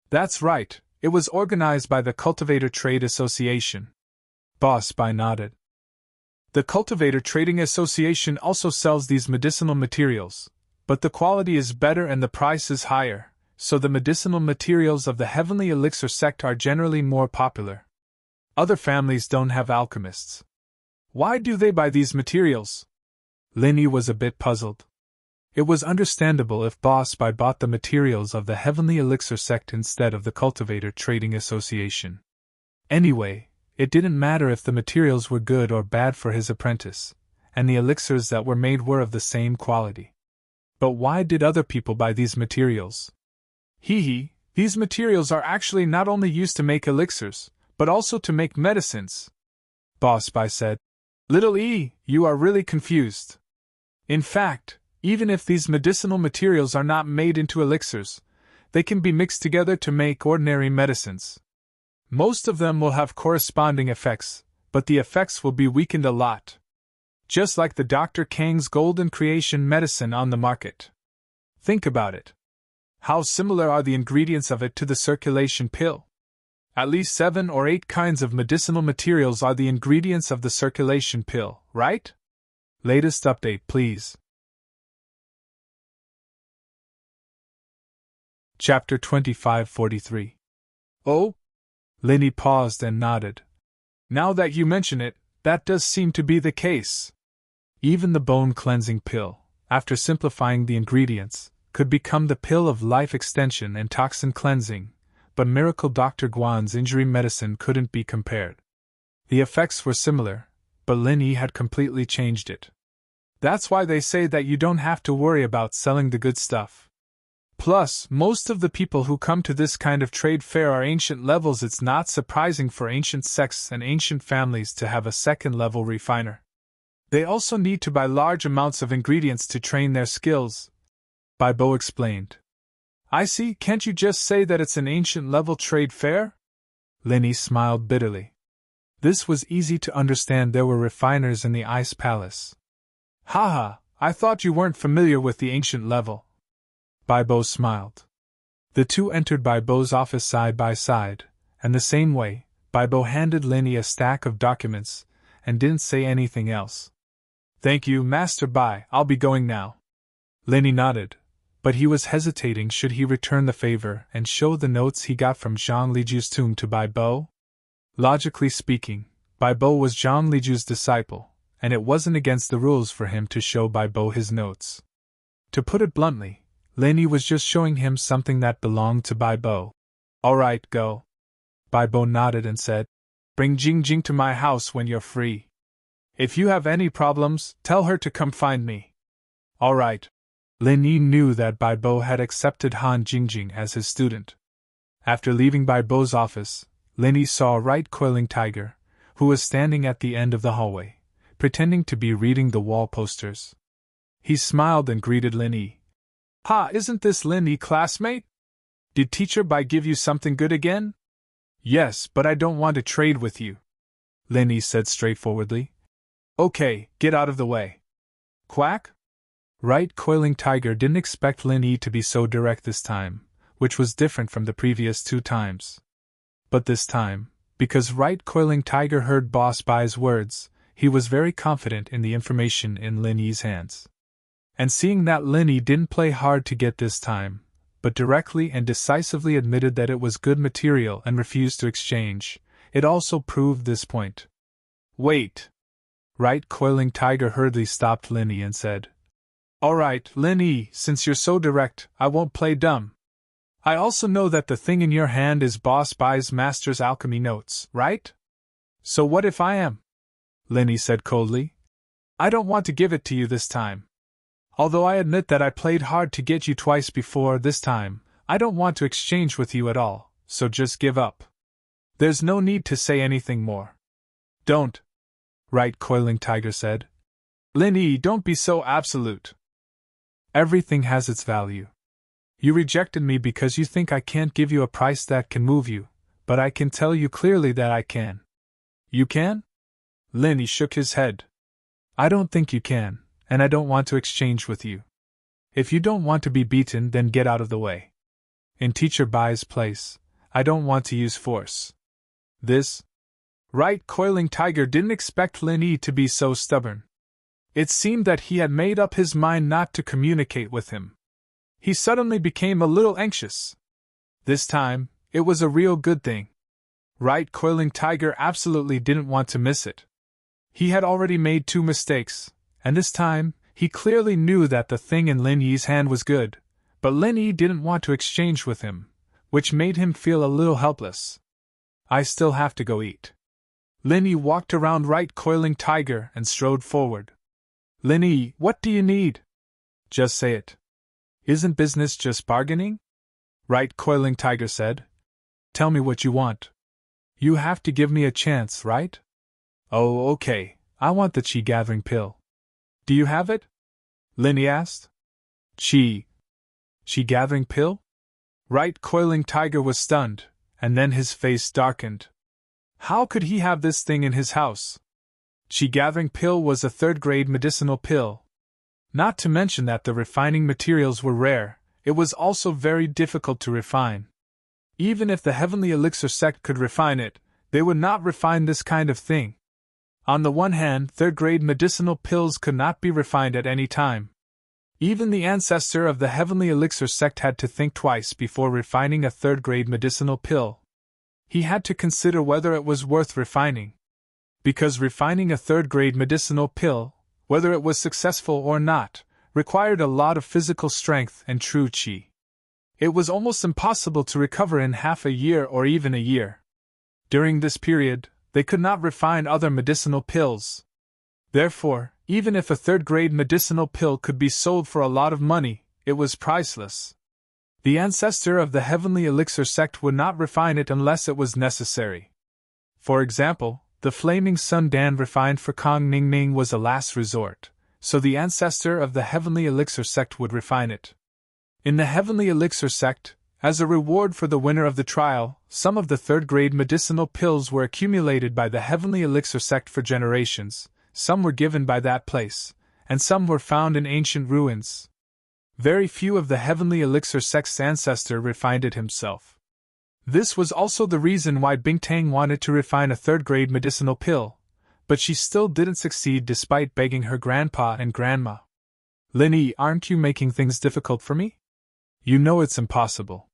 "That's right, it was organized by the Cultivator Trade Association." Boss Bai nodded. "The Cultivator Trading Association also sells these medicinal materials, but the quality is better and the price is higher, so the medicinal materials of the Heavenly Elixir sect are generally more popular. Other families don't have alchemists. Why do they buy these materials?" Linny was a bit puzzled. It was understandable if Boss Bai bought the materials of the Heavenly Elixir sect instead of the Cultivator Trading Association. Anyway, it didn't matter if the materials were good or bad for his apprentice, and the elixirs that were made were of the same quality. But why did other people buy these materials? These materials are actually not only used to make elixirs, but also to make medicines," Boss Bai said. "Little E, you are really confused. In fact, even if these medicinal materials are not made into elixirs, they can be mixed together to make ordinary medicines. Most of them will have corresponding effects, but the effects will be weakened a lot. Just like the Dr. Kang's Golden Creation medicine on the market. Think about it. How similar are the ingredients of it to the circulation pill? At least 7 or 8 kinds of medicinal materials are the ingredients of the circulation pill, right? Latest update, please." Chapter 2543. "Oh?" Linny paused and nodded. "Now that you mention it, that does seem to be the case. Even the bone-cleansing pill, after simplifying the ingredients, could become the pill of life extension and toxin cleansing, but miracle Dr. Guan's injury medicine couldn't be compared. The effects were similar, but Lin Yi had completely changed it. That's why they say that you don't have to worry about selling the good stuff. Plus, most of the people who come to this kind of trade fair are ancient levels. It's not surprising for ancient sects and ancient families to have a second-level refiner. They also need to buy large amounts of ingredients to train their skills, Bai Bo explained. I see, can't you just say that it's an ancient-level trade fair? Lin Yi smiled bitterly. This was easy to understand. There were refiners in the Ice Palace. Haha, I thought you weren't familiar with the ancient level. Bai Bo smiled. The two entered Bai Bo's office side by side, and the same way, Bai Bo handed Lin Yi a stack of documents, and didn't say anything else. Thank you, Master Bai, I'll be going now. Lin Yi nodded, but he was hesitating. Should he return the favor and show the notes he got from Zhang Liju's tomb to Bai Bo? Logically speaking, Bai Bo was Zhang Liju's disciple, and it wasn't against the rules for him to show Bai Bo his notes. To put it bluntly, Lin Yi was just showing him something that belonged to Bai Bo. All right, go. Bai Bo nodded and said, Bring Jing Jing to my house when you're free. If you have any problems, tell her to come find me. All right. Lin Yi knew that Bai Bo had accepted Han Jingjing as his student. After leaving Bai Bo's office, Lin Yi saw a right coiling tiger, who was standing at the end of the hallway, pretending to be reading the wall posters. He smiled and greeted Lin Yi. Ha, isn't this Lin Yi, classmate? Did Teacher Bai give you something good again? Yes, but I don't want to trade with you, Lin Yi said straightforwardly. Okay, get out of the way. Quack? Right coiling tiger didn't expect Lin Yi to be so direct this time, which was different from the previous 2 times. But this time, because Right coiling tiger heard Boss Bai's words, he was very confident in the information in Lin Yi's hands. And seeing that Lin Yi didn't play hard to get this time, but directly and decisively admitted that it was good material and refused to exchange, it also proved this point. Wait! Right coiling tiger hurriedly stopped Lin Yi and said, All right, Lin Yi, since you're so direct, I won't play dumb. I also know that the thing in your hand is Boss Bai's master's alchemy notes, right? So what if I am? Lin Yi said coldly. I don't want to give it to you this time. Although I admit that I played hard to get you twice before, this time, I don't want to exchange with you at all, so just give up. There's no need to say anything more. Don't, Right coiling tiger said. Lin Yi, don't be so absolute. Everything has its value. You rejected me because you think I can't give you a price that can move you, but I can tell you clearly that I can. You can? Lin Yi shook his head. I don't think you can, and I don't want to exchange with you. If you don't want to be beaten, then get out of the way. In Teacher Bai's place, I don't want to use force. This? Right coiling tiger didn't expect Lin Yi to be so stubborn. It seemed that he had made up his mind not to communicate with him. He suddenly became a little anxious. This time, it was a real good thing. Right coiling tiger absolutely didn't want to miss it. He had already made 2 mistakes, and this time, he clearly knew that the thing in Lin Yi's hand was good, but Lin Yi didn't want to exchange with him, which made him feel a little helpless. I still have to go eat. Lin Yi walked around Right coiling tiger and strode forward. Lin Yi, what do you need? Just say it. Isn't business just bargaining? Right coiling tiger said. Tell me what you want. You have to give me a chance, right? Oh, okay, I want the chi gathering pill. Do you have it? Lin Yi asked. Chi gathering pill? Right coiling tiger was stunned, and then his face darkened. How could he have this thing in his house? Chi gathering pill was a 3rd-grade medicinal pill. Not to mention that the refining materials were rare, it was also very difficult to refine. Even if the Heavenly Elixir sect could refine it, they would not refine this kind of thing. On the one hand, 3rd-grade medicinal pills could not be refined at any time. Even the ancestor of the Heavenly Elixir sect had to think twice before refining a 3rd-grade medicinal pill. He had to consider whether it was worth refining. Because refining a 3rd-grade medicinal pill, whether it was successful or not, required a lot of physical strength and true qi. It was almost impossible to recover in half a year or even a year. During this period, they could not refine other medicinal pills. Therefore, even if a third-grade medicinal pill could be sold for a lot of money, it was priceless. The ancestor of the Heavenly Elixir sect would not refine it unless it was necessary. For example, the Flaming Sun Dan refined for Kong Ning Ning was a last resort, so the ancestor of the Heavenly Elixir sect would refine it. In the Heavenly Elixir sect, as a reward for the winner of the trial, some of the third-grade medicinal pills were accumulated by the Heavenly Elixir sect for generations, some were given by that place, and some were found in ancient ruins. Very few of the Heavenly Elixir sect's ancestor refined it himself. This was also the reason why Bingtang wanted to refine a third-grade medicinal pill, but she still didn't succeed despite begging her grandpa and grandma. Linny, aren't you making things difficult for me? You know it's impossible.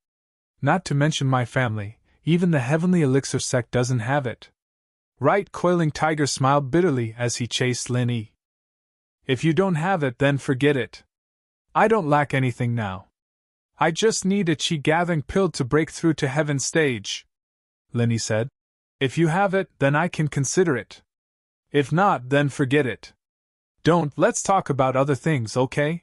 Not to mention my family, even the Heavenly Elixir sect doesn't have it. Right, Coiling Tiger smiled bitterly as he chased Linny. If you don't have it, then forget it. I don't lack anything now. I just need a chi-gathering pill to break through to heaven stage, Linny said. If you have it, then I can consider it. If not, then forget it. Let's talk about other things, okay?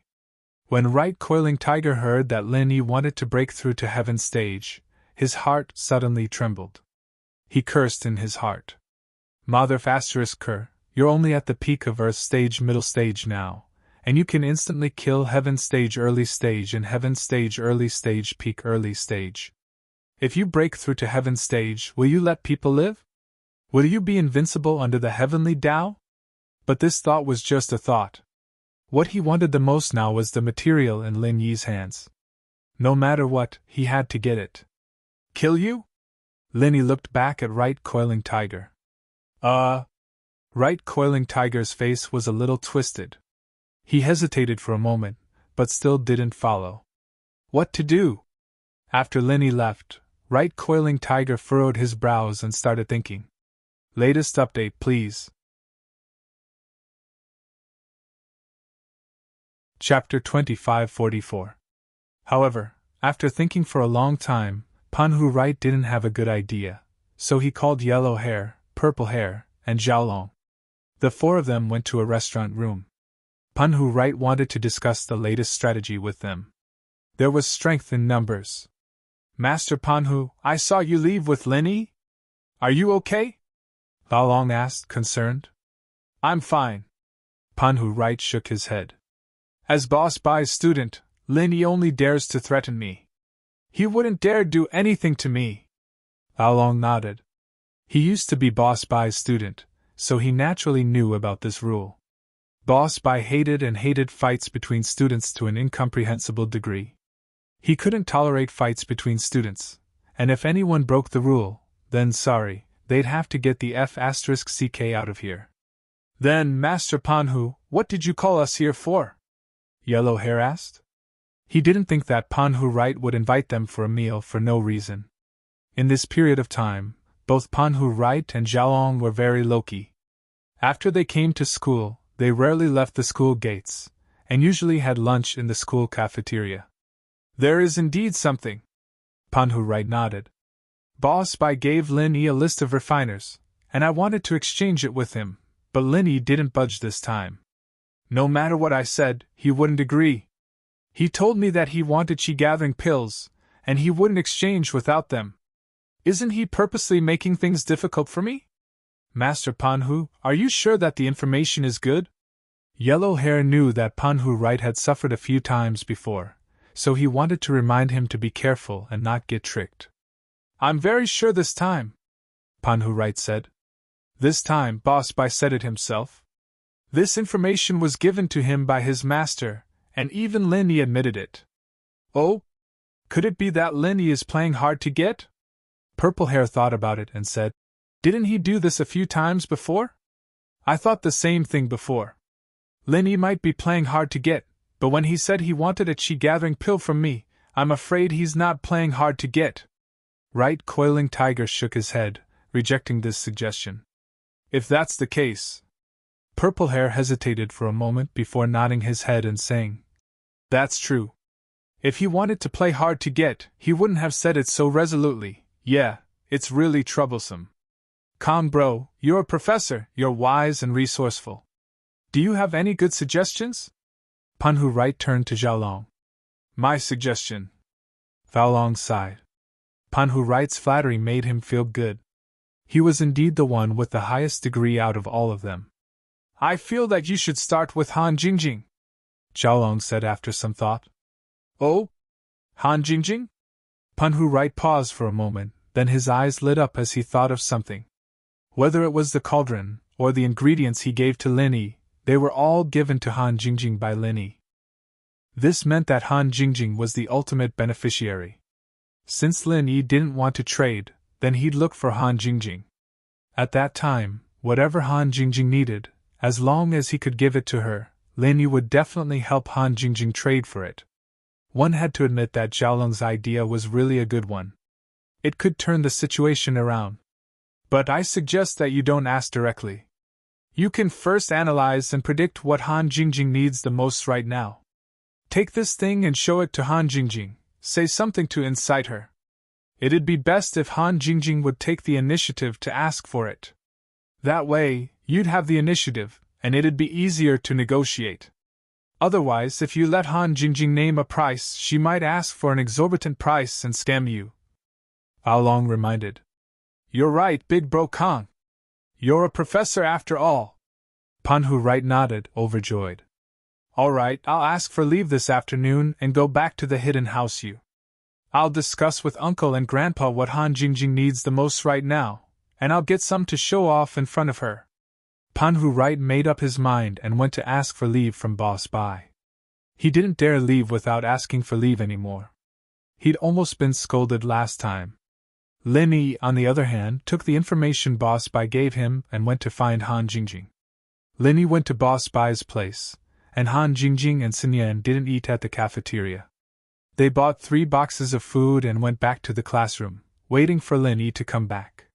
When Right Coiling Tiger heard that Linny wanted to break through to heaven stage, his heart suddenly trembled. He cursed in his heart. Mother **Cur, you're only at the peak of Earth stage middle stage now, and you can instantly kill heaven stage early stage and heaven stage early stage peak early stage. If you break through to heaven stage, will you let people live? Will you be invincible under the heavenly Tao? But this thought was just a thought. What he wanted the most now was the material in Lin Yi's hands. No matter what, he had to get it. Kill you? Linny looked back at Right Coiling Tiger. Right Coiling Tiger's face was a little twisted. He hesitated for a moment, but still didn't follow. What to do? After Linny left, Right Coiling Tiger furrowed his brows and started thinking. Latest update, please. Chapter 2544. However, after thinking for a long time, Panhu Right didn't have a good idea, so he called Yellow Hair, Purple Hair, and Xiaolong. The four of them went to a restaurant room. Panhu Right wanted to discuss the latest strategy with them. There was strength in numbers. Master Panhu, I saw you leave with Linny? Are you okay? Xiaolong asked, concerned. I'm fine. Panhu Right shook his head. As Boss Bai's student, Linny only dares to threaten me. He wouldn't dare do anything to me. Xiaolong nodded. He used to be Boss Bai's student, so he naturally knew about this rule. Boss Bai hated fights between students to an incomprehensible degree. He couldn't tolerate fights between students, and if anyone broke the rule, then sorry, they'd have to get the F***ck out of here. Then, Master Panhu, what did you call us here for? Yellow Hair asked. He didn't think that Panhu Right would invite them for a meal for no reason. In this period of time, both Panhu Right and Xiaolong were very low-key. After they came to school, they rarely left the school gates, and usually had lunch in the school cafeteria. There is indeed something. Panhu Right nodded. Boss Bai gave Lin Yi a list of refiners, and I wanted to exchange it with him, but Lin Yi didn't budge this time. No matter what I said, he wouldn't agree. He told me that he wanted chi-gathering pills, and he wouldn't exchange without them. Isn't he purposely making things difficult for me? Master Panhu, are you sure that the information is good? Yellow Hair knew that Panhu Right had suffered a few times before, so he wanted to remind him to be careful and not get tricked. I'm very sure this time, Panhu Right said. This time, Boss Bai said it himself. This information was given to him by his master, and even Lin Yi admitted it. Oh? Could it be that Lin Yi is playing hard to get? Purple Hair thought about it and said, Didn't he do this a few times before? I thought the same thing before. Lin Yi might be playing hard to get, but when he said he wanted a chi-gathering pill from me, I'm afraid he's not playing hard to get. Right Coiling Tiger shook his head, rejecting this suggestion. If that's the case... Purple Hair hesitated for a moment before nodding his head and saying, That's true. If he wanted to play hard to get, he wouldn't have said it so resolutely. Yeah, it's really troublesome. Con bro, you're a professor, you're wise and resourceful. Do you have any good suggestions? Pan Hu Right turned to Xiaolong. My suggestion. Xiaolong sighed. Pan Hu Right's flattery made him feel good. He was indeed the one with the highest degree out of all of them. I feel that you should start with Han Jingjing, Xiaolong said after some thought. Oh? Han Jingjing? Pan Hu Right paused for a moment, then his eyes lit up as he thought of something. Whether it was the cauldron, or the ingredients he gave to Lin Yi, they were all given to Han Jingjing by Lin Yi. This meant that Han Jingjing was the ultimate beneficiary. Since Lin Yi didn't want to trade, then he'd look for Han Jingjing. At that time, whatever Han Jingjing needed, as long as he could give it to her, Lin Yi would definitely help Han Jingjing trade for it. One had to admit that Xiaolong's idea was really a good one. It could turn the situation around. But I suggest that you don't ask directly. You can first analyze and predict what Han Jingjing needs the most right now. Take this thing and show it to Han Jingjing. Say something to incite her. It'd be best if Han Jingjing would take the initiative to ask for it. That way, you'd have the initiative, and it'd be easier to negotiate. Otherwise, if you let Han Jingjing name a price, she might ask for an exorbitant price and scam you. Xiaolong reminded. You're right, Big Bro Kong. You're a professor after all. Pan Hu Right nodded, overjoyed. All right, I'll ask for leave this afternoon and go back to the hidden house. I'll discuss with Uncle and Grandpa what Han Jingjing needs the most right now, and I'll get some to show off in front of her. Pan Hu Right made up his mind and went to ask for leave from Boss Bai. He didn't dare leave without asking for leave anymore. He'd almost been scolded last time. Lin Yi, on the other hand, took the information Boss Bai gave him and went to find Han Jingjing. Lin Yi went to Boss Bai's place, and Han Jingjing and Sun Yan didn't eat at the cafeteria. They bought 3 boxes of food and went back to the classroom, waiting for Lin Yi to come back.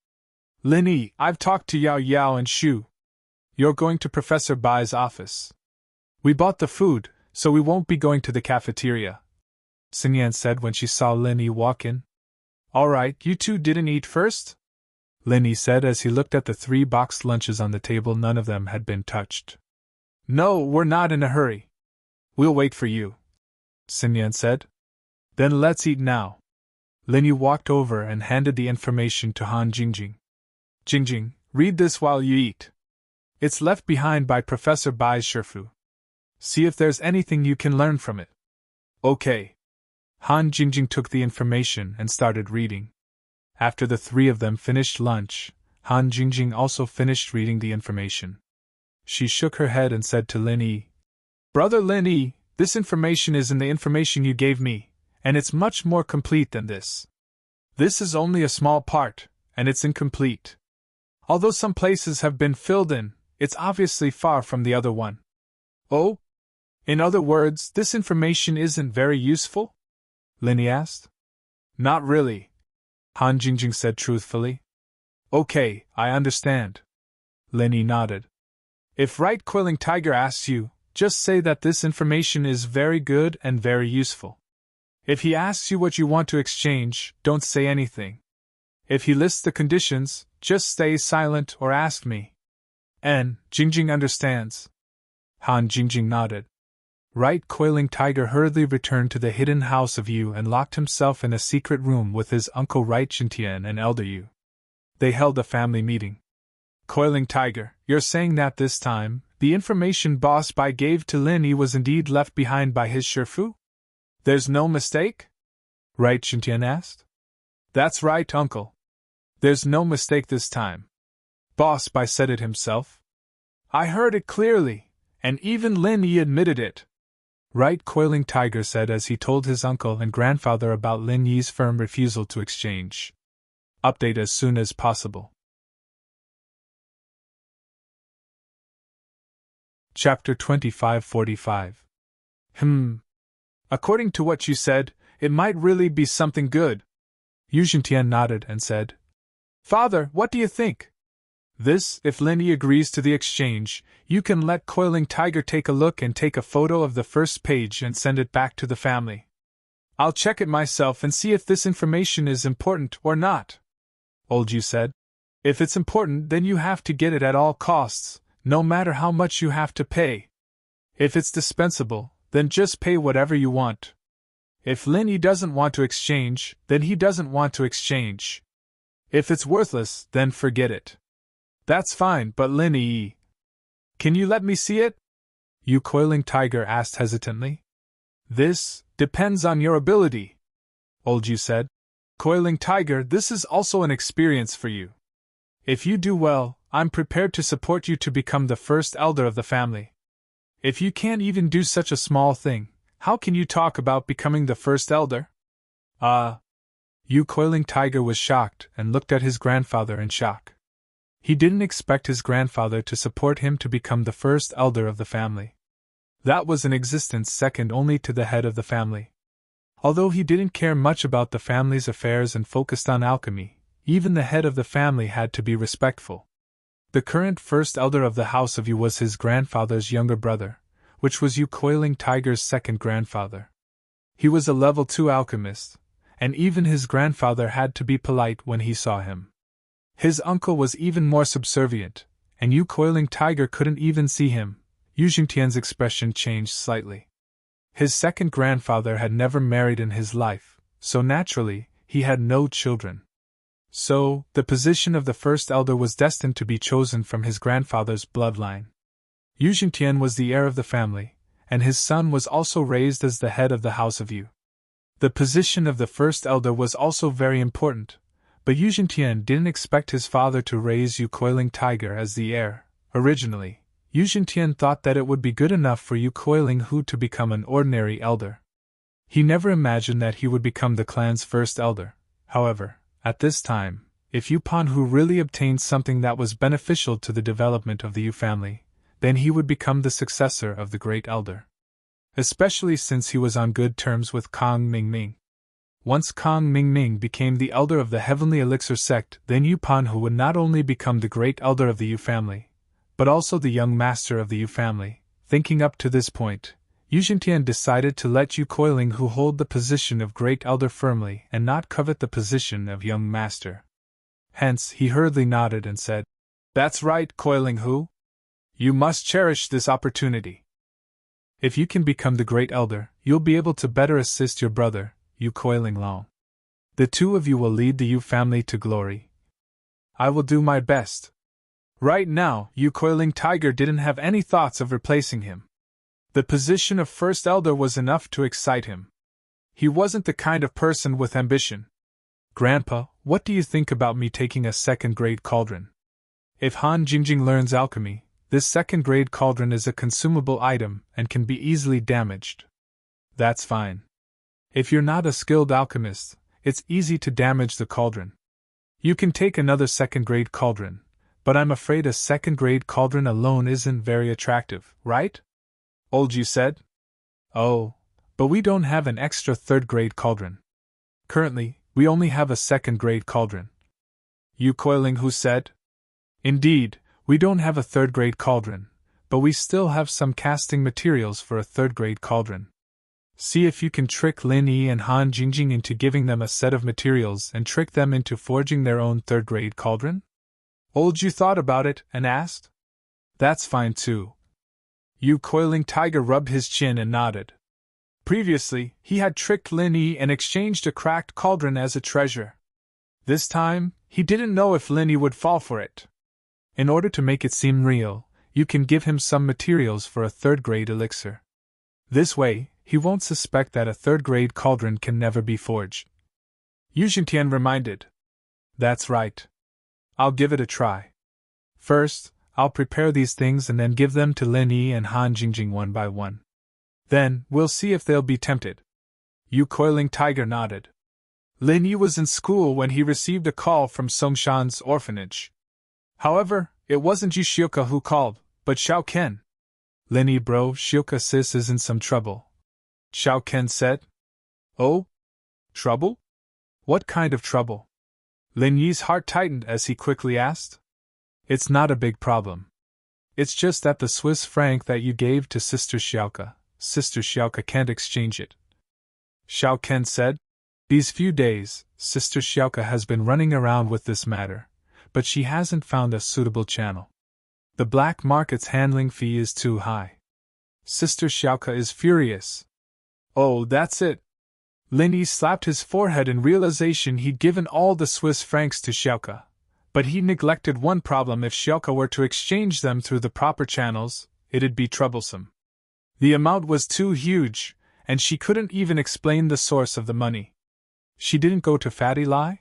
Lin Yi, I've talked to Yao Yao and Shu. You're going to Professor Bai's office. We bought the food, so we won't be going to the cafeteria, Sun Yan said when she saw Lin Yi walk in. All right, you two didn't eat first? Lin Yi said as he looked at the 3 boxed lunches on the table. None of them had been touched. No, we're not in a hurry. We'll wait for you, Sun Yan said. Then let's eat now. Lin Yi walked over and handed the information to Han Jingjing. Jingjing, read this while you eat. It's left behind by Professor Bai's Shifu. See if there's anything you can learn from it. Okay. Han Jingjing took the information and started reading. After the 3 of them finished lunch, Han Jingjing also finished reading the information. She shook her head and said to Lin Yi, Brother Lin Yi, this information is in the information you gave me, and it's much more complete than this. This is only a small part, and it's incomplete. Although some places have been filled in, it's obviously far from the other one. Oh? In other words, this information isn't very useful? Lin Yi asked. Not really, Han Jingjing said truthfully. Okay, I understand. Lin Yi nodded. If Right Quilling Tiger asks you, just say that this information is very good and very useful. If he asks you what you want to exchange, don't say anything. If he lists the conditions, just stay silent or ask me. And Jingjing understands. Han Jingjing nodded. Right Coiling Tiger hurriedly returned to the hidden house of Yu and locked himself in a secret room with his uncle Right Jintian and elder Yu. They held a family meeting. Coiling Tiger, you're saying that this time, the information Boss Bai gave to Lin Yi was indeed left behind by his Shifu? There's no mistake? Right Jintian asked. That's right, uncle. There's no mistake this time. Boss Bai said it himself. I heard it clearly, and even Lin Yi admitted it. Right Coiling Tiger said as he told his uncle and grandfather about Lin Yi's firm refusal to exchange. Update as soon as possible. Chapter 2545. According to what you said, it might really be something good. Yu Jintian nodded and said, Father, what do you think? If Lin Yi agrees to the exchange, you can let Coiling Tiger take a look and take a photo of the first page and send it back to the family. I'll check it myself and see if this information is important or not, Old Yu said. If it's important, then you have to get it at all costs, no matter how much you have to pay. If it's dispensable, then just pay whatever you want. If Lin Yi doesn't want to exchange, then he doesn't want to exchange. If it's worthless, then forget it. That's fine, but Lin Yi, can you let me see it? You Coiling Tiger asked hesitantly. This depends on your ability, Old Yu said. Coiling Tiger, this is also an experience for you. If you do well, I'm prepared to support you to become the first elder of the family. If you can't even do such a small thing, how can you talk about becoming the first elder? You Coiling Tiger was shocked and looked at his grandfather in shock. He didn't expect his grandfather to support him to become the first elder of the family. That was an existence second only to the head of the family. Although he didn't care much about the family's affairs and focused on alchemy, even the head of the family had to be respectful. The current first elder of the House of Yu was his grandfather's younger brother, which was Yu Coiling Tiger's second grandfather. He was a level 2 alchemist, and even his grandfather had to be polite when he saw him. His uncle was even more subservient, and Yu Coiling Tiger couldn't even see him. Yu Jingtian's expression changed slightly. His second grandfather had never married in his life, so naturally, he had no children. So, the position of the first elder was destined to be chosen from his grandfather's bloodline. Yu Jingtian was the heir of the family, and his son was also raised as the head of the House of Yu. The position of the first elder was also very important, but Yu Jingtian didn't expect his father to raise Yu Coiling Tiger as the heir. Originally, Yu Jingtian thought that it would be good enough for Yu Coiling Hu to become an ordinary elder. He never imagined that he would become the clan's first elder. However, at this time, if Yu Panhu really obtained something that was beneficial to the development of the Yu family, then he would become the successor of the great elder. Especially since he was on good terms with Kang Mingming. Once Kang Mingming became the elder of the Heavenly Elixir sect, then Yu Panhu would not only become the great elder of the Yu family, but also the young master of the Yu family. Thinking up to this point, Yu Jingtian decided to let Yu Coiling Hu hold the position of great elder firmly and not covet the position of young master. Hence, he hurriedly nodded and said, "That's right, Coiling Hu. You must cherish this opportunity. If you can become the great elder, you'll be able to better assist your brother, Yu Coiling Long. The two of you will lead the Yu family to glory. I will do my best." Right now, Yu Coiling Tiger didn't have any thoughts of replacing him. The position of first elder was enough to excite him. He wasn't the kind of person with ambition. "Grandpa, what do you think about me taking a second-grade cauldron? If Han Jingjing learns alchemy, this second-grade cauldron is a consumable item and can be easily damaged." "That's fine. If you're not a skilled alchemist, it's easy to damage the cauldron. You can take another second-grade cauldron, but I'm afraid a second-grade cauldron alone isn't very attractive, right?" Old Yu said. "Oh, but we don't have an extra third-grade cauldron. Currently, we only have a second-grade cauldron," Yu Coiling Hu said. "Indeed, we don't have a third-grade cauldron, but we still have some casting materials for a third-grade cauldron. See if you can trick Lin Yi and Han Jingjing into giving them a set of materials and trick them into forging their own third-grade cauldron?" Old Yu thought about it and asked. "That's fine too." Yu Coiling Tiger rubbed his chin and nodded. Previously, he had tricked Lin Yi and exchanged a cracked cauldron as a treasure. This time, he didn't know if Lin Yi would fall for it. In order to make it seem real, you can give him some materials for a third-grade elixir. This way, he won't suspect that a third-grade cauldron can never be forged. Yu Jingtian reminded. "That's right. I'll give it a try. First, I'll prepare these things and then give them to Lin Yi and Han Jingjing one by one. Then, we'll see if they'll be tempted." Yu Coiling Tiger nodded. Lin Yi was in school when he received a call from Songshan's orphanage. However, it wasn't Yu Shioka who called, but Xiao Ken. "Lin Yi bro, Shioka sis is in some trouble," Xiao Ken said. "Oh? Trouble? What kind of trouble?" Lin Yi's heart tightened as he quickly asked. It's not a big problem. It's just that the Swiss franc that you gave to Sister Xiaoka can't exchange it. Xiao Ken said. These few days, Sister Xiaoka has been running around with this matter, but she hasn't found a suitable channel. The black market's handling fee is too high. Sister Xiaoka is furious. Oh, that's it. Lin Yi slapped his forehead in realization he'd given all the Swiss francs to Xiaoka. But he neglected one problem: if Xiaoka were to exchange them through the proper channels, it'd be troublesome. The amount was too huge, and she couldn't even explain the source of the money. She didn't go to Fatty Lai?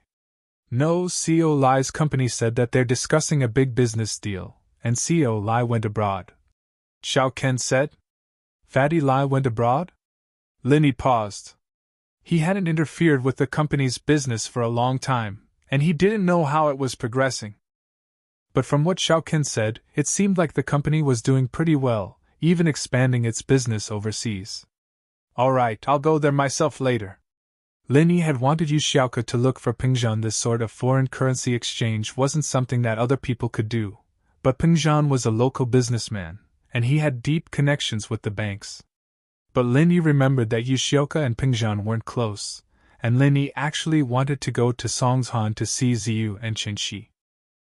No, CEO Lai's company said that they're discussing a big business deal, and CEO Lai went abroad. Xiao Ken said. Fatty Lai went abroad? Lin Yi paused. He hadn't interfered with the company's business for a long time, and he didn't know how it was progressing. But from what Xiao Ken said, it seemed like the company was doing pretty well, even expanding its business overseas. All right, I'll go there myself later. Lin Yi had wanted Yu Xiaoka to look for Pingzhan. This sort of foreign currency exchange wasn't something that other people could do, but Pingzhan was a local businessman, and he had deep connections with the banks. But Lin Yi remembered that Yu Xiaoka and Pingzhan weren't close, and Lin Yi actually wanted to go to Songshan to see Ziyu and Chen Shi.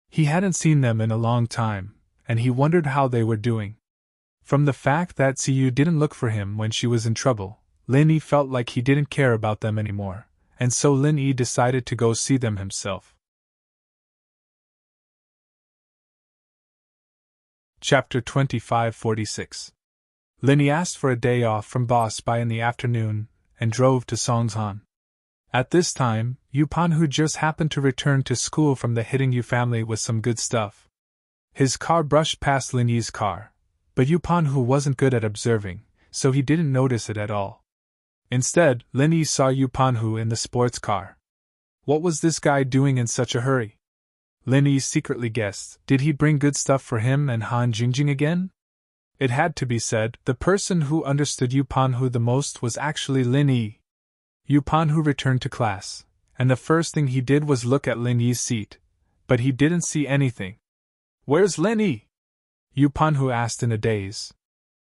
He hadn't seen them in a long time, and he wondered how they were doing. From the fact that Ziyu didn't look for him when she was in trouble, Lin Yi felt like he didn't care about them anymore, and so Lin Yi decided to go see them himself. Chapter 2546. Lin Yi asked for a day off from Boss Bai in the afternoon, and drove to Songshan. At this time, Yu Panhu just happened to return to school from the Hitting Yu family with some good stuff. His car brushed past Lin Yi's car, but Yu Panhu wasn't good at observing, so he didn't notice it at all. Instead, Lin Yi saw Yu Panhu in the sports car. What was this guy doing in such a hurry? Lin Yi secretly guessed. Did he bring good stuff for him and Han Jingjing again? It had to be said, the person who understood Yu Panhu the most was actually Lin Yi. Yu Panhu returned to class, and the first thing he did was look at Lin Yi's seat, but he didn't see anything. Where's Lin Yi? Yu Panhu asked in a daze.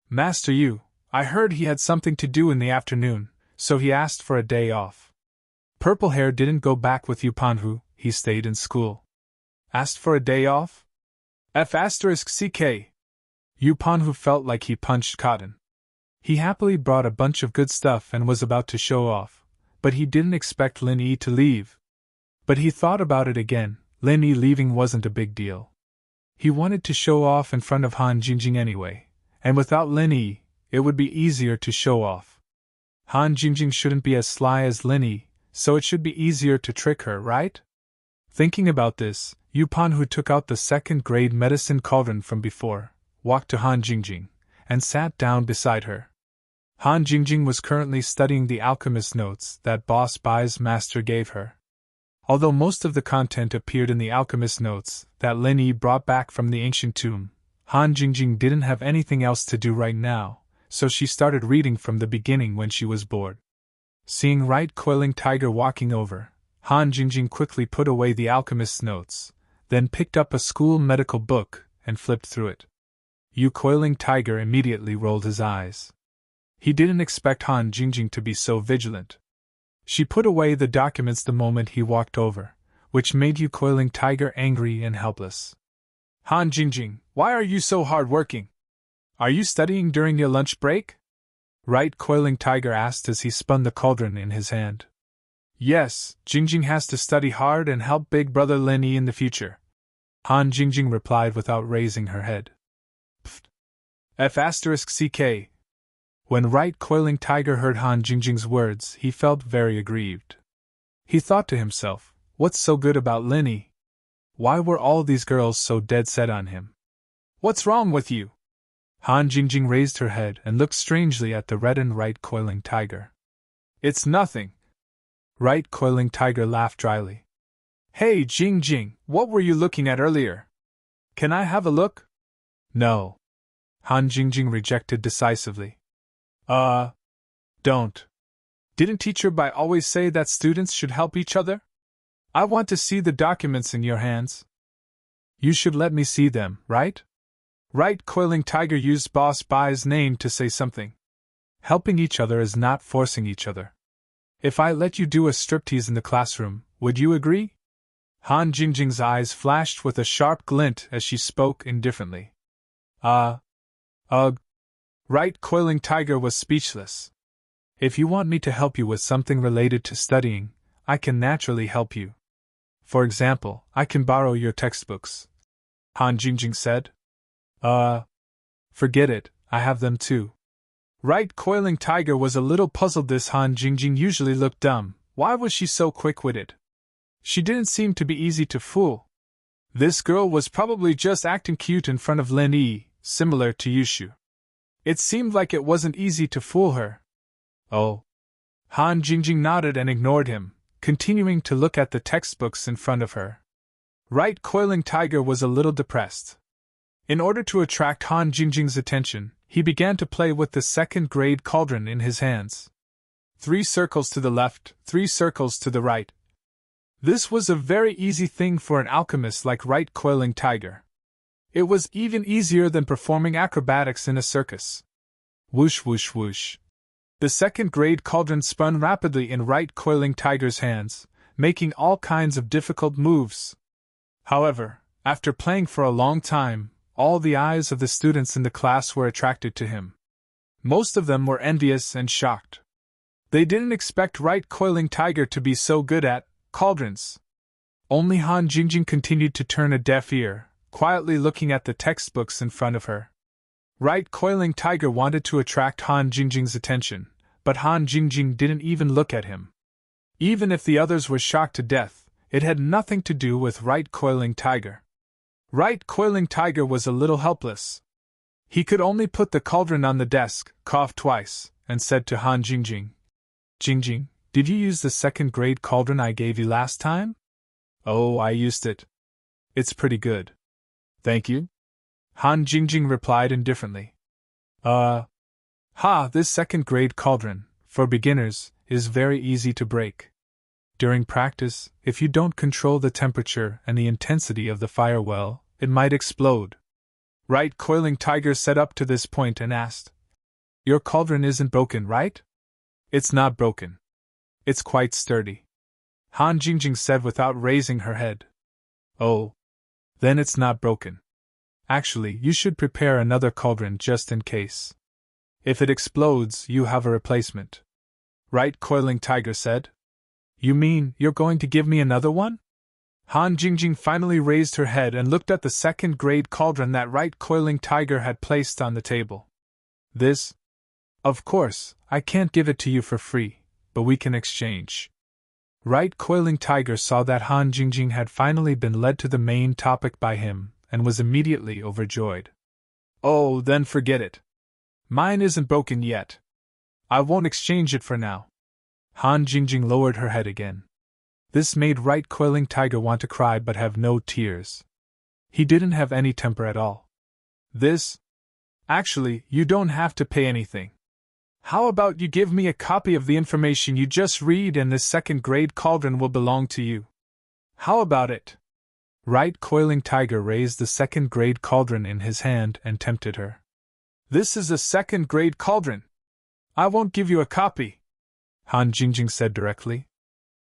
Master Yu, I heard he had something to do in the afternoon, so he asked for a day off. Purple Hair didn't go back with Yu Panhu, he stayed in school. Asked for a day off? F***CK. Yu Panhu felt like he punched cotton. He happily brought a bunch of good stuff and was about to show off, but he didn't expect Lin Yi to leave. But he thought about it again. Lin Yi leaving wasn't a big deal. He wanted to show off in front of Han Jingjing anyway, and without Lin Yi, it would be easier to show off. Han Jingjing shouldn't be as sly as Lin Yi, so it should be easier to trick her, right? Thinking about this, Yu Panhu took out the second-grade medicine cauldron from before, walked to Han Jingjing, and sat down beside her. Han Jingjing was currently studying the alchemist notes that Boss Bai's master gave her. Although most of the content appeared in the alchemist notes that Lin Yi brought back from the ancient tomb, Han Jingjing didn't have anything else to do right now, so she started reading from the beginning when she was bored. Seeing Right Coiling Tiger walking over, Han Jingjing quickly put away the alchemist's notes, then picked up a school medical book and flipped through it. Yu Coiling Tiger immediately rolled his eyes. He didn't expect Han Jingjing to be so vigilant. She put away the documents the moment he walked over, which made Yu Coiling Tiger angry and helpless. Han Jingjing, why are you so hard-working? Are you studying during your lunch break? Right Coiling Tiger asked as he spun the cauldron in his hand. Yes, Jingjing has to study hard and help big brother Lin Yi in the future. Han Jingjing replied without raising her head. Pfft. F***CK. When Right Coiling Tiger heard Han Jingjing's words, he felt very aggrieved. He thought to himself, what's so good about Lin Yi? Why were all these girls so dead set on him? What's wrong with you? Han Jingjing raised her head and looked strangely at the reddened Right Coiling Tiger. It's nothing. Right Coiling Tiger laughed dryly. Hey Jingjing, what were you looking at earlier? Can I have a look? No. Han Jingjing rejected decisively. Don't. Didn't Teacher Bai always say that students should help each other? I want to see the documents in your hands. You should let me see them, right? Right, Coiling Tiger used Boss Bai's name to say something. Helping each other is not forcing each other. If I let you do a striptease in the classroom, would you agree? Han Jingjing's eyes flashed with a sharp glint as she spoke indifferently. Ugh. Right, Coiling Tiger was speechless. If you want me to help you with something related to studying, I can naturally help you. For example, I can borrow your textbooks. Han Jingjing said. Forget it, I have them too. Right, Coiling Tiger was a little puzzled. This Han Jingjing usually looked dumb. Why was she so quick-witted? She didn't seem to be easy to fool. This girl was probably just acting cute in front of Lin Yi, similar to Yushu. It seemed like it wasn't easy to fool her. Oh. Han Jingjing nodded and ignored him, continuing to look at the textbooks in front of her. Right, Coiling Tiger was a little depressed. In order to attract Han Jingjing's attention, he began to play with the second-grade cauldron in his hands. 3 circles to the left, 3 circles to the right. This was a very easy thing for an alchemist like Right, Coiling Tiger. It was even easier than performing acrobatics in a circus. Whoosh whoosh whoosh. The second-grade cauldron spun rapidly in Right, Coiling Tiger's hands, making all kinds of difficult moves. However, after playing for a long time, all the eyes of the students in the class were attracted to him. Most of them were envious and shocked. They didn't expect Right, Coiling Tiger to be so good at cauldrons. Only Han Jingjing continued to turn a deaf ear, quietly looking at the textbooks in front of her. Right, Coiling Tiger wanted to attract Han Jingjing's attention, but Han Jingjing didn't even look at him. Even if the others were shocked to death, it had nothing to do with Right, Coiling Tiger. Right, Coiling Tiger was a little helpless. He could only put the cauldron on the desk, coughed twice, and said to Han Jingjing, Jingjing, did you use the second-grade cauldron I gave you last time? Oh, I used it. It's pretty good. Thank you. Han Jingjing replied indifferently. This second-grade cauldron, for beginners, is very easy to break. During practice, if you don't control the temperature and the intensity of the fire well, it might explode. Right, Coiling Tiger said up to this point and asked, Your cauldron isn't broken, right? It's not broken. It's quite sturdy. Han Jingjing said without raising her head. Oh. Then it's not broken. Actually, you should prepare another cauldron just in case. If it explodes, you have a replacement. Right, Coiling Tiger said. You mean you're going to give me another one? Han Jingjing finally raised her head and looked at the second-grade cauldron that Right, Coiling Tiger had placed on the table. This? Of course, I can't give it to you for free, but we can exchange. Right, Coiling Tiger saw that Han Jingjing had finally been led to the main topic by him, and was immediately overjoyed. Oh, then forget it. Mine isn't broken yet. I won't exchange it for now. Han Jingjing lowered her head again. This made Right, Coiling Tiger want to cry but have no tears. He didn't have any temper at all. This? Actually, you don't have to pay anything. How about you give me a copy of the information you just read and this second-grade cauldron will belong to you? How about it? Right, Coiling Tiger raised the second-grade cauldron in his hand and tempted her. This is a second-grade cauldron. I won't give you a copy, Han Jingjing said directly.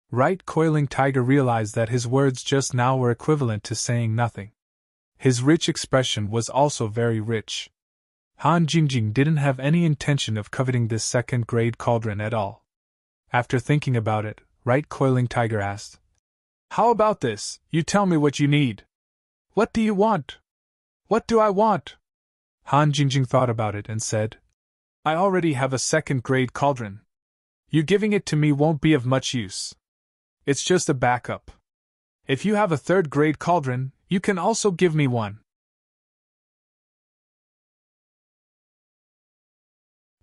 Right, Coiling Tiger realized that his words just now were equivalent to saying nothing. His rich expression was also very rich. Han Jingjing didn't have any intention of coveting this second-grade cauldron at all. After thinking about it, Right, Coiling Tiger asked, How about this? You tell me what you need. What do you want? What do I want? Han Jingjing thought about it and said, I already have a second-grade cauldron. You giving it to me won't be of much use. It's just a backup. If you have a third-grade cauldron, you can also give me one.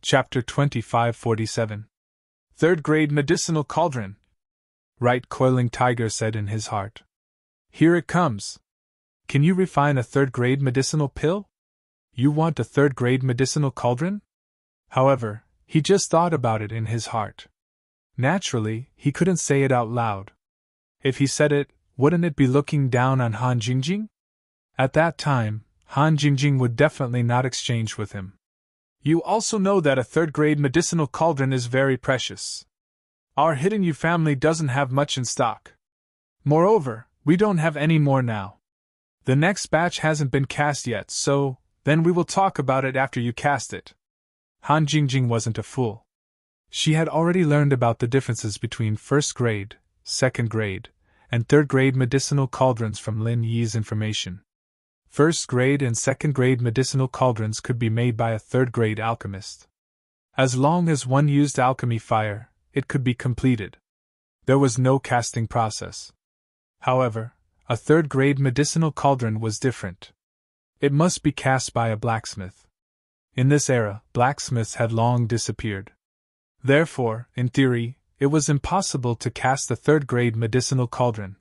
Chapter 2547. Third-grade medicinal cauldron. Right, Coiling Tiger said in his heart. Here it comes. Can you refine a third-grade medicinal pill? You want a third-grade medicinal cauldron? However, he just thought about it in his heart. Naturally, he couldn't say it out loud. If he said it, wouldn't it be looking down on Han Jingjing? At that time, Han Jingjing would definitely not exchange with him. You also know that a third-grade medicinal cauldron is very precious. Our Hidden Yu family doesn't have much in stock. Moreover, we don't have any more now. The next batch hasn't been cast yet, so then we will talk about it after you cast it. Han Jingjing wasn't a fool. She had already learned about the differences between first grade, second grade, and third grade medicinal cauldrons from Lin Yi's information. First grade and second grade medicinal cauldrons could be made by a third grade alchemist. As long as one used alchemy fire, it could be completed. There was no casting process. However, a third grade medicinal cauldron was different. It must be cast by a blacksmith. In this era, blacksmiths had long disappeared. Therefore, in theory, it was impossible to cast a third-grade medicinal cauldron.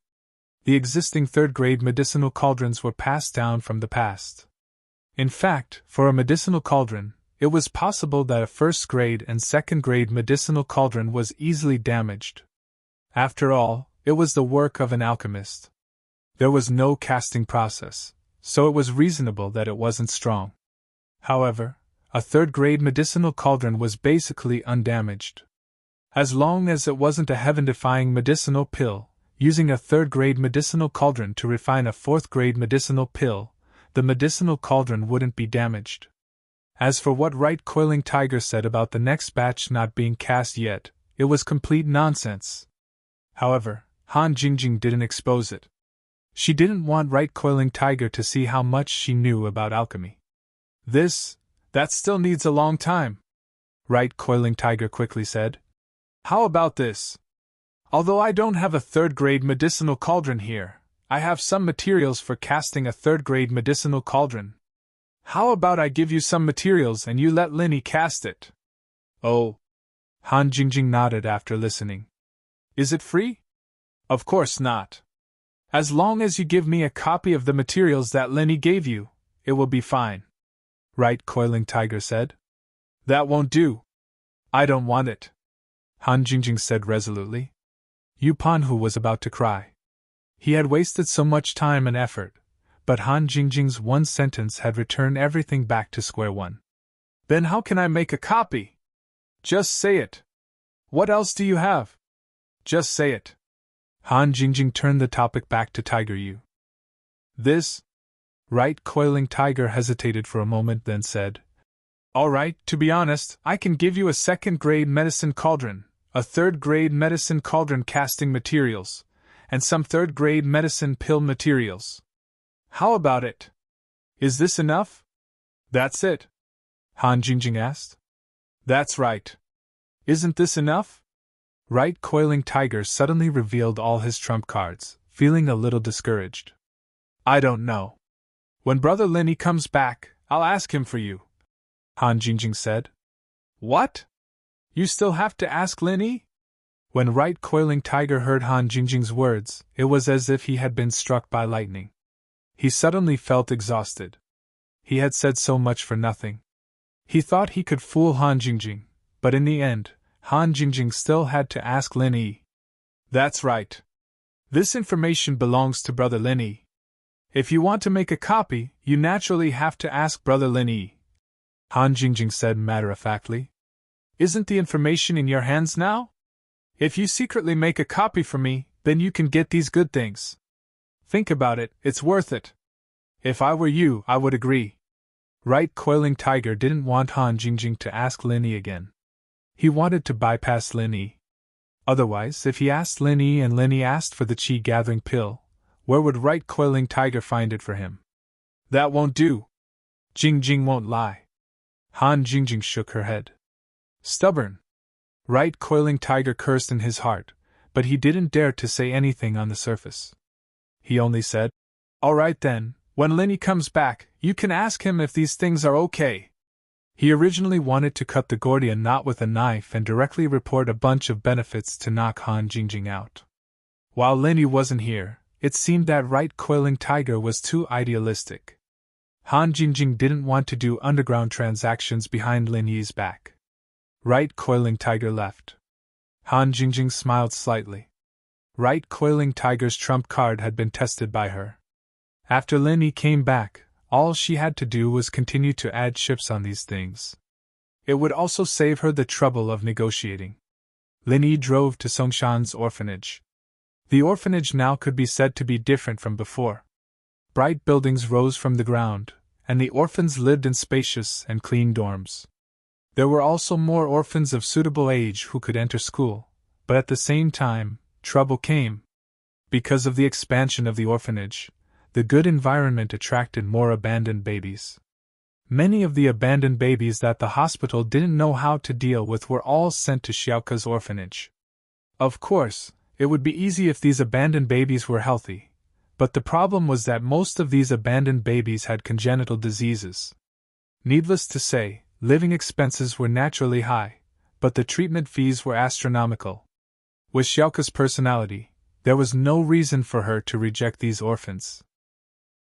The existing third-grade medicinal cauldrons were passed down from the past. In fact, for a medicinal cauldron, it was possible that a first-grade and second-grade medicinal cauldron was easily damaged. After all, it was the work of an alchemist. There was no casting process, so it was reasonable that it wasn't strong. However, a third-grade medicinal cauldron was basically undamaged. As long as it wasn't a heaven-defying medicinal pill, using a third-grade medicinal cauldron to refine a fourth-grade medicinal pill, the medicinal cauldron wouldn't be damaged. As for what Right Coiling Tiger said about the next batch not being cast yet, it was complete nonsense. However, Han Jingjing didn't expose it. She didn't want Right Coiling Tiger to see how much she knew about alchemy. That still needs a long time, Right Coiling Tiger quickly said. How about this? Although I don't have a third-grade medicinal cauldron here, I have some materials for casting a third-grade medicinal cauldron. How about I give you some materials and you let Linny cast it? Oh. Han Jingjing nodded after listening. Is it free? Of course not. As long as you give me a copy of the materials that Linny gave you, it will be fine. Right Coiling Tiger said. That won't do. I don't want it, Han Jingjing said resolutely. Yu Panhu was about to cry. He had wasted so much time and effort, but Han Jingjing's one sentence had returned everything back to square one. Then how can I make a copy? Just say it. What else do you have? Just say it. Han Jingjing turned the topic back to Tiger Yu. This? Right Coiling Tiger hesitated for a moment, then said, All right, to be honest, I can give you a second-grade medicine cauldron, a third-grade medicine cauldron casting materials, and some third-grade medicine pill materials. How about it? Is this enough? That's it, Han Jingjing asked. That's right. Isn't this enough? Right Coiling Tiger suddenly revealed all his trump cards, feeling a little discouraged. I don't know. When Brother Linny comes back, I'll ask him for you, Han Jingjing said. What? You still have to ask Linny? When Right Coiling Tiger heard Han Jingjing's words, it was as if he had been struck by lightning. He suddenly felt exhausted. He had said so much for nothing. He thought he could fool Han Jingjing, but in the end, Han Jingjing still had to ask Linny. That's right. This information belongs to Brother Linny. If you want to make a copy, you naturally have to ask Brother Linny, Han Jingjing said matter-of-factly. Isn't the information in your hands now? If you secretly make a copy for me, then you can get these good things. Think about it, it's worth it. If I were you, I would agree. Right Coiling Tiger didn't want Han Jingjing to ask Linny again. He wanted to bypass Linny. Otherwise, if he asked Linny and Linny asked for the chi-gathering pill, where would Right Coiling Tiger find it for him? That won't do. Jingjing won't lie. Han Jingjing shook her head. Stubborn. Right Coiling Tiger cursed in his heart, but he didn't dare to say anything on the surface. He only said, All right then, when Linny comes back, you can ask him if these things are okay. He originally wanted to cut the Gordian knot with a knife and directly report a bunch of benefits to knock Han Jingjing out. While Linny wasn't here, it seemed that Right Coiling Tiger was too idealistic. Han Jingjing didn't want to do underground transactions behind Lin Yi's back. Right Coiling Tiger left. Han Jingjing smiled slightly. Right Coiling Tiger's trump card had been tested by her. After Lin Yi came back, all she had to do was continue to add chips on these things. It would also save her the trouble of negotiating. Lin Yi drove to Songshan's orphanage. The orphanage now could be said to be different from before. Bright buildings rose from the ground, and the orphans lived in spacious and clean dorms. There were also more orphans of suitable age who could enter school, but at the same time, trouble came. Because of the expansion of the orphanage, the good environment attracted more abandoned babies. Many of the abandoned babies that the hospital didn't know how to deal with were all sent to Xiaoka's orphanage. Of course, it would be easy if these abandoned babies were healthy, but the problem was that most of these abandoned babies had congenital diseases. Needless to say, living expenses were naturally high, but the treatment fees were astronomical. With Xiaoka's personality, there was no reason for her to reject these orphans.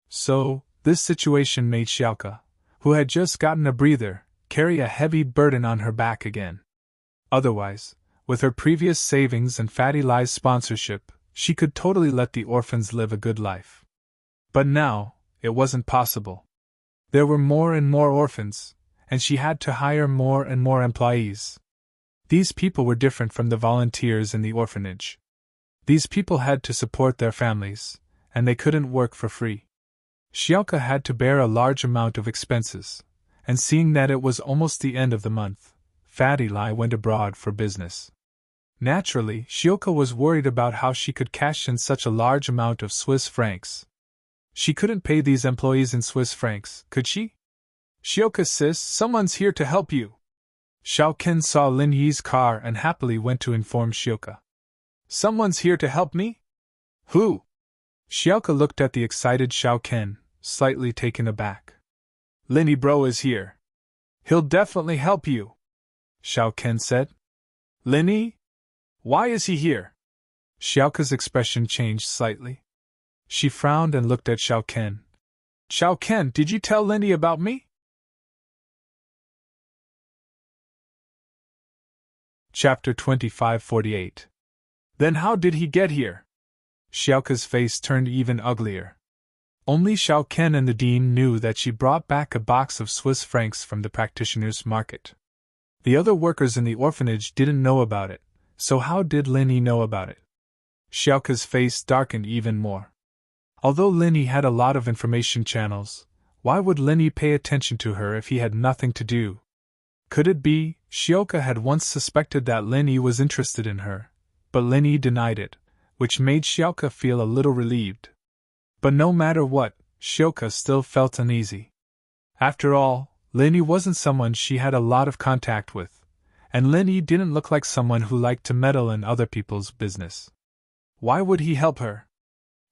So, this situation made Xiaoka, who had just gotten a breather, carry a heavy burden on her back again. Otherwise, with her previous savings and Fatty Lie's sponsorship, she could totally let the orphans live a good life. But now, it wasn't possible. There were more and more orphans, and she had to hire more and more employees. These people were different from the volunteers in the orphanage. These people had to support their families, and they couldn't work for free. Xiaoka had to bear a large amount of expenses, and seeing that it was almost the end of the month, Fatty Lie went abroad for business. Naturally, Xiaoka was worried about how she could cash in such a large amount of Swiss francs. She couldn't pay these employees in Swiss francs, could she? Xiaoka sis, someone's here to help you. Xiao Ken saw Lin Yi's car and happily went to inform Xiaoka. Someone's here to help me? Who? Xiaoka looked at the excited Xiao Ken, slightly taken aback. Lin Yi bro is here. He'll definitely help you, Xiao Ken said. Lin Yi? Why is he here? Xiaoka's expression changed slightly. She frowned and looked at Xiao Ken. Xiao Ken, did you tell Lin Yi about me? Chapter 2548. Then how did he get here? Xiaoka's face turned even uglier. Only Xiao Ken and the dean knew that she brought back a box of Swiss francs from the practitioner's market. The other workers in the orphanage didn't know about it, so how did Lin Yi know about it? Xiaoka's face darkened even more. Although Lin Yi had a lot of information channels, why would Lin Yi pay attention to her if he had nothing to do? Could it be, Xiaoka had once suspected that Lin Yi was interested in her, but Lin Yi denied it, which made Xiaoka feel a little relieved. But no matter what, Xiaoka still felt uneasy. After all, Lin Yi wasn't someone she had a lot of contact with, and Lin Yi didn't look like someone who liked to meddle in other people's business. Why would he help her?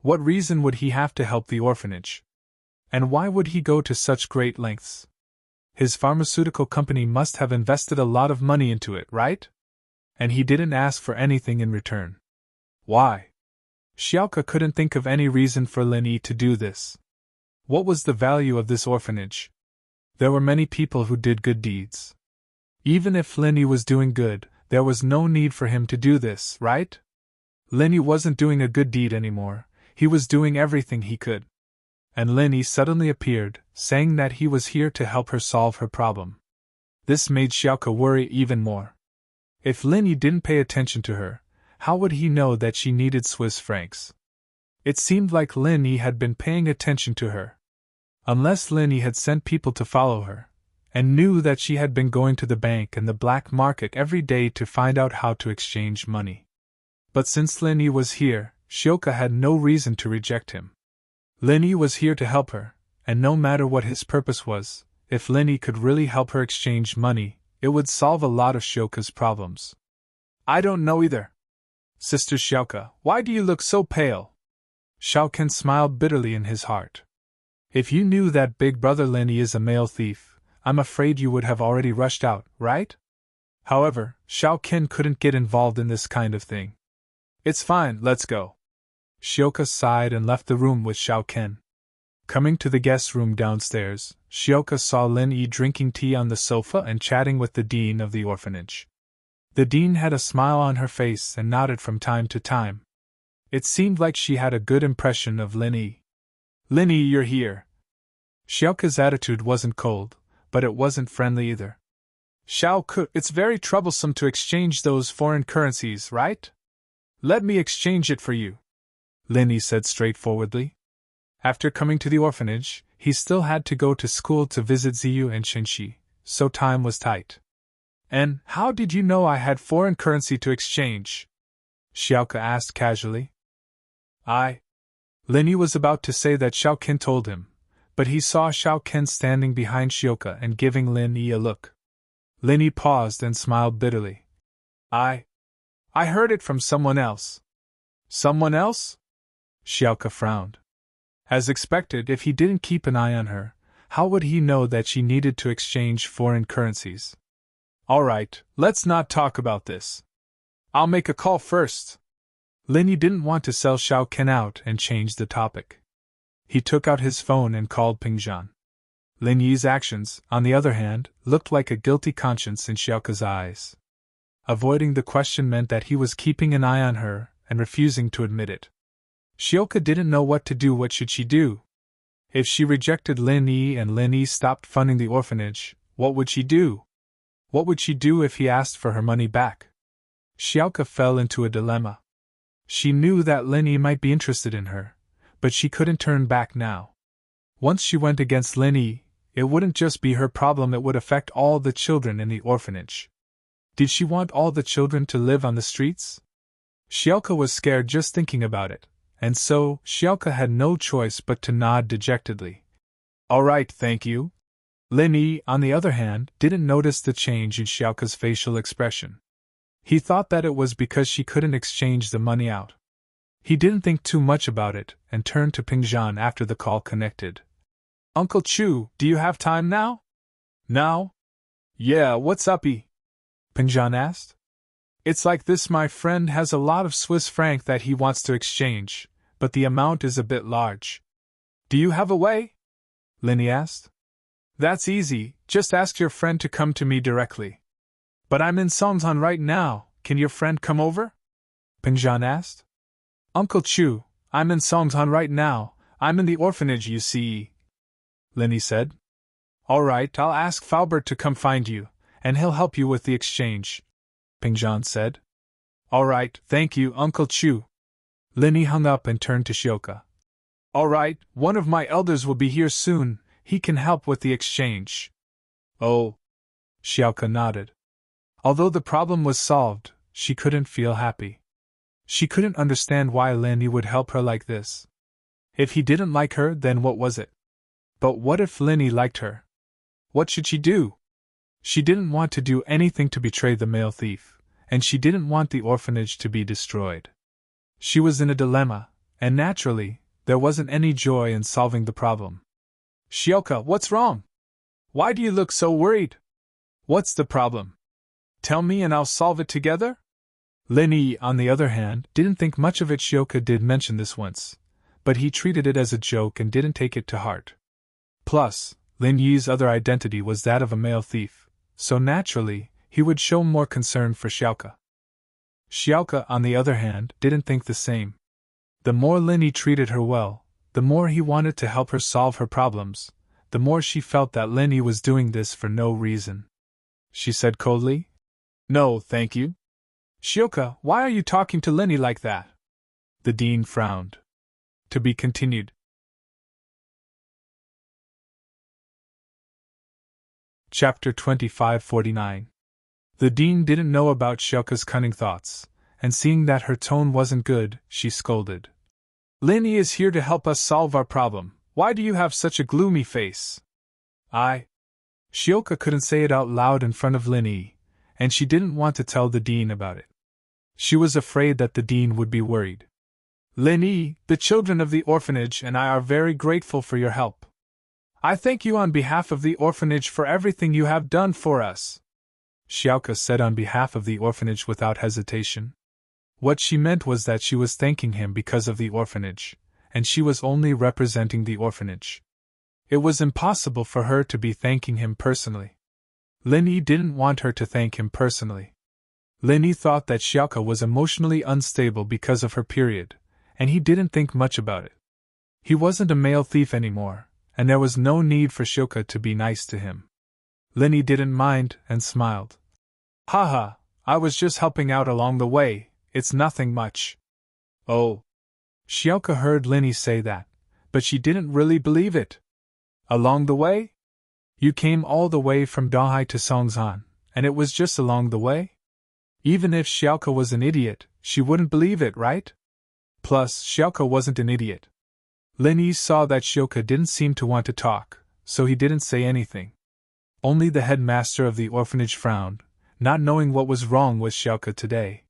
What reason would he have to help the orphanage? And why would he go to such great lengths? His pharmaceutical company must have invested a lot of money into it, right? And he didn't ask for anything in return. Why? Xiaoka couldn't think of any reason for Lin Yi to do this. What was the value of this orphanage? There were many people who did good deeds. Even if Lin Yi was doing good, there was no need for him to do this, right? Lin Yi wasn't doing a good deed anymore, he was doing everything he could. And Lin Yi suddenly appeared, saying that he was here to help her solve her problem. This made Xiaoka worry even more. If Lin Yi didn't pay attention to her, how would he know that she needed Swiss francs? It seemed like Lin Yi had been paying attention to her. Unless Lin Yi had sent people to follow her, and knew that she had been going to the bank and the black market every day to find out how to exchange money. But since Lin Yi was here, Xiaoka had no reason to reject him. Lin Yi was here to help her, and no matter what his purpose was, if Lin Yi could really help her exchange money, it would solve a lot of Xiaoka's problems. I don't know either. Sister Xiaoka, why do you look so pale? Xiao Ken smiled bitterly in his heart. If you knew that big brother Lin Yi is a male thief, I'm afraid you would have already rushed out, right? However, Xiao Ken couldn't get involved in this kind of thing. It's fine, let's go. Xiaoka sighed and left the room with Xiao Ken. Coming to the guest room downstairs, Xiaoka saw Lin Yi drinking tea on the sofa and chatting with the dean of the orphanage. The dean had a smile on her face and nodded from time to time. It seemed like she had a good impression of Lin Yi. Linny, you're here. Xiaoka's attitude wasn't cold, but it wasn't friendly either. Xiaoka, it's very troublesome to exchange those foreign currencies, right? Let me exchange it for you, Linny said straightforwardly. After coming to the orphanage, he still had to go to school to visit Ziyu and Shenxi, so time was tight. And how did you know I had foreign currency to exchange? Xiaoka asked casually. Linny was about to say that Xiao Ken told him, but he saw Xiao Ken standing behind Xiaoka and giving Lin Yi a look. Linny paused and smiled bitterly. I heard it from someone else. Someone else? Xiaoka frowned. As expected, if he didn't keep an eye on her, how would he know that she needed to exchange foreign currencies? All right, let's not talk about this. I'll make a call first. Linny didn't want to sell Xiao Ken out and changed the topic. He took out his phone and called Pingzhan. Lin Yi's actions, on the other hand, looked like a guilty conscience in Xiaoka's eyes. Avoiding the question meant that he was keeping an eye on her and refusing to admit it. Xiaoka didn't know what to do. What should she do? If she rejected Lin Yi and Lin Yi stopped funding the orphanage, what would she do? What would she do if he asked for her money back? Xiaoka fell into a dilemma. She knew that Lin Yi might be interested in her, but she couldn't turn back now. Once she went against Lin Yi, it wouldn't just be her problem, it would affect all the children in the orphanage. Did she want all the children to live on the streets? Xiaoka was scared just thinking about it, and so Xiaoka had no choice but to nod dejectedly. All right, thank you. Lin Yi, on the other hand, didn't notice the change in Xiaoka's facial expression. He thought that it was because she couldn't exchange the money out. He didn't think too much about it and turned to Pingzhan after the call connected. Uncle Chu, do you have time now? Now? Yeah, what's uppy? Pingzhan asked. It's like this, my friend has a lot of Swiss franc that he wants to exchange, but the amount is a bit large. Do you have a way? Linny asked. That's easy, just ask your friend to come to me directly. But I'm in Songzhan right now, can your friend come over? Pingzhan asked. Uncle Chu, I'm in Songzhan right now, I'm in the orphanage, you see, Linny said. All right, I'll ask Faubert to come find you, and he'll help you with the exchange, Pingzhan said. All right, thank you, Uncle Chu. Linny hung up and turned to Xiaoka. All right, one of my elders will be here soon, he can help with the exchange. Oh. Xiaoka nodded. Although the problem was solved, she couldn't feel happy. She couldn't understand why Linny would help her like this. If he didn't like her, then what was it? But what if Linny liked her? What should she do? She didn't want to do anything to betray the male thief, and she didn't want the orphanage to be destroyed. She was in a dilemma, and naturally, there wasn't any joy in solving the problem. Xiaoka, what's wrong? Why do you look so worried? What's the problem? Tell me and I'll solve it together? Lin Yi, on the other hand, didn't think much of it. Xiaoka did mention this once, but he treated it as a joke and didn't take it to heart. Plus, Lin Yi's other identity was that of a male thief, so naturally, he would show more concern for Xiaoka. Xiaoka, on the other hand, didn't think the same. The more Lin Yi treated her well, the more he wanted to help her solve her problems, the more she felt that Lin Yi was doing this for no reason. She said coldly, No, thank you. Xiaoka, why are you talking to Lin Yi like that? The dean frowned. To be continued. Chapter 2549. The dean didn't know about Xiaoka's cunning thoughts, and seeing that her tone wasn't good, she scolded. Lin Yi is here to help us solve our problem. Why do you have such a gloomy face? Xiaoka couldn't say it out loud in front of Lin Yi, and she didn't want to tell the dean about it. She was afraid that the dean would be worried. Lin Yi, the children of the orphanage and I are very grateful for your help. I thank you on behalf of the orphanage for everything you have done for us, Xiaoka said on behalf of the orphanage without hesitation. What she meant was that she was thanking him because of the orphanage, and she was only representing the orphanage. It was impossible for her to be thanking him personally. Lin Yi didn't want her to thank him personally. Lin Yi thought that Xiaoka was emotionally unstable because of her period, and he didn't think much about it. He wasn't a male thief anymore, and there was no need for Shilka to be nice to him. Linny didn't mind and smiled. Haha, I was just helping out along the way, it's nothing much. Oh. Shilka heard Linny say that, but she didn't really believe it. Along the way? You came all the way from Dahai to Songzhan, and it was just along the way? Even if Shilka was an idiot, she wouldn't believe it, right? Plus, Shilka wasn't an idiot. Linny saw that Shilka didn't seem to want to talk, so he didn't say anything. Only the headmaster of the orphanage frowned, not knowing what was wrong with Shilka today.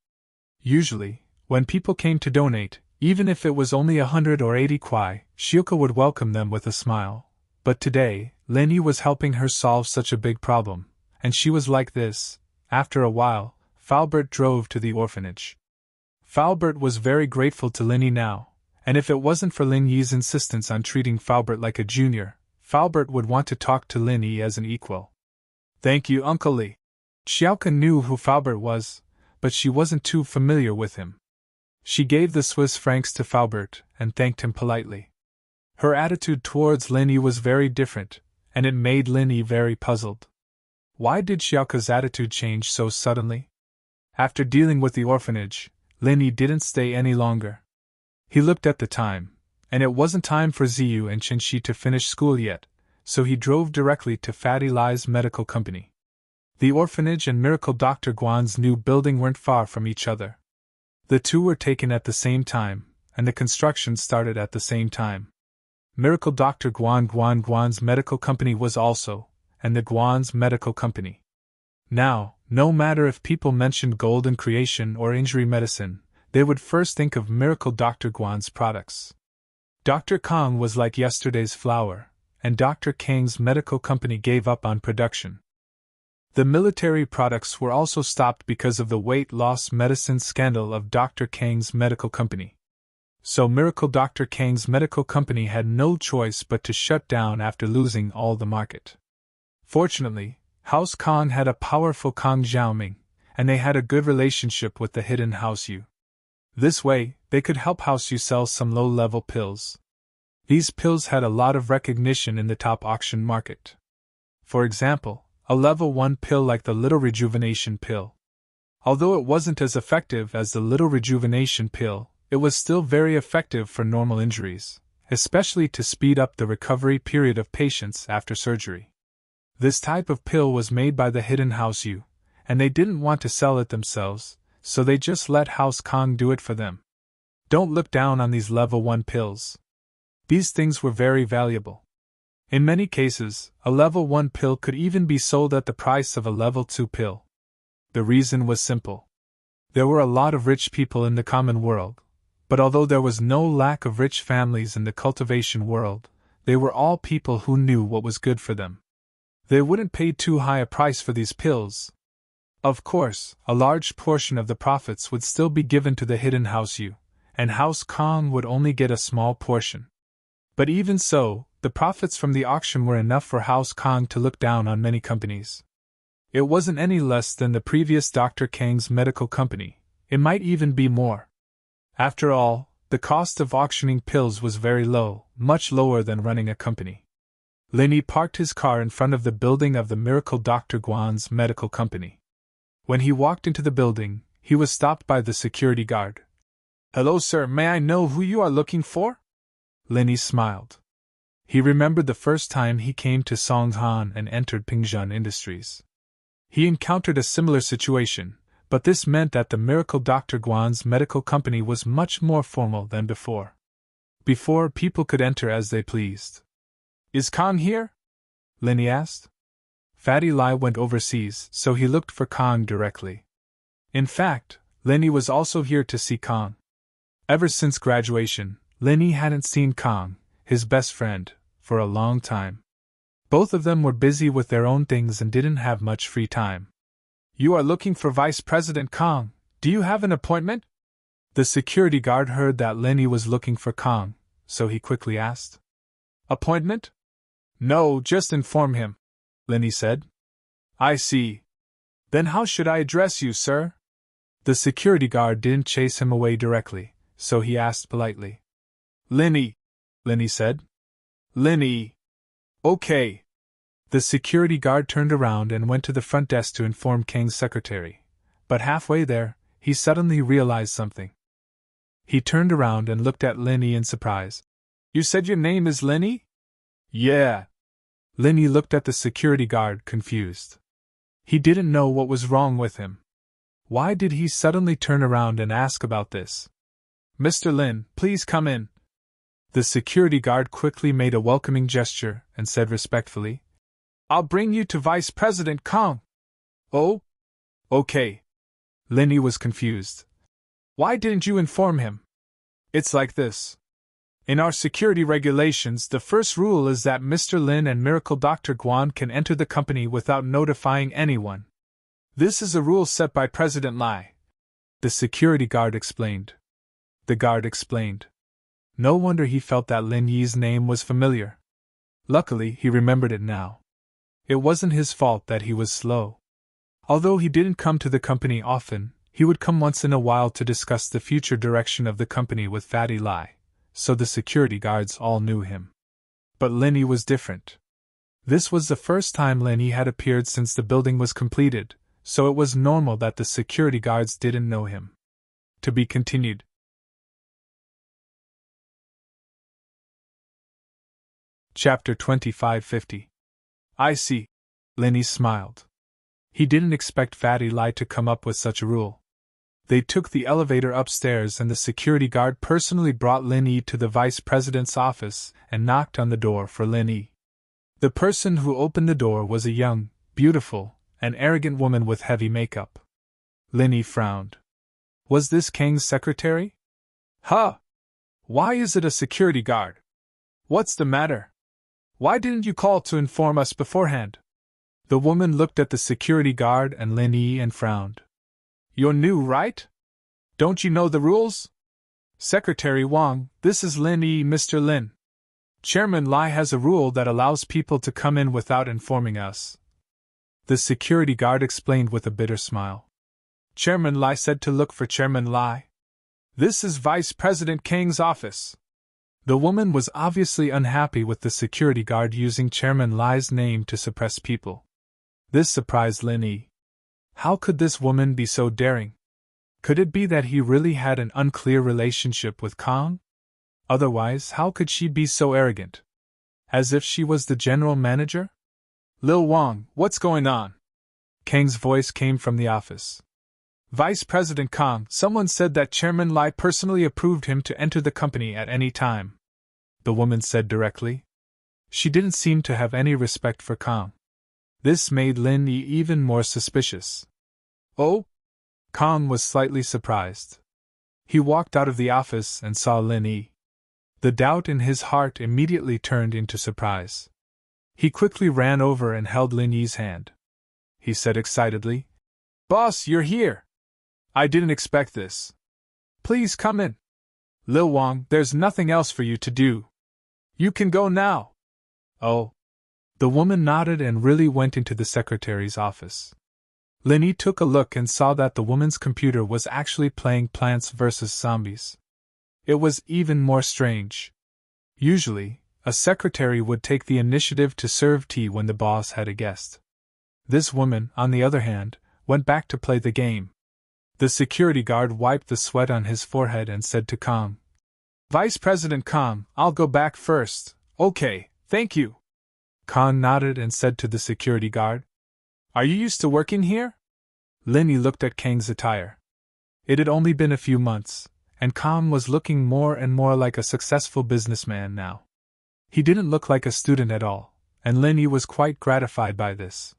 Usually, when people came to donate, even if it was only 100 or 80 kwai, Shilka would welcome them with a smile. But today, Linny was helping her solve such a big problem, and she was like this. After a while, Falbert drove to the orphanage. Falbert was very grateful to Linny now, and if it wasn't for Lin Yi's insistence on treating Falbert like a junior, Falbert would want to talk to Linny as an equal. Thank you, Uncle Li. Xiaoka knew who Falbert was, but she wasn't too familiar with him. She gave the Swiss francs to Falbert and thanked him politely. Her attitude towards Linny was very different, and it made Linny very puzzled. Why did Xiaoka's attitude change so suddenly? After dealing with the orphanage, Linny didn't stay any longer. He looked at the time, and it wasn't time for Ziyu and Qinshi to finish school yet, so he drove directly to Fatty Lai's medical company. The orphanage and Miracle Dr. Guan's new building weren't far from each other. The two were taken at the same time, and the construction started at the same time. Miracle Dr. Guan's medical company was also, and the Guan's medical company. Now, no matter if people mentioned golden creation or injury medicine, they would first think of Miracle Dr. Guan's products. Dr. Kong was like yesterday's flower, and Dr. Kang's medical company gave up on production. The military products were also stopped because of the weight loss medicine scandal of Dr. Kang's medical company. So Miracle Dr. Kang's medical company had no choice but to shut down after losing all the market. Fortunately, House Kong had a powerful Kong Xiaoming, and they had a good relationship with the hidden House Yu. This way, they could help House Yu sell some low-level pills. These pills had a lot of recognition in the top auction market. For example, a level 1 pill like the Little Rejuvenation Pill. Although it wasn't as effective as the Little Rejuvenation Pill, it was still very effective for normal injuries, especially to speed up the recovery period of patients after surgery. This type of pill was made by the hidden House Yu, and they didn't want to sell it themselves, so they just let House Kong do it for them. Don't look down on these level 1 pills. These things were very valuable. In many cases, a level 1 pill could even be sold at the price of a level 2 pill. The reason was simple. There were a lot of rich people in the common world, but although there was no lack of rich families in the cultivation world, they were all people who knew what was good for them. They wouldn't pay too high a price for these pills. Of course, a large portion of the profits would still be given to the hidden House Yu, and House Kong would only get a small portion. But even so, the profits from the auction were enough for House Kong to look down on many companies. It wasn't any less than the previous Dr. Kang's medical company, it might even be more. After all, the cost of auctioning pills was very low, much lower than running a company. Linny parked his car in front of the building of the Miracle Dr. Guan's medical company. When he walked into the building, he was stopped by the security guard. "Hello, sir, may I know who you are looking for?" Linny smiled. He remembered the first time he came to Songzhan and entered Pingzhen Industries. He encountered a similar situation, but this meant that the Miracle Dr. Guan's medical company was much more formal than before. Before, people could enter as they pleased. "Is Kong here?" Linny asked. Fatty Lai went overseas, so he looked for Kong directly. In fact, Linny was also here to see Kong. Ever since graduation, Linny hadn't seen Kong, his best friend, for a long time. Both of them were busy with their own things and didn't have much free time. "You are looking for Vice President Kong, do you have an appointment?" The security guard heard that Linny was looking for Kong, so he quickly asked. "Appointment? No, just inform him," Linny said. "I see. Then how should I address you, sir?" The security guard didn't chase him away directly, so he asked politely. "Linny." Linny said. Linny. Okay. The security guard turned around and went to the front desk to inform Kang's secretary. But halfway there, he suddenly realized something. He turned around and looked at Linny in surprise. You said your name is Linny? Yeah. Linny looked at the security guard, confused. He didn't know what was wrong with him. Why did he suddenly turn around and ask about this? Mr. Lin, please come in. The security guard quickly made a welcoming gesture and said respectfully, I'll bring you to Vice President Kang. Oh? Okay. Linny was confused. Why didn't you inform him? It's like this. In our security regulations, the first rule is that Mr. Lin and Miracle Dr. Guan can enter the company without notifying anyone. This is a rule set by President Lai. The security guard explained. The guard explained. No wonder he felt that Lin Yi's name was familiar. Luckily, he remembered it now. It wasn't his fault that he was slow. Although he didn't come to the company often, he would come once in a while to discuss the future direction of the company with Fatty Lai, so the security guards all knew him. But Linny was different. This was the first time Linny had appeared since the building was completed, so it was normal that the security guards didn't know him. To be continued. Chapter 2550. I see. Linny smiled. He didn't expect Fatty Lai to come up with such a rule. They took the elevator upstairs and the security guard personally brought Linny to the vice president's office and knocked on the door for Linny. The person who opened the door was a young, beautiful, and arrogant woman with heavy makeup. Linny frowned. Was this Kang's secretary? Huh! Why is it a security guard? What's the matter? Why didn't you call to inform us beforehand? The woman looked at the security guard and Linny and frowned. You're new, right? Don't you know the rules? Secretary Wang, this is Linny, Mr. Lin. Chairman Lai has a rule that allows people to come in without informing us. The security guard explained with a bitter smile. Chairman Lai said to look for Chairman Lai. This is Vice President Kang's office. The woman was obviously unhappy with the security guard using Chairman Lai's name to suppress people. This surprised Linny. How could this woman be so daring? Could it be that he really had an unclear relationship with Kang? Otherwise, how could she be so arrogant? As if she was the general manager? Lil Wang, what's going on? Kang's voice came from the office. Vice President Kang, someone said that Chairman Lai personally approved him to enter the company at any time. The woman said directly. She didn't seem to have any respect for Kang. This made Lin Yi even more suspicious. Oh? Kang was slightly surprised. He walked out of the office and saw Lin Yi. The doubt in his heart immediately turned into surprise. He quickly ran over and held Lin Yi's hand. He said excitedly, Boss, you're here! I didn't expect this. Please come in. Lil Wang, there's nothing else for you to do. You can go now. Oh. The woman nodded and really went into the secretary's office. Linny took a look and saw that the woman's computer was actually playing Plants vs. Zombies. It was even more strange. Usually, a secretary would take the initiative to serve tea when the boss had a guest. This woman, on the other hand, went back to play the game. The security guard wiped the sweat on his forehead and said to Kang, Vice President Kang, I'll go back first. Okay, thank you. Kang nodded and said to the security guard, Are you used to working here? Linny looked at Kang's attire. It had only been a few months, and Kang was looking more and more like a successful businessman now. He didn't look like a student at all, and Linny was quite gratified by this.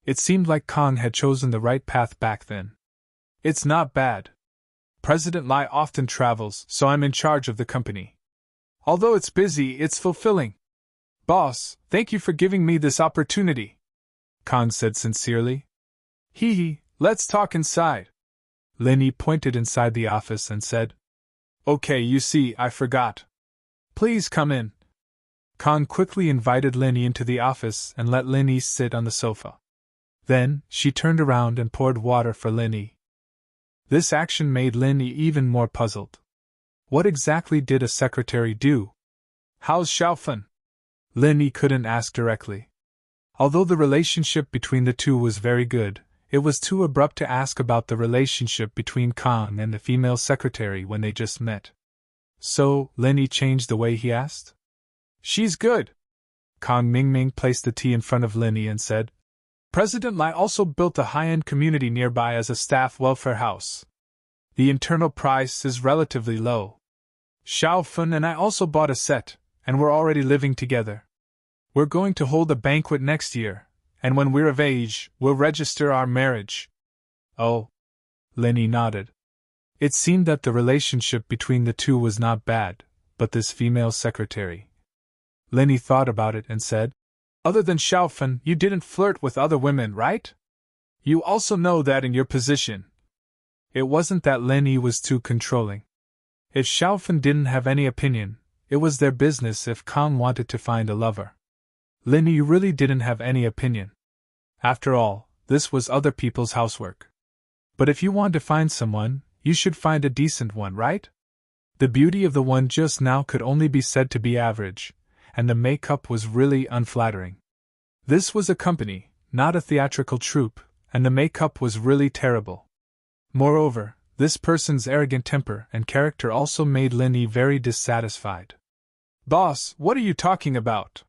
It seemed like Kang had chosen the right path back then. It's not bad. President Lai often travels, so I'm in charge of the company. Although it's busy, it's fulfilling. Boss, thank you for giving me this opportunity, Kang said sincerely. Hee, let's talk inside. Linny pointed inside the office and said, Okay, you see, I forgot. Please come in. Kang quickly invited Linny into the office and let Linny sit on the sofa. Then, she turned around and poured water for Linny. This action made Linny even more puzzled. What exactly did a secretary do? How's Xiaofan? Lin Yi couldn't ask directly. Although the relationship between the two was very good, it was too abrupt to ask about the relationship between Kang and the female secretary when they just met. So, Lin Yi changed the way he asked. She's good. Kang Mingming placed the tea in front of Lin Yi and said, President Lai also built a high-end community nearby as a staff welfare house. The internal price is relatively low. Xiaofan and I also bought a set, and we're already living together. We're going to hold a banquet next year, and when we're of age, we'll register our marriage. Oh. Lin Yi nodded. It seemed that the relationship between the two was not bad, but this female secretary. Lin Yi thought about it and said, Other than Xiaofan, you didn't flirt with other women, right? You also know that in your position. It wasn't that Lin Yi was too controlling. If Xiaofan didn't have any opinion, it was their business if Kang wanted to find a lover. Lin Yi really didn't have any opinion. After all, this was other people's housework. But if you want to find someone, you should find a decent one, right? The beauty of the one just now could only be said to be average, and the makeup was really unflattering. This was a company, not a theatrical troupe, and the makeup was really terrible. Moreover, this person's arrogant temper and character also made Lin Yi very dissatisfied. Boss, what are you talking about?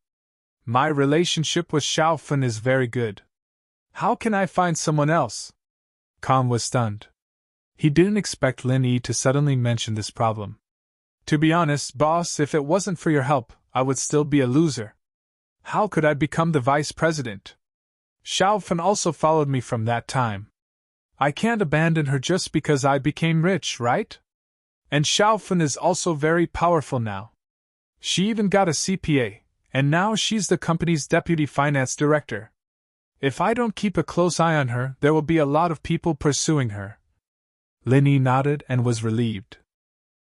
My relationship with Xiaofan is very good. How can I find someone else? Kang was stunned. He didn't expect Lin Yi to suddenly mention this problem. To be honest, boss, if it wasn't for your help, I would still be a loser. How could I become the vice president? Xiaofan also followed me from that time. I can't abandon her just because I became rich, right? And Xiaofan is also very powerful now. She even got a CPA, and now she's the company's deputy finance director. If I don't keep a close eye on her, there will be a lot of people pursuing her. Lin Yi nodded and was relieved.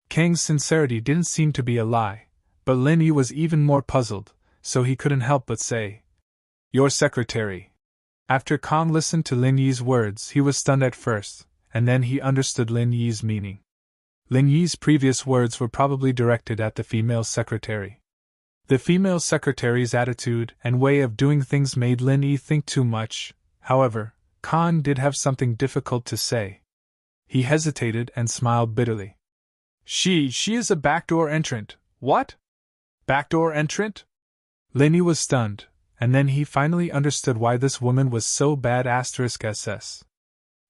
Kang's sincerity didn't seem to be a lie, but Lin Yi was even more puzzled, so he couldn't help but say, Your secretary. After Kang listened to Lin Yi's words, he was stunned at first, and then he understood Lin Yi's meaning. Lin Yi's previous words were probably directed at the female secretary. The female secretary's attitude and way of doing things made Lin Yi think too much. However, Kang did have something difficult to say. He hesitated and smiled bitterly. She is a backdoor entrant. What? Backdoor entrant? Lin Yi was stunned, and then he finally understood why this woman was so bad *SS.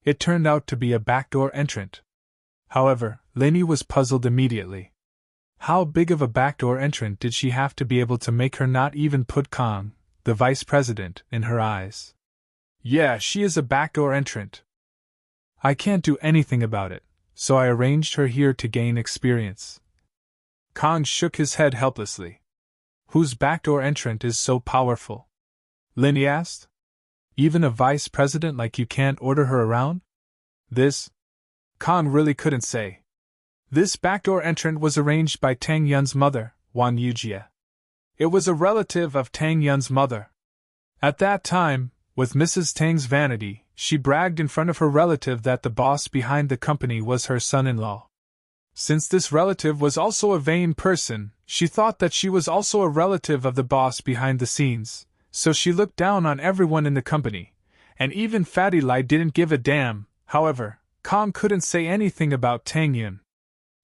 It turned out to be a backdoor entrant. However, Lin Yi was puzzled immediately. How big of a backdoor entrant did she have to be able to make her not even put Kang, the vice president, in her eyes? Yeah, she is a backdoor entrant. I can't do anything about it, so I arranged her here to gain experience. Kang shook his head helplessly. Whose backdoor entrant is so powerful? Lin Yi asked. Even a vice president like you can't order her around? This? Kang really couldn't say. This backdoor entrant was arranged by Tang Yun's mother, Wan Yujie. It was a relative of Tang Yun's mother. At that time, with Mrs. Tang's vanity, she bragged in front of her relative that the boss behind the company was her son-in-law. Since this relative was also a vain person, she thought that she was also a relative of the boss behind the scenes, so she looked down on everyone in the company, and even Fatty Lai didn't give a damn. However, Kang couldn't say anything about Tang Yun.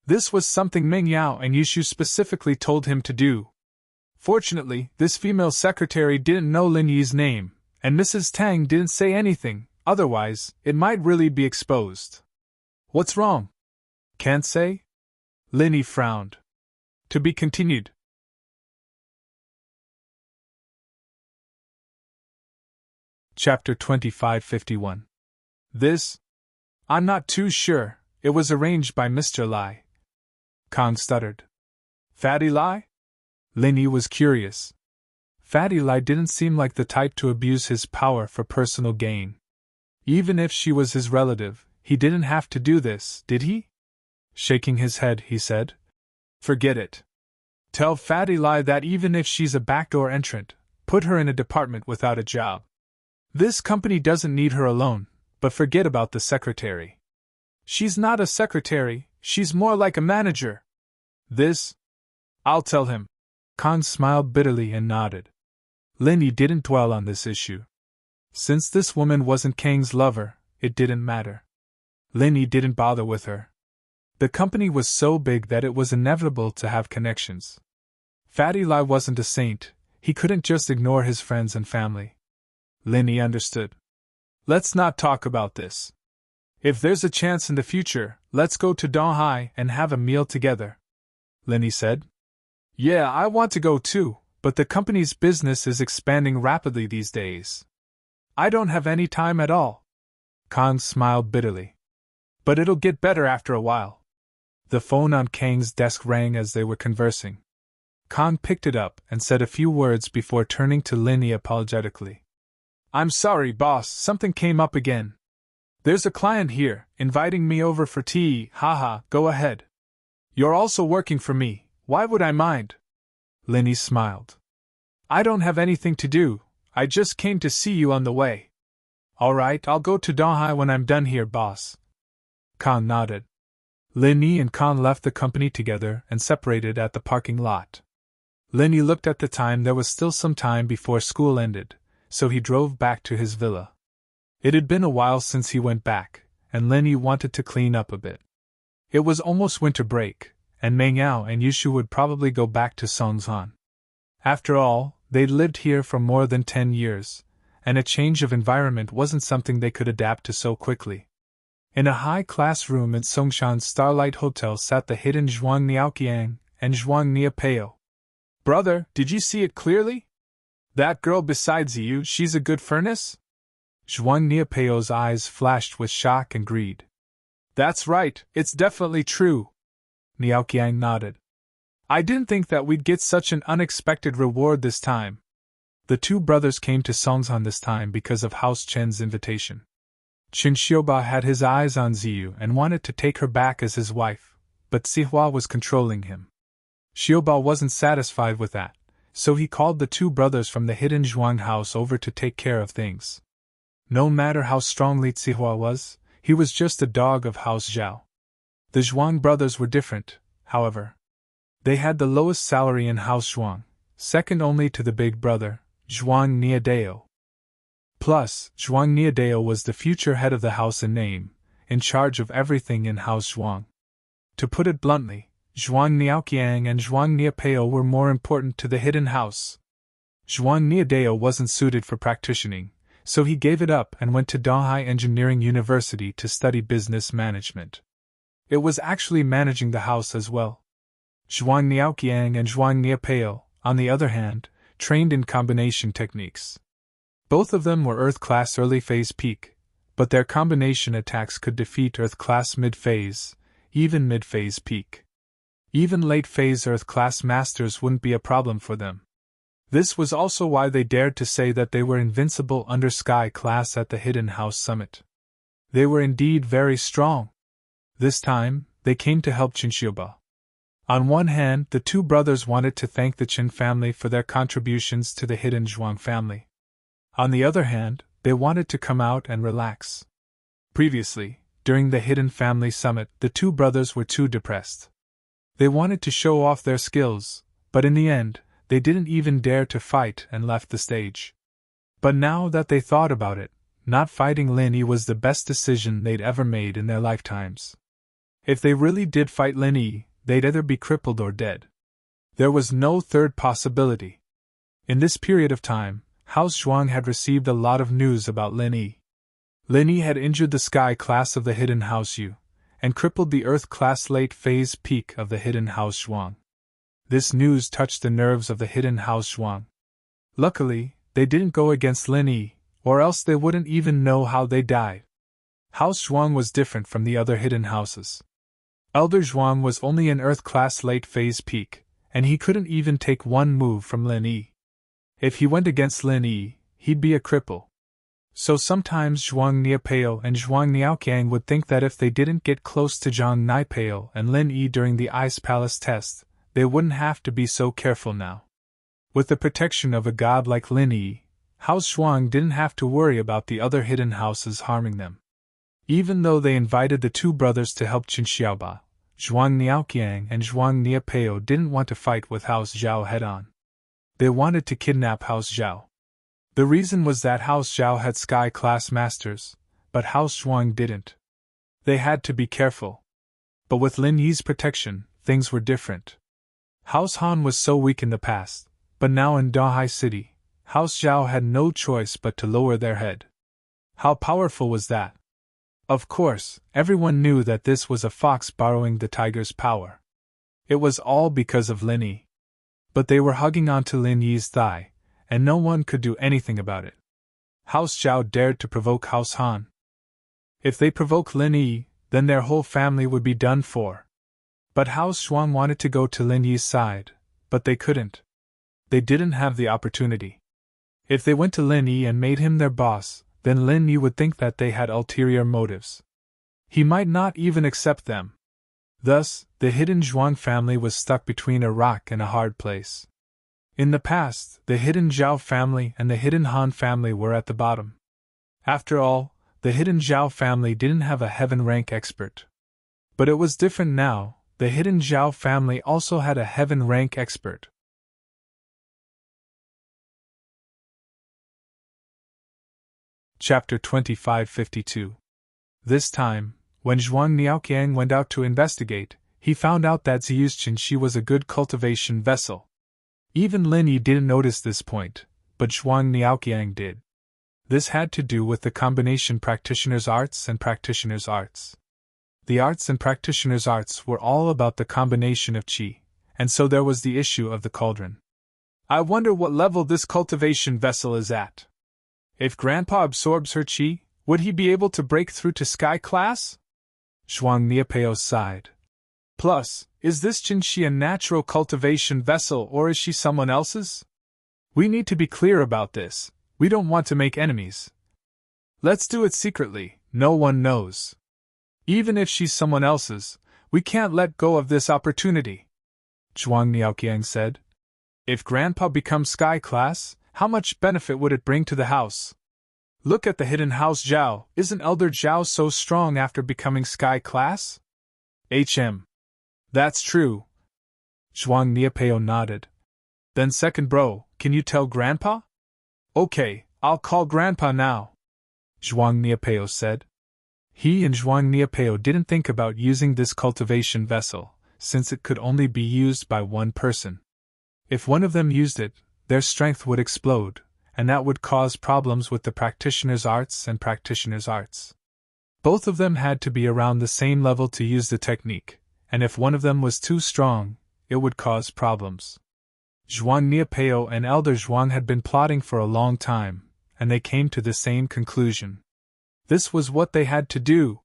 This was something Ming Yao and Yushu specifically told him to do. Fortunately, this female secretary didn't know Lin Yi's name, and Mrs. Tang didn't say anything, otherwise, it might really be exposed. What's wrong? Can't say? Lin Yi frowned. To be continued. Chapter 2551. This? I'm not too sure, it was arranged by Mr. Lai. Kang stuttered. Fatty Lai? Lin Yi was curious. Fatty Lai didn't seem like the type to abuse his power for personal gain. Even if she was his relative, he didn't have to do this, did he? Shaking his head, he said. Forget it. Tell Fatty Lai that even if she's a backdoor entrant, put her in a department without a job. This company doesn't need her alone, but forget about the secretary. She's not a secretary, she's more like a manager. This? I'll tell him. Khan smiled bitterly and nodded. Lin Yi didn't dwell on this issue. Since this woman wasn't Kang's lover, it didn't matter. Lin Yi didn't bother with her. The company was so big that it was inevitable to have connections. Fatty Lai wasn't a saint, he couldn't just ignore his friends and family. Lin Yi understood. Let's not talk about this. If there's a chance in the future, let's go to Donghai and have a meal together, Lin Yi said. Yeah, I want to go too, but the company's business is expanding rapidly these days. I don't have any time at all. Khan smiled bitterly. But it'll get better after a while. The phone on Kang's desk rang as they were conversing. Khan picked it up and said a few words before turning to Lin Yi apologetically. I'm sorry, boss, something came up again. There's a client here, inviting me over for tea, haha, go ahead. You're also working for me, why would I mind? Lin Yi smiled. I don't have anything to do, I just came to see you on the way. Alright, I'll go to Donghai when I'm done here, boss. Khan nodded. Lin Yi and Khan left the company together and separated at the parking lot. Lin Yi looked at the time. There was still some time before school ended, so he drove back to his villa. It had been a while since he went back, and Lin Yi wanted to clean up a bit. It was almost winter break, and Meng Yao and Yushu would probably go back to Songzhan. After all, they'd lived here for more than 10 years, and a change of environment wasn't something they could adapt to so quickly. In a high-class room at Songshan's Starlight Hotel sat the hidden Zhuang Niaoqiang and Zhuang Niapeo. Brother, did you see it clearly? That girl besides you, she's a good furnace? Zhuang Niapeo's eyes flashed with shock and greed. That's right, it's definitely true. Niaoqiang nodded. I didn't think that we'd get such an unexpected reward this time. The two brothers came to Songzhan this time because of House Chen's invitation. Qin Xiaoba had his eyes on Ziyu and wanted to take her back as his wife, but Sihua was controlling him. Xiaoba wasn't satisfied with that, so he called the two brothers from the hidden Zhuang house over to take care of things. No matter how strongly Sihua was, he was just a dog of House Zhao. The Zhuang brothers were different, however. They had the lowest salary in House Zhuang, second only to the big brother, Zhuang Niadeo. Plus, Zhuang Niadeo was the future head of the house in name, in charge of everything in House Zhuang. To put it bluntly, Zhuang Niaoqiang and Zhuang Niapeo were more important to the hidden house. Zhuang Niadeo wasn't suited for practicing, so he gave it up and went to Donghai Engineering University to study business management. It was actually managing the house as well. Zhuang Niaoqiang and Zhuang Niapeo, on the other hand, trained in combination techniques. Both of them were Earth-class early-phase peak, but their combination attacks could defeat Earth-class mid-phase, even mid-phase peak. Even late-phase Earth-class masters wouldn't be a problem for them. This was also why they dared to say that they were invincible under Sky class at the Hidden House Summit. They were indeed very strong. This time, they came to help Qin Xiaoba. On one hand, the two brothers wanted to thank the Qin family for their contributions to the hidden Zhuang family. On the other hand, they wanted to come out and relax. Previously, during the Hidden Family Summit, the two brothers were too depressed. They wanted to show off their skills, but in the end, they didn't even dare to fight and left the stage. But now that they thought about it, not fighting Lin Yi was the best decision they'd ever made in their lifetimes. If they really did fight Lin Yi, they'd either be crippled or dead. There was no third possibility. In this period of time, House Zhuang had received a lot of news about Lin Yi. Lin Yi had injured the Sky class of the Hidden House Yu, and crippled the Earth class late phase peak of the Hidden House Zhuang. This news touched the nerves of the Hidden House Zhuang. Luckily, they didn't go against Lin Yi, or else they wouldn't even know how they died. House Zhuang was different from the other hidden houses. Elder Zhuang was only an Earth class late phase peak, and he couldn't even take one move from Lin Yi. If he went against Lin Yi, he'd be a cripple. So sometimes Zhuang Niapeo and Zhuang Niaoqiang would think that if they didn't get close to Zhuang Niapeo and Lin Yi during the Ice Palace test, they wouldn't have to be so careful now. With the protection of a god like Lin Yi, House Zhuang didn't have to worry about the other hidden houses harming them. Even though they invited the two brothers to help Qin Xiaoba, Zhuang Niaoqiang and Zhuang Niapeo didn't want to fight with House Zhao head-on. They wanted to kidnap House Zhao. The reason was that House Zhao had sky-class masters, but House Zhuang didn't. They had to be careful. But with Lin Yi's protection, things were different. House Han was so weak in the past, but now in Dahai City, House Zhao had no choice but to lower their head. How powerful was that? Of course, everyone knew that this was a fox borrowing the tiger's power. It was all because of Lin Yi. But they were hugging onto Lin Yi's thigh, and no one could do anything about it. House Zhao dared to provoke House Han. If they provoked Lin Yi, then their whole family would be done for. But House Zhuang wanted to go to Lin Yi's side, but they couldn't. They didn't have the opportunity. If they went to Lin Yi and made him their boss, then Lin Yi would think that they had ulterior motives. He might not even accept them. Thus, the hidden Zhuang family was stuck between a rock and a hard place. In the past, the hidden Zhao family and the hidden Han family were at the bottom. After all, the hidden Zhao family didn't have a heaven rank expert. But it was different now. The hidden Zhao family also had a heaven rank expert. Chapter 2552. This time, when Zhuang Niaoqiang went out to investigate, he found out that Ziyu's Qinshi was a good cultivation vessel. Even Lin Yi didn't notice this point, but Zhuang Niaoqiang did. This had to do with the combination practitioner's arts and practitioner's arts. The arts and practitioner's arts were all about the combination of qi, and so there was the issue of the cauldron. I wonder what level this cultivation vessel is at. If Grandpa absorbs her qi, would he be able to break through to sky class? Zhuang Niapeo sighed. Plus, is this Qinshi a natural cultivation vessel or is she someone else's? We need to be clear about this. We don't want to make enemies. Let's do it secretly, no one knows. Even if she's someone else's, we can't let go of this opportunity. Zhuang Niaoqiang said. If Grandpa becomes sky class, how much benefit would it bring to the house? Look at the hidden House Zhao, isn't Elder Zhao so strong after becoming sky class? That's true. Zhuang Niapeo nodded. Then second bro, can you tell Grandpa? Okay, I'll call Grandpa now. Zhuang Niapeo said. He and Zhuang Niapeo didn't think about using this cultivation vessel, since it could only be used by one person. If one of them used it, their strength would explode, and that would cause problems with the practitioner's arts and practitioner's arts. Both of them had to be around the same level to use the technique, and if one of them was too strong, it would cause problems. Zhuang Niapeo and Elder Zhuang had been plotting for a long time, and they came to the same conclusion. This was what they had to do.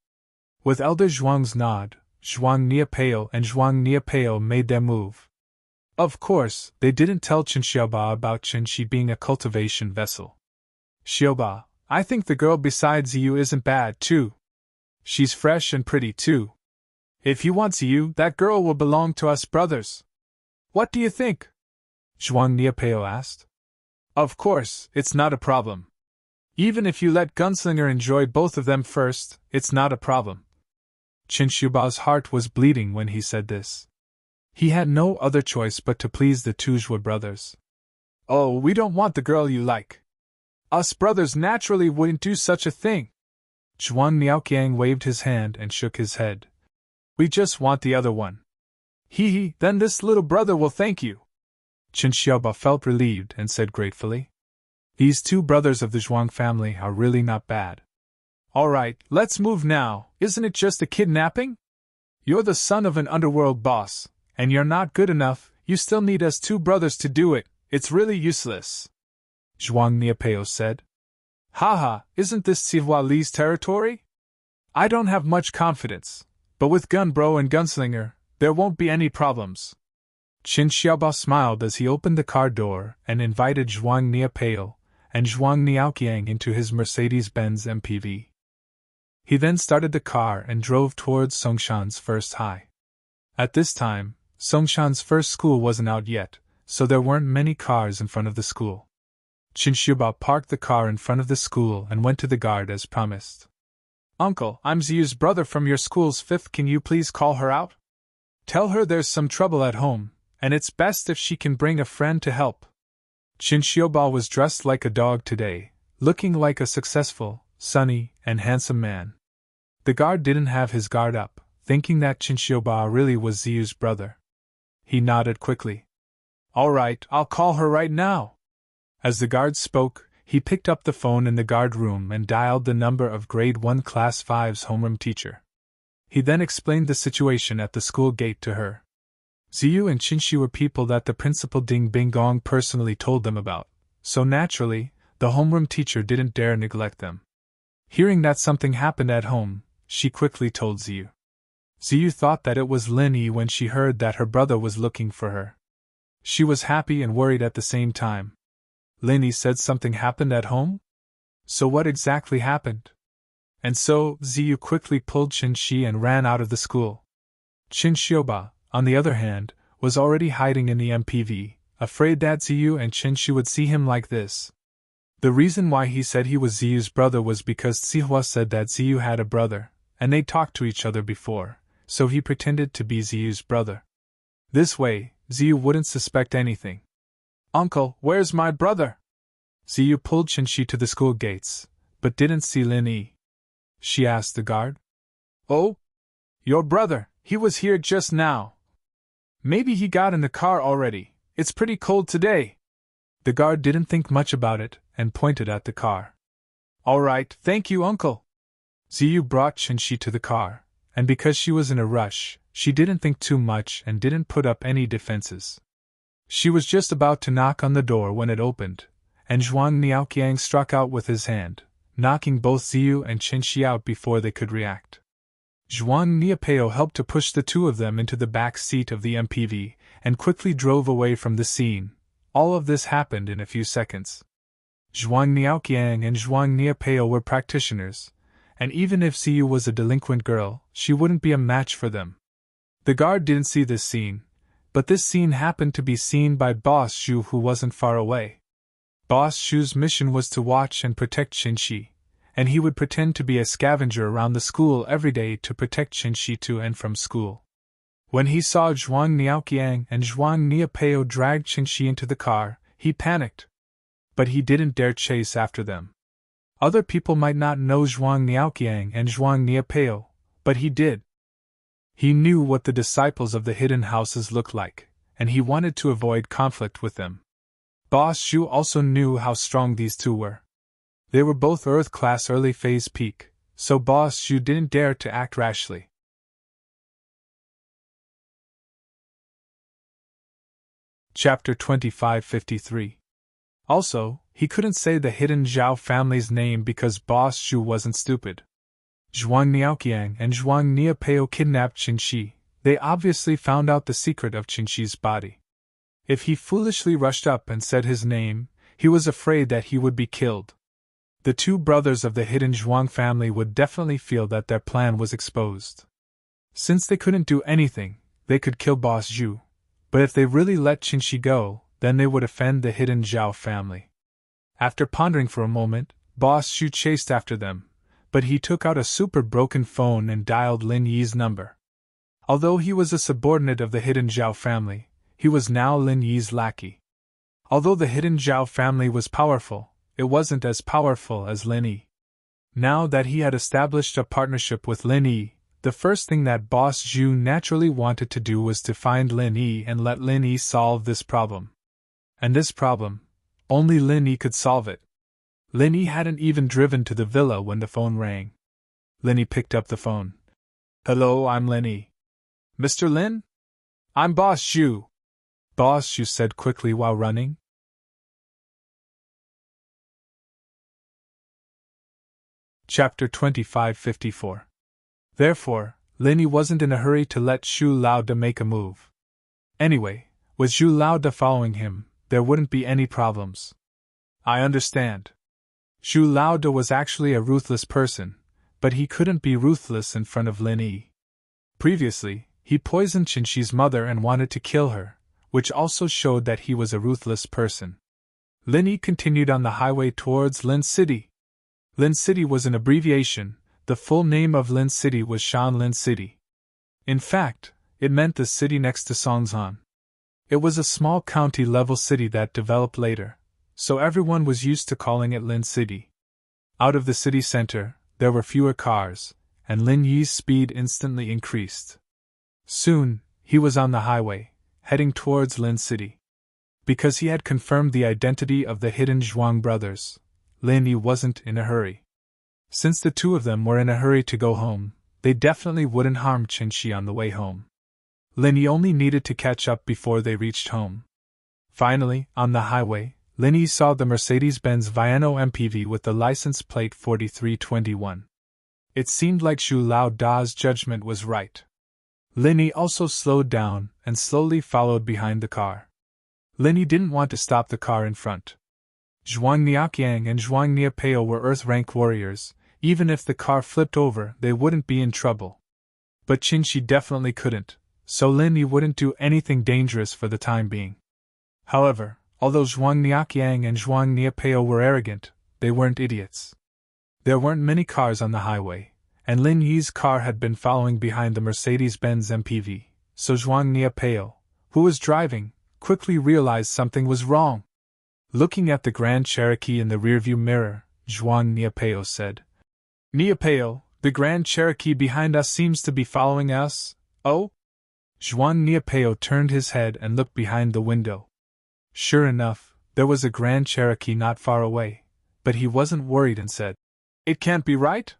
With Elder Zhuang's nod, Zhuang Niapeo and Zhuang Niapeo made their move. Of course, they didn't tell Chen Xiaoba about Qinshi being a cultivation vessel. Xiaoba, I think the girl beside Ziyu isn't bad too. She's fresh and pretty too. If you want Ziyu, that girl will belong to us brothers. What do you think? Zhuang Niapeo asked. Of course, it's not a problem. Even if you let Gunslinger enjoy both of them first, it's not a problem. Chen Xiaoba's heart was bleeding when he said this. He had no other choice but to please the Tuzhua brothers. Oh, we don't want the girl you like. Us brothers naturally wouldn't do such a thing. Zhuang Niaoqiang waved his hand and shook his head. We just want the other one. Hee, then this little brother will thank you. Chen Xiaoba felt relieved and said gratefully. These two brothers of the Zhuang family are really not bad. Alright, let's move now, isn't it just a kidnapping? You're the son of an underworld boss, and you're not good enough, you still need us two brothers to do it, it's really useless. Zhuang Niapeo said. Haha, isn't this Xihua Li's territory? I don't have much confidence, but with Gunbro and Gunslinger, there won't be any problems. Chen Xiaoba smiled as he opened the car door and invited Zhuang Niapeo and Zhuang Niaoqiang into his Mercedes-Benz MPV. He then started the car and drove towards Songshan's first high. At this time, Songshan's first school wasn't out yet, so there weren't many cars in front of the school. Chen Xiaoba parked the car in front of the school and went to the guard as promised. Uncle, I'm Ziyu's brother from your school's fifth, can you please call her out? Tell her there's some trouble at home, and it's best if she can bring a friend to help. Chinchioba was dressed like a dog today, looking like a successful, sunny, and handsome man. The guard didn't have his guard up, thinking that Chinchioba really was Ziyu's brother. He nodded quickly. All right, I'll call her right now. As the guard spoke, he picked up the phone in the guard room and dialed the number of Grade 1 Class 5's homeroom teacher. He then explained the situation at the school gate to her. Ziyu and Chinchi were people that the principal Ding Bingong personally told them about, so naturally, the homeroom teacher didn't dare neglect them. Hearing that something happened at home, she quickly told Ziyu. Ziyu thought that it was Lin Yi when she heard that her brother was looking for her. She was happy and worried at the same time. Lin Yi said something happened at home? So what exactly happened? And so, Ziyu quickly pulled Chinchi and ran out of the school. Chinchioba, on the other hand, was already hiding in the MPV, afraid that Ziyu and Chinchi would see him like this. The reason why he said he was Ziyu's brother was because Zihua said that Ziyu had a brother, and they talked to each other before, so he pretended to be Ziyu's brother. This way, Ziyu wouldn't suspect anything. Uncle, where's my brother? Ziyu pulled Chinchi to the school gates, but didn't see Lin Yi. She asked the guard. Oh? Your brother, he was here just now. Maybe he got in the car already, it's pretty cold today. The guard didn't think much about it, and pointed at the car. All right, thank you, uncle. Ziyu brought Chinchi to the car, and because she was in a rush, she didn't think too much and didn't put up any defenses. She was just about to knock on the door when it opened, and Zhuang Niaoqiang struck out with his hand, knocking both Ziyu and Chinchi out before they could react. Zhuang Niapeo helped to push the two of them into the back seat of the MPV, and quickly drove away from the scene. All of this happened in a few seconds. Zhuang Niaoqiang and Zhuang Niapeo were practitioners, and even if Ziyu was a delinquent girl, she wouldn't be a match for them. The guard didn't see this scene, but this scene happened to be seen by Boss Zhu, who wasn't far away. Boss Zhu's mission was to watch and protect Chinchi, and he would pretend to be a scavenger around the school every day to protect Chinchi to and from school. When he saw Zhuang Niaoqiang and Zhuang Niapeo drag Chinchi into the car, he panicked. But he didn't dare chase after them. Other people might not know Zhuang Niaoqiang and Zhuang Niapeo, but he did. He knew what the disciples of the hidden houses looked like, and he wanted to avoid conflict with them. Boss Zhu also knew how strong these two were. They were both Earth class early phase peak, so Boss Zhu didn't dare to act rashly. Chapter 2553. Also, he couldn't say the hidden Zhao family's name because Boss Zhu wasn't stupid. Zhuang Niaoqiang and Zhuang Niapeo kidnapped Chinchi. They obviously found out the secret of Chinchi's body. If he foolishly rushed up and said his name, he was afraid that he would be killed. The two brothers of the hidden Zhuang family would definitely feel that their plan was exposed. Since they couldn't do anything, they could kill Boss Zhu. But if they really let Chinchi go, then they would offend the hidden Zhao family. After pondering for a moment, Boss Zhu chased after them, but he took out a super broken phone and dialed Lin Yi's number. Although he was a subordinate of the hidden Zhao family, he was now Lin Yi's lackey. Although the hidden Zhao family was powerful, it wasn't as powerful as Lin Yi. Now that he had established a partnership with Lin Yi, the first thing that Boss Zhu naturally wanted to do was to find Lin Yi and let Lin Yi solve this problem. And this problem, only Lin Yi could solve it. Lin Yi hadn't even driven to the villa when the phone rang. Lin Yi picked up the phone. Hello, I'm Lin Yi. Mr. Lin? I'm Boss Zhu. Boss Zhu said quickly while running. Chapter 2554. Therefore, Lin Yi wasn't in a hurry to let Zhu Laoda make a move. Anyway, with Zhu Laoda following him, there wouldn't be any problems. I understand. Zhu Laoda was actually a ruthless person, but he couldn't be ruthless in front of Lin Yi. Previously, he poisoned Chinchi's mother and wanted to kill her, which also showed that he was a ruthless person. Lin Yi continued on the highway towards Lin City. Lin City was an abbreviation. The full name of Lin City was Shan Lin City. In fact, It meant the city next to Songzhan. It was a small county-level city that developed later, so everyone was used to calling it Lin City. Out of the city center, there were fewer cars, and Lin Yi's speed instantly increased. Soon, he was on the highway, heading towards Lin City. Because he had confirmed the identity of the hidden Zhuang brothers, Lin Yi wasn't in a hurry. Since the two of them were in a hurry to go home, they definitely wouldn't harm Qinshi on the way home. Lin Yi only needed to catch up before they reached home. Finally, on the highway, Lin Yi saw the Mercedes-Benz Viano MPV with the license plate 4321. It seemed like Zhu Lao Da's judgment was right. Lin Yi also slowed down and slowly followed behind the car. Lin Yi didn't want to stop the car in front. Zhuang Niaqiang and Zhuang Niapeo were Earth-rank warriors. Even if the car flipped over, they wouldn't be in trouble. But Qinshi definitely couldn't, so Lin Yi wouldn't do anything dangerous for the time being. However, although Zhuang Niaqiang and Zhuang Niapeo were arrogant, they weren't idiots. There weren't many cars on the highway, and Lin Yi's car had been following behind the Mercedes-Benz MPV, so Zhuang Niapeo, who was driving, quickly realized something was wrong. Looking at the Grand Cherokee in the rearview mirror, Zhuang Niapeo said, "Niapeo, the Grand Cherokee behind us seems to be following us, oh?" Zhuang Niapeo turned his head and looked behind the window. Sure enough, there was a Grand Cherokee not far away, but he wasn't worried and said, "It can't be right?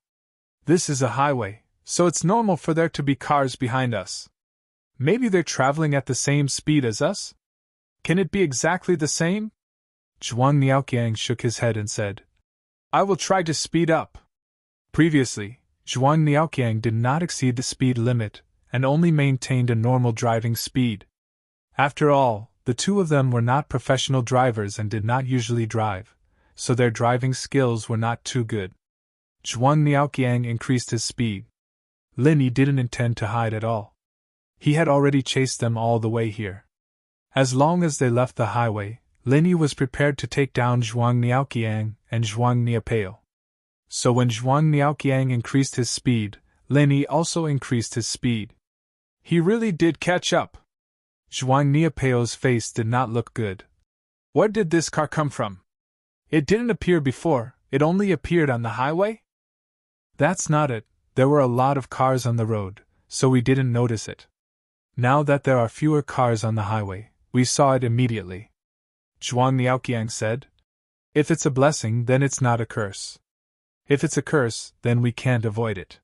This is a highway, so it's normal for there to be cars behind us. Maybe they're traveling at the same speed as us? Can it be exactly the same?" Zhuang Niaoqiang shook his head and said, "I will try to speed up." Previously, Zhuang Niaoqiang did not exceed the speed limit and only maintained a normal driving speed. After all, the two of them were not professional drivers and did not usually drive, so their driving skills were not too good. Zhuang Niaoqiang increased his speed. Lin Yi didn't intend to hide at all. He had already chased them all the way here. As long as they left the highway, Lin Yi was prepared to take down Zhuang Niaoqiang and Zhuang Niapeo. So when Zhuang Niaoqiang increased his speed, Lin Yi also increased his speed. He really did catch up. Zhuang Niapeo's face did not look good. Where did this car come from? It didn't appear before, it only appeared on the highway? That's not it, there were a lot of cars on the road, so we didn't notice it. Now that there are fewer cars on the highway, we saw it immediately. Zhuang Niaoqiang said, "If it's a blessing, then it's not a curse. If it's a curse, then we can't avoid it.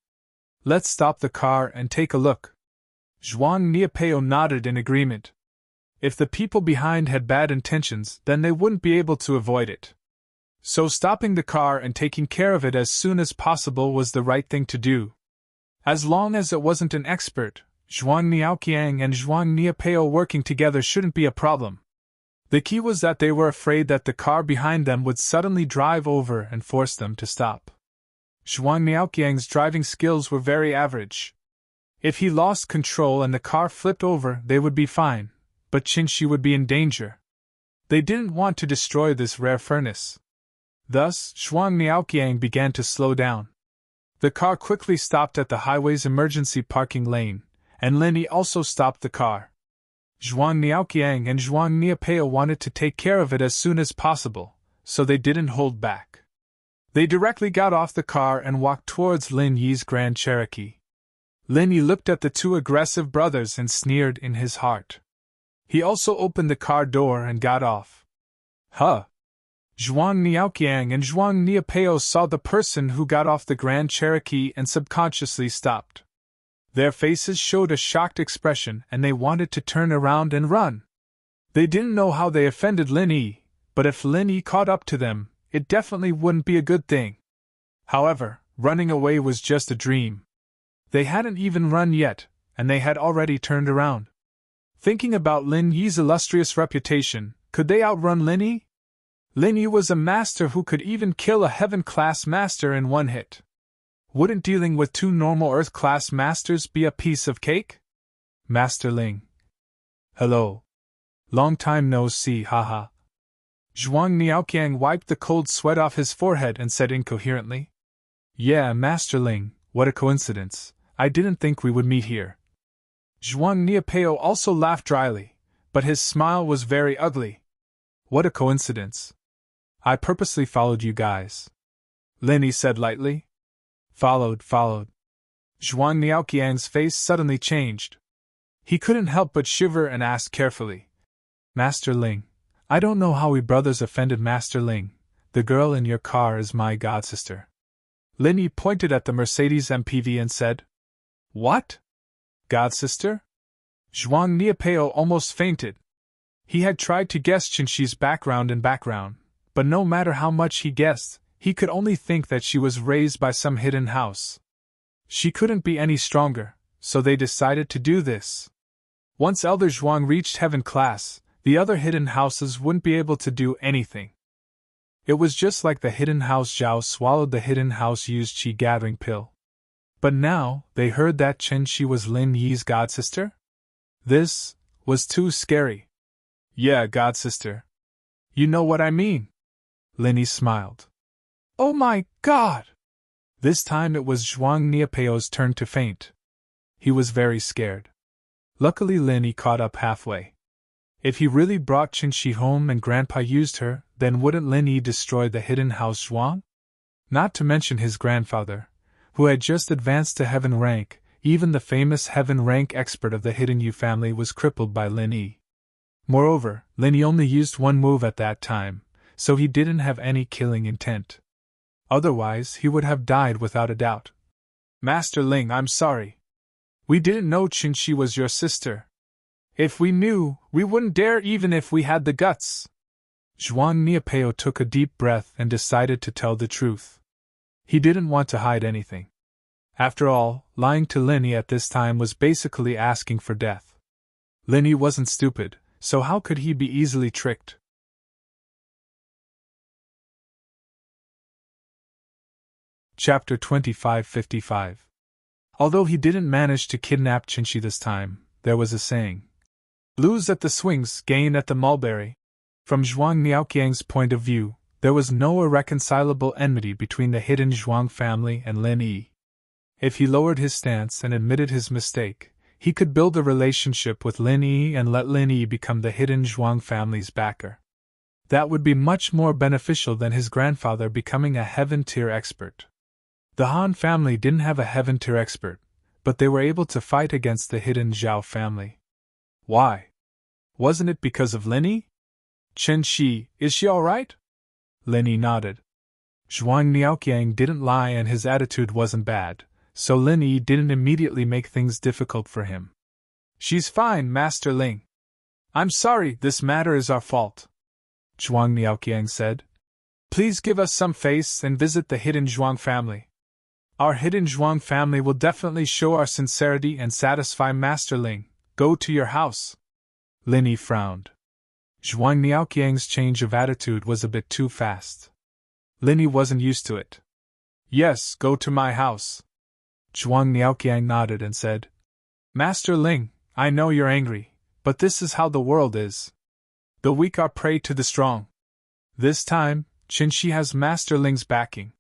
Let's stop the car and take a look." Zhuang Niapeo nodded in agreement. If the people behind had bad intentions, then they wouldn't be able to avoid it. So stopping the car and taking care of it as soon as possible was the right thing to do. As long as it wasn't an expert, Zhuang Niaoqiang and Zhuang Niapeo working together shouldn't be a problem. The key was that they were afraid that the car behind them would suddenly drive over and force them to stop. Zhuang Niaoqiang's driving skills were very average. If he lost control and the car flipped over, they would be fine, but Qinshi would be in danger. They didn't want to destroy this rare furnace. Thus, Zhuang Niaoqiang began to slow down. The car quickly stopped at the highway's emergency parking lane, and Lin Yi also stopped the car. Zhuang Niaoqiang and Zhuang Niapeo wanted to take care of it as soon as possible, so they didn't hold back. They directly got off the car and walked towards Lin Yi's Grand Cherokee. Lin Yi looked at the two aggressive brothers and sneered in his heart. He also opened the car door and got off. Huh! Zhuang Niaoqiang and Zhuang Niapeo saw the person who got off the Grand Cherokee and subconsciously stopped. Their faces showed a shocked expression and they wanted to turn around and run. They didn't know how they offended Lin Yi, but if Lin Yi caught up to them, it definitely wouldn't be a good thing. However, running away was just a dream. They hadn't even run yet, and they had already turned around. Thinking about Lin Yi's illustrious reputation, could they outrun Lin Yi? Lin Yi was a master who could even kill a heaven-class master in one hit. Wouldn't dealing with two normal Earth-class masters be a piece of cake? Master Ling. Hello. Long time no see, haha. Zhuang Niaoqiang wiped the cold sweat off his forehead and said incoherently. Yeah, Master Ling, what a coincidence, I didn't think we would meet here. Zhuang Niapeo also laughed dryly, but his smile was very ugly. What a coincidence. I purposely followed you guys. Lin said lightly. Followed. Zhuang Niaoqiang's face suddenly changed. He couldn't help but shiver and asked carefully. Master Ling, I don't know how we brothers offended Master Ling. The girl in your car is my godsister. Lin pointed at the Mercedes MPV and said. What? Godsister? Zhuang Niapeo almost fainted. He had tried to guess Qinshi's background, but no matter how much he guessed, he could only think that she was raised by some hidden house. She couldn't be any stronger, so they decided to do this. Once Elder Zhuang reached heaven class, the other hidden houses wouldn't be able to do anything. It was just like the hidden house Zhao swallowed the hidden house Yu's qi gathering pill. But now, they heard that Qinshi was Lin Yi's godsister? This was too scary. Yeah, godsister. You know what I mean. Lin smiled. Oh my god! This time it was Zhuang Niapeo's turn to faint. He was very scared. Luckily Lin caught up halfway. If he really brought Qinshi home and Grandpa used her, then wouldn't Lin destroy the hidden house Zhuang? Not to mention his grandfather, who had just advanced to heaven rank. Even the famous heaven rank expert of the hidden Yu family was crippled by Lin. Moreover, Lin only used one move at that time, so he didn't have any killing intent. Otherwise, he would have died without a doubt. Master Ling, I'm sorry. We didn't know Qinshi was your sister. If we knew, we wouldn't dare even if we had the guts. Zhuang Niapeo took a deep breath and decided to tell the truth. He didn't want to hide anything. After all, lying to Lin at this time was basically asking for death. Lin wasn't stupid, so how could he be easily tricked? Chapter 2555. Although he didn't manage to kidnap Qinshi this time, there was a saying. Lose at the swings, gain at the mulberry. From Zhuang Niaoqiang's point of view, there was no irreconcilable enmity between the hidden Zhuang family and Lin. If he lowered his stance and admitted his mistake, he could build a relationship with Lin and let Lin become the hidden Zhuang family's backer. That would be much more beneficial than his grandfather becoming a heaven-tier expert. The Han family didn't have a heaven-tier expert, but they were able to fight against the hidden Zhao family. Why? Wasn't it because of Lin? Qinshi, is she alright? Lin nodded. Zhuang Niaoqiang didn't lie and his attitude wasn't bad, so Lin didn't immediately make things difficult for him. She's fine, Master Ling. I'm sorry, this matter is our fault. Zhuang Niaoqiang said. Please give us some face and visit the hidden Zhuang family. Our hidden Zhuang family will definitely show our sincerity and satisfy Master Ling. Go to your house. Lin frowned. Zhuang Niaoqiang's change of attitude was a bit too fast. Lin wasn't used to it. Yes, go to my house. Zhuang Niaoqiang nodded and said, Master Ling, I know you're angry, but this is how the world is. The weak are prey to the strong. This time, Qinshi has Master Ling's backing.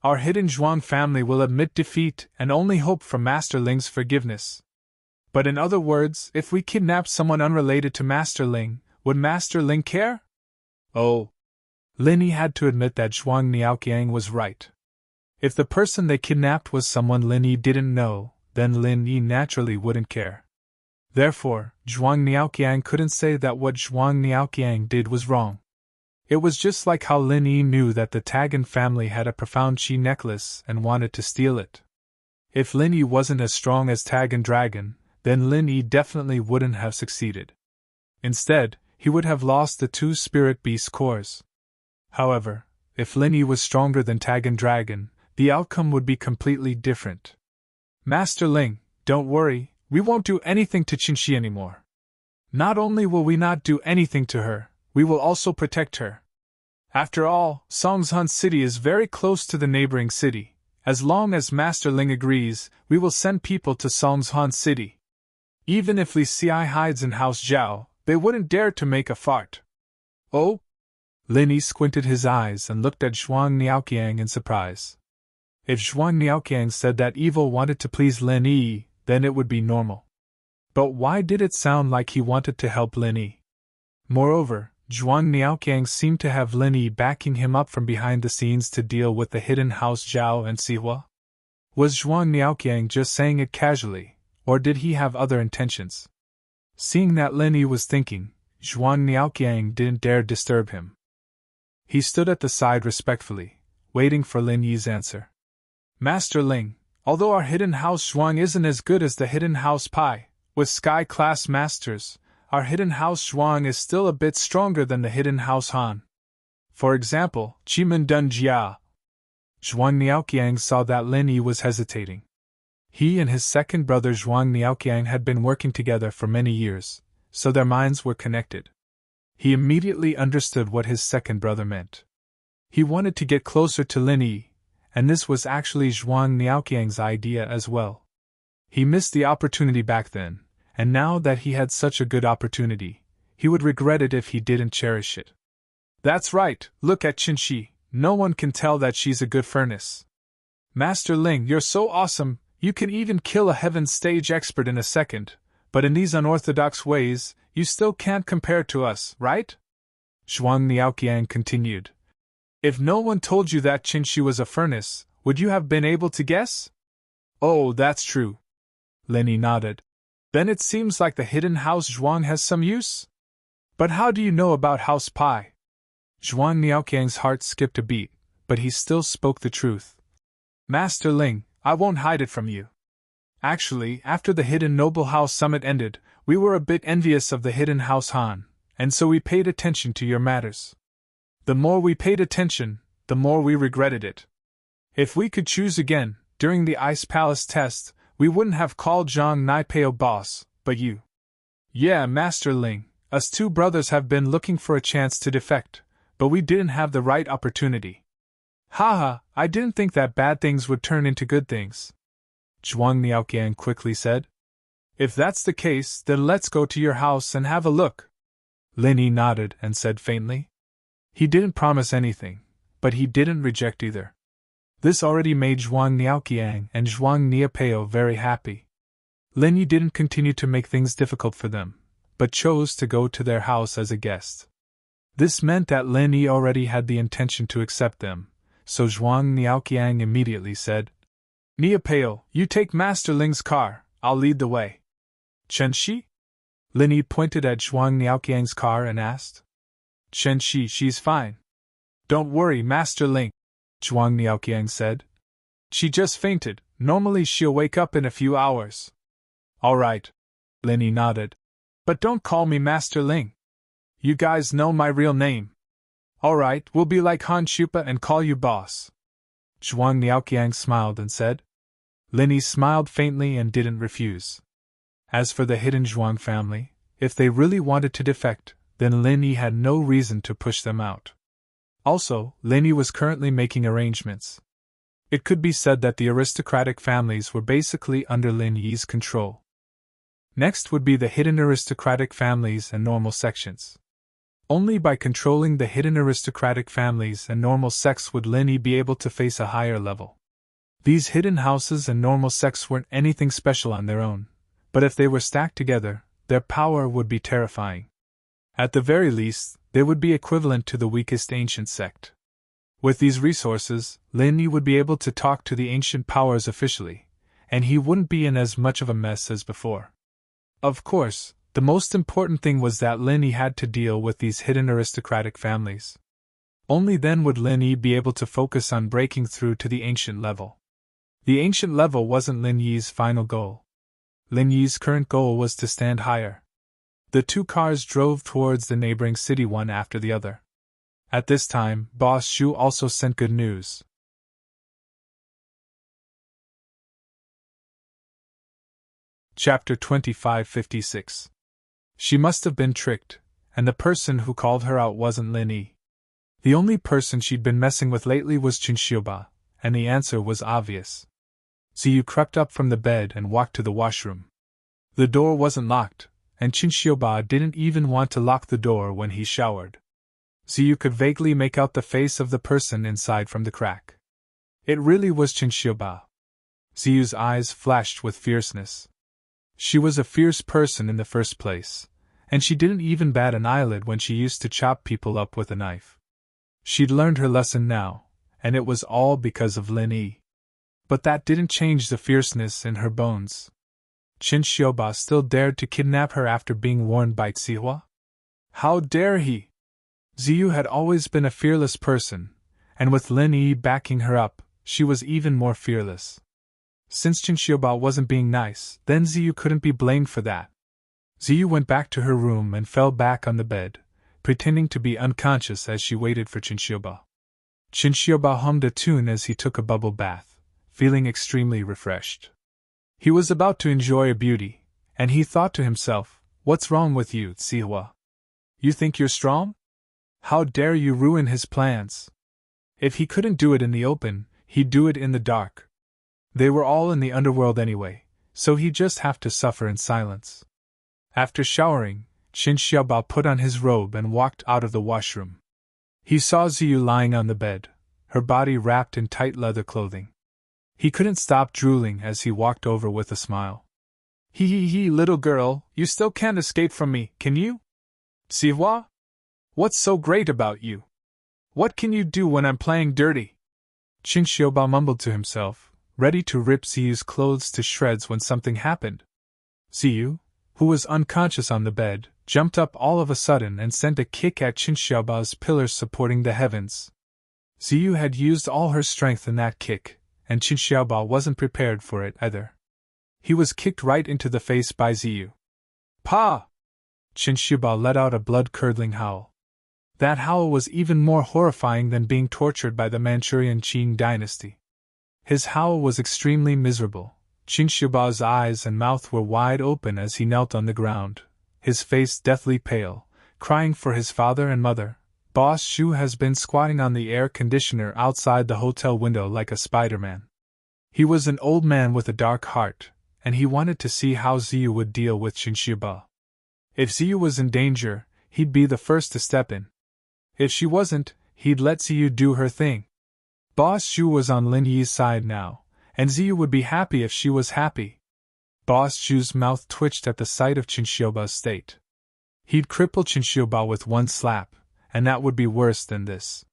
Our hidden Zhuang family will admit defeat and only hope for Master Ling's forgiveness. But in other words, if we kidnap someone unrelated to Master Ling, would Master Ling care? Oh. Lin had to admit that Zhuang Niaoqiang was right. If the person they kidnapped was someone Lin didn't know, then Lin naturally wouldn't care. Therefore, Zhuang Niaoqiang couldn't say that what Zhuang Niaoqiang did was wrong. It was just like how Lin knew that the Tagan family had a profound qi necklace and wanted to steal it. If Lin wasn't as strong as Tagan Dragon, then Lin definitely wouldn't have succeeded. Instead, he would have lost the 2 Spirit Beast cores. However, if Lin was stronger than Tagan Dragon, the outcome would be completely different. Master Ling, don't worry, we won't do anything to Qinshi anymore. Not only will we not do anything to her, we will also protect her. After all, Songzhan City is very close to the neighboring city. As long as Master Ling agrees, we will send people to Songzhan City. Even if Li Xi hides in House Zhao, they wouldn't dare to make a fart. Oh? Lin squinted his eyes and looked at Zhuang Niaoqiang in surprise. If Zhuang Niaoqiang said that evil wanted to please Lin, then it would be normal. But why did it sound like he wanted to help Lin Yi? Moreover, Zhuang Niaoqiang seemed to have Lin Yi backing him up from behind the scenes to deal with the hidden house Zhao and Sihua. Was Zhuang Niaoqiang just saying it casually, or did he have other intentions? Seeing that Lin Yi was thinking, Zhuang Niaoqiang didn't dare disturb him. He stood at the side respectfully, waiting for Lin Yi's answer. Master Ling, although our hidden house Zhuang isn't as good as the hidden house Pai, with sky-class masters, our hidden house Zhuang is still a bit stronger than the hidden house Han. For example, Qimen Dun Jia. Zhuang Niaoqiang saw that Lin Yi was hesitating. He and his second brother Zhuang Niaoqiang had been working together for many years, so their minds were connected. He immediately understood what his second brother meant. He wanted to get closer to Lin Yi, and this was actually Zhuang Niaoqiang's idea as well. He missed the opportunity back then, and now that he had such a good opportunity, he would regret it if he didn't cherish it. That's right, look at Qinshi, no one can tell that she's a good furnace. Master Ling, you're so awesome, you can even kill a heaven stage expert in a second, but in these unorthodox ways, you still can't compare to us, right? Zhuang Niaoqiang continued. If no one told you that Qinshi was a furnace, would you have been able to guess? Oh, that's true. Lin Yi nodded. Then it seems like the hidden house Zhuang has some use? But how do you know about House Pai? Zhuang Niaoqiang's heart skipped a beat, but he still spoke the truth. Master Ling, I won't hide it from you. Actually, after the Hidden Noble House Summit ended, we were a bit envious of the Hidden House Han, and so we paid attention to your matters. The more we paid attention, the more we regretted it. If we could choose again, during the Ice Palace test, we wouldn't have called Zhang Niepeo boss, but you. Yeah, Master Ling, us two brothers have been looking for a chance to defect, but we didn't have the right opportunity. Haha, I didn't think that bad things would turn into good things. Zhuang Niaoqiang quickly said. If that's the case, then let's go to your house and have a look. Lin Yi nodded and said faintly. He didn't promise anything, but he didn't reject either. This already made Zhuang Niaoqiang and Zhuang Niepeo very happy. Lin Yi didn't continue to make things difficult for them, but chose to go to their house as a guest. This meant that Lin Yi already had the intention to accept them, so Zhuang Niaoqiang immediately said, Niepeo, you take Master Ling's car, I'll lead the way. Qinshi? Lin Yi pointed at Zhuang Niaoqiang's car and asked. Qinshi, she's fine. Don't worry, Master Ling, Zhuang Niaoqiang said. She just fainted, normally she'll wake up in a few hours. All right. Lin Yi nodded. But don't call me Master Ling. You guys know my real name. All right, we'll be like Han Shupa and call you boss. Zhuang Niaoqiang smiled and said. Lin Yi smiled faintly and didn't refuse. As for the hidden Zhuang family, if they really wanted to defect, then Lin Yi had no reason to push them out. Also, Lin Yi was currently making arrangements. It could be said that the aristocratic families were basically under Lin Yi's control. Next would be the hidden aristocratic families and normal sections. Only by controlling the hidden aristocratic families and normal sects would Lin Yi be able to face a higher level. These hidden houses and normal sects weren't anything special on their own, but if they were stacked together, their power would be terrifying. At the very least, they would be equivalent to the weakest ancient sect. With these resources, Lin Yi would be able to talk to the ancient powers officially, and he wouldn't be in as much of a mess as before. Of course, the most important thing was that Lin Yi had to deal with these hidden aristocratic families. Only then would Lin Yi be able to focus on breaking through to the ancient level. The ancient level wasn't Lin Yi's final goal. Lin Yi's current goal was to stand higher. The two cars drove towards the neighboring city one after the other. At this time, Boss Shu also sent good news. Chapter 2556. She must have been tricked, and the person who called her out wasn't Lin Yi. The only person she'd been messing with lately was Qinshioba, and the answer was obvious. Ziyu crept up from the bed and walked to the washroom. The door wasn't locked, and Qinshioba didn't even want to lock the door when he showered. Ziyu could vaguely make out the face of the person inside from the crack. It really was Qinshioba. Ziyu's eyes flashed with fierceness. She was a fierce person in the first place, and she didn't even bat an eyelid when she used to chop people up with a knife. She'd learned her lesson now, and it was all because of Lin Yi. But that didn't change the fierceness in her bones. Qin Xiaoba still dared to kidnap her after being warned by Xihua? How dare he? Ziyu had always been a fearless person, and with Lin Yi backing her up, she was even more fearless. Since Qin Xiaoba wasn't being nice, then Ziyu couldn't be blamed for that. Ziyu went back to her room and fell back on the bed, pretending to be unconscious as she waited for Qin Xiaoba. Qin Xiaoba hummed a tune as he took a bubble bath, feeling extremely refreshed. He was about to enjoy a beauty, and he thought to himself, "What's wrong with you, Xihua? You think you're strong? How dare you ruin his plans?" If he couldn't do it in the open, he'd do it in the dark. They were all in the underworld anyway, so he'd just have to suffer in silence. After showering, Qin Xiaoba put on his robe and walked out of the washroom. He saw Ziyu lying on the bed, her body wrapped in tight leather clothing. He couldn't stop drooling as he walked over with a smile. Hee, little girl, you still can't escape from me, can you? Xihua? What's so great about you? What can you do when I'm playing dirty? Qin Xiaoba mumbled to himself, ready to rip Ziyu's clothes to shreds when something happened. Ziyu, who was unconscious on the bed, jumped up all of a sudden and sent a kick at Qin Xiaoba's pillars supporting the heavens. Ziyu had used all her strength in that kick, and Qin Xiaoba wasn't prepared for it either. He was kicked right into the face by Ziyu. Pa! Qin Xiaoba let out a blood-curdling howl. That howl was even more horrifying than being tortured by the Manchurian Qing dynasty. His howl was extremely miserable. Qin Xiaoba's eyes and mouth were wide open as he knelt on the ground, his face deathly pale, crying for his father and mother. Boss Shu has been squatting on the air conditioner outside the hotel window like a Spider-Man. He was an old man with a dark heart, and he wanted to see how Ziyu would deal with Qin Xiaoba. If Ziyu was in danger, he'd be the first to step in. If she wasn't, he'd let Ziyu do her thing. Boss Shu was on Lin Yi's side now, and Ziyu would be happy if she was happy. Boss Shu's mouth twitched at the sight of Qin Xiaoba's state. He'd cripple Qin Xiaoba with one slap, and that would be worse than this.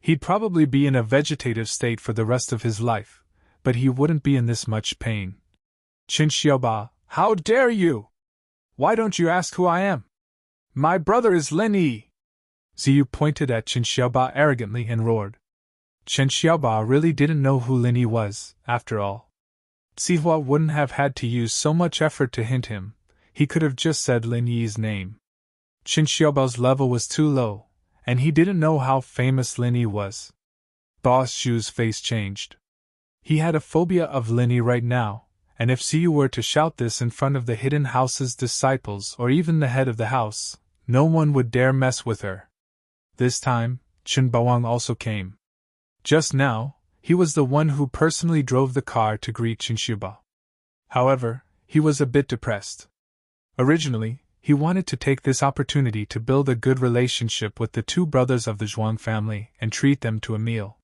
He'd probably be in a vegetative state for the rest of his life, but he wouldn't be in this much pain. Qin Xiaoba, how dare you? Why don't you ask who I am? My brother is Lin Yi. Ziyu pointed at Qin Xiaoba arrogantly and roared. Qin Xiaoba really didn't know who Lin Yi was, after all. Xihua wouldn't have had to use so much effort to hint him, he could have just said Lin Yi's name. Qin Xiaoba's level was too low, and he didn't know how famous Lin Yi was. Boss Shu's face changed. He had a phobia of Lin Yi right now, and if Ziyu were to shout this in front of the Hidden House's disciples or even the head of the house, no one would dare mess with her. This time, Chen Baoang also came. Just now, he was the one who personally drove the car to greet Qin Xiaoba. However, he was a bit depressed. Originally, he wanted to take this opportunity to build a good relationship with the two brothers of the Zhuang family and treat them to a meal.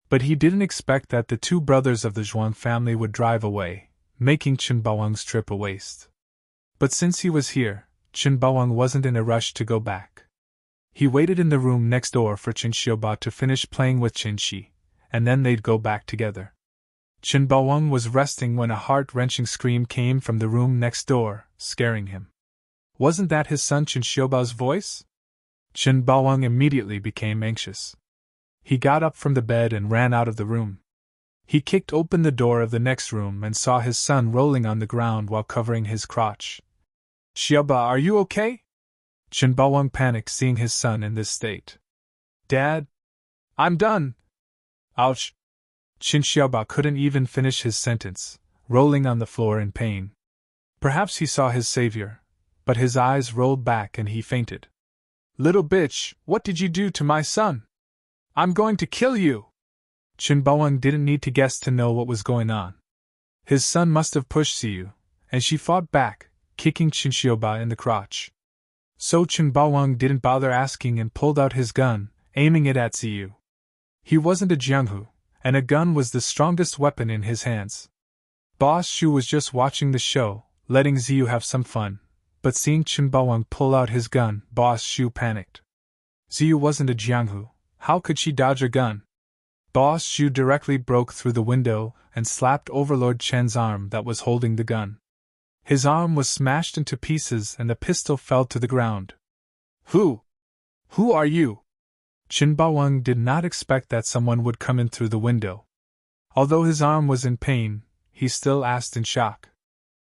But he didn't expect that the two brothers of the Zhuang family would drive away, making Chen Baoang's trip a waste. But since he was here, Chen Baoang wasn't in a rush to go back. He waited in the room next door for Qin Xiaoba to finish playing with Qin Shi, and then they'd go back together. Chen Baoang was resting when a heart-wrenching scream came from the room next door, scaring him. Wasn't that his son Qin Xiaoba's voice? Chen Baoang immediately became anxious. He got up from the bed and ran out of the room. He kicked open the door of the next room and saw his son rolling on the ground while covering his crotch. Xiaoba, are you okay? Chen Baoang panicked seeing his son in this state. Dad? I'm done. Ouch. Qin Xiaoba couldn't even finish his sentence, rolling on the floor in pain. Perhaps he saw his savior, but his eyes rolled back and he fainted. Little bitch, what did you do to my son? I'm going to kill you! Chen Baoang didn't need to guess to know what was going on. His son must have pushed Ziyu, and she fought back, kicking Qin Xiaoba in the crotch. So Chen Baoang didn't bother asking and pulled out his gun, aiming it at Ziyu. He wasn't a Jianghu, and a gun was the strongest weapon in his hands. Boss Shu was just watching the show, letting Ziyu have some fun, but seeing Chen Baoyang pull out his gun, Boss Shu panicked. Ziyu wasn't a Jianghu, how could she dodge a gun? Boss Shu directly broke through the window and slapped Overlord Chen's arm that was holding the gun. His arm was smashed into pieces and the pistol fell to the ground. Who are you? Chen Baoyang did not expect that someone would come in through the window. Although his arm was in pain, he still asked in shock.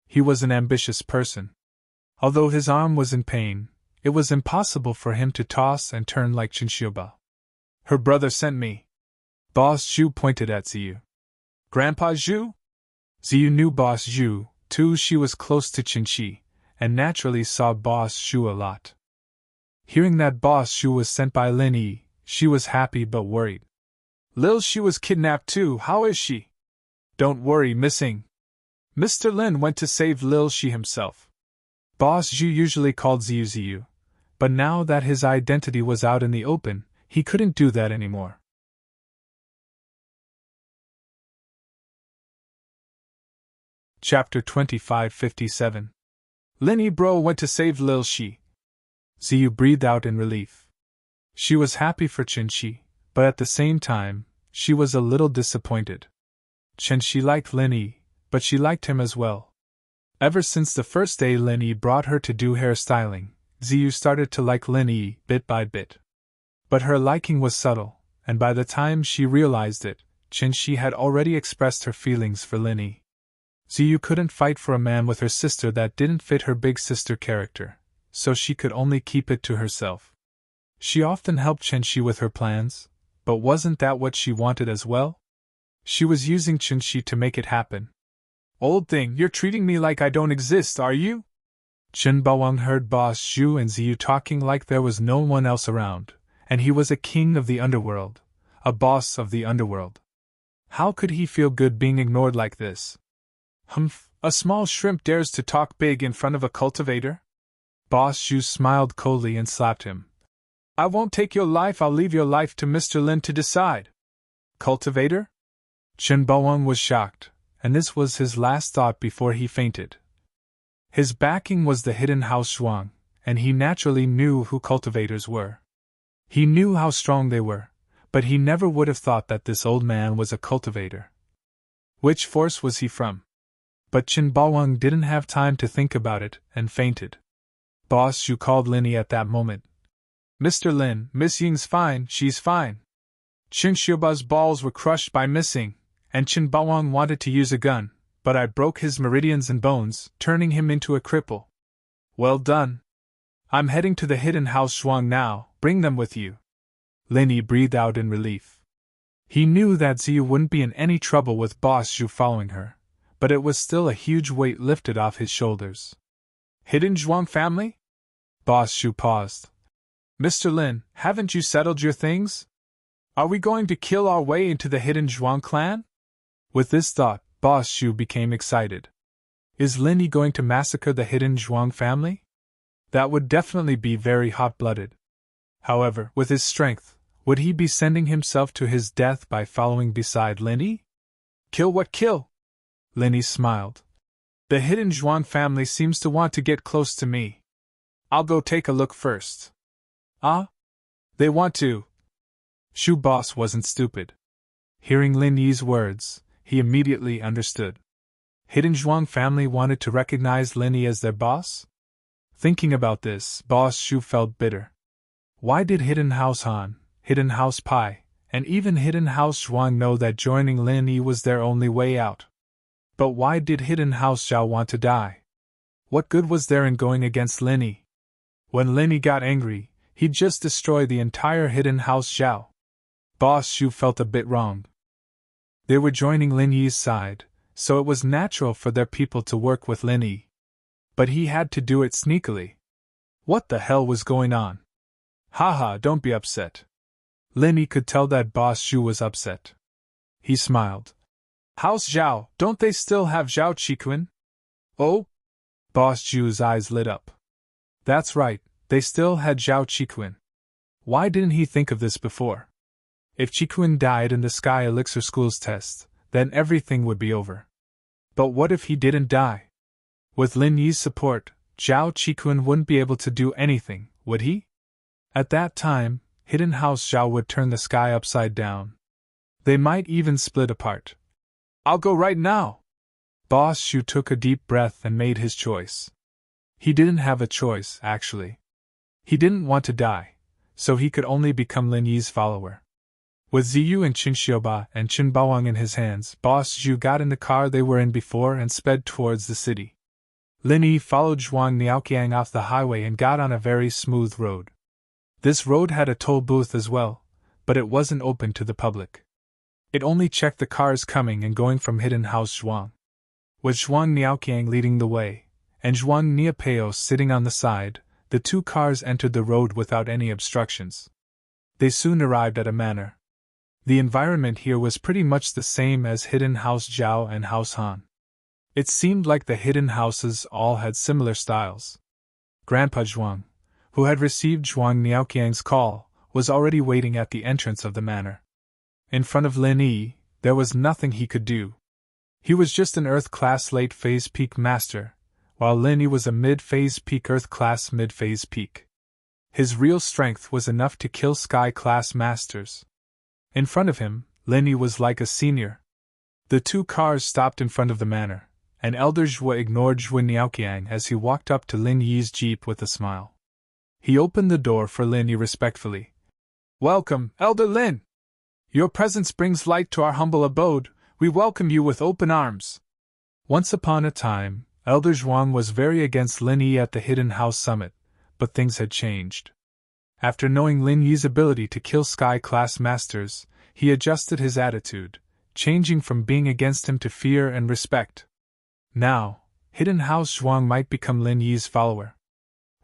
He was an ambitious person. Although his arm was in pain, it was impossible for him to toss and turn like Chen Xiuba. Her brother sent me. Boss Zhu pointed at Ziyu. Grandpa Zhu? Ziyu knew Boss Zhu, too. She was close to Chen Shi, and naturally saw Boss Zhu a lot. Hearing that Boss Zhu was sent by Lin Yi, she was happy but worried. Lil Shi was kidnapped too, how is she? Don't worry, missing. Mr. Lin went to save Lil Shi himself. Boss Zhu usually called Ziyu Ziyu, but now that his identity was out in the open, he couldn't do that anymore. Chapter 2557. Lin Yi bro went to save Lil Shi. Ziyu breathed out in relief. She was happy for Chen Shi, but at the same time, she was a little disappointed. Chen Shi liked Lin Yi, but she liked him as well. Ever since the first day Lin Yi brought her to do hairstyling, Ziyu started to like Lin Yi bit by bit. But her liking was subtle, and by the time she realized it, Chen Shi had already expressed her feelings for Lin Yi. Ziyu couldn't fight for a man with her sister that didn't fit her big sister character, so she could only keep it to herself. She often helped Chen Shi with her plans, but wasn't that what she wanted as well? She was using Chen Shi to make it happen. Old thing, you're treating me like I don't exist, are you? Chen Baoyang heard Boss Zhu and Ziyu talking like there was no one else around, and he was a king of the underworld, a boss of the underworld. How could he feel good being ignored like this? Humph, a small shrimp dares to talk big in front of a cultivator? Boss Zhu smiled coldly and slapped him. I won't take your life, I'll leave your life to Mr. Lin to decide. Cultivator? Chen Baoyang was shocked, and this was his last thought before he fainted. His backing was the hidden house Zhuang, and he naturally knew who cultivators were. He knew how strong they were, but he never would have thought that this old man was a cultivator. Which force was he from? But Chen Baoyang didn't have time to think about it, and fainted. Boss Zhu called Lin Yi at that moment. Mr. Lin, Miss Ying's fine, she's fine. Chen Xiuba's balls were crushed by missing, and Chen Baoyang wanted to use a gun, but I broke his meridians and bones, turning him into a cripple. Well done. I'm heading to the hidden house Zhuang now, bring them with you. Lin Yi breathed out in relief. He knew that Ziyu wouldn't be in any trouble with Boss Zhu following her, but it was still a huge weight lifted off his shoulders. Hidden Zhuang family? Boss Zhu paused. Mr. Lin, haven't you settled your things? Are we going to kill our way into the hidden Zhuang clan? With this thought, Boss Zhu became excited. Is Lin Yi going to massacre the hidden Zhuang family? That would definitely be very hot-blooded. However, with his strength, would he be sending himself to his death by following beside Lin Yi? Kill what kill? Lin Yi smiled. The hidden Zhuang family seems to want to get close to me. I'll go take a look first. Ah? They want to. Shu Boss wasn't stupid. Hearing Lin Yi's words, he immediately understood. Hidden Zhuang family wanted to recognize Lin Yi as their boss? Thinking about this, Boss Shu felt bitter. Why did Hidden House Han, Hidden House Pai, and even Hidden House Zhuang know that joining Lin Yi was their only way out? But why did Hidden House Zhao want to die? What good was there in going against Lin Yi? When Lin Yi got angry, he'd just destroy the entire Hidden House Zhao. Boss Shu felt a bit wrong. They were joining Lin Yi's side, so it was natural for their people to work with Lin Yi. But he had to do it sneakily. What the hell was going on? Haha, don't be upset. Lin Yi could tell that Boss Shu was upset. He smiled. House Zhao, don't they still have Zhao Qikuan? Oh? Boss Zhu's eyes lit up. That's right, they still had Zhao Qikuan. Why didn't he think of this before? If Qikuan died in the Sky Elixir School's test, then everything would be over. But what if he didn't die? With Lin Yi's support, Zhao Qikun wouldn't be able to do anything, would he? At that time, Hidden House Zhao would turn the sky upside down. They might even split apart. I'll go right now! Boss Shu took a deep breath and made his choice. He didn't have a choice, actually. He didn't want to die, so he could only become Lin Yi's follower. With Ziyu and Qin Xiaoba and Qin Baowang in his hands, Boss Zhu got in the car they were in before and sped towards the city. Lin Yi followed Zhuang Niaoqiang off the highway and got on a very smooth road. This road had a toll booth as well, but it wasn't open to the public. It only checked the cars coming and going from Hidden House Zhuang. With Zhuang Niaoqiang leading the way, and Zhuang Niapeo sitting on the side, the two cars entered the road without any obstructions. They soon arrived at a manor. The environment here was pretty much the same as Hidden House Zhao and House Han. It seemed like the hidden houses all had similar styles. Grandpa Zhuang, who had received Zhuang Niaoqiang's call, was already waiting at the entrance of the manor. In front of Lin Yi, there was nothing he could do. He was just an Earth-class late-phase peak master, while Lin Yi was a mid-phase peak Earth-class mid-phase peak. His real strength was enough to kill Sky-class masters. In front of him, Lin Yi was like a senior. The two cars stopped in front of the manor, and Elder Zhua ignored Zhuang Niaoqiang as he walked up to Lin Yi's jeep with a smile. He opened the door for Lin Yi respectfully. "Welcome, Elder Lin! Your presence brings light to our humble abode. We welcome you with open arms." Once upon a time, Elder Zhuang was very against Lin Yi at the Hidden House Summit, but things had changed. After knowing Lin Yi's ability to kill Sky-class masters, he adjusted his attitude, changing from being against him to fear and respect. Now, Hidden House Zhuang might become Lin Yi's follower.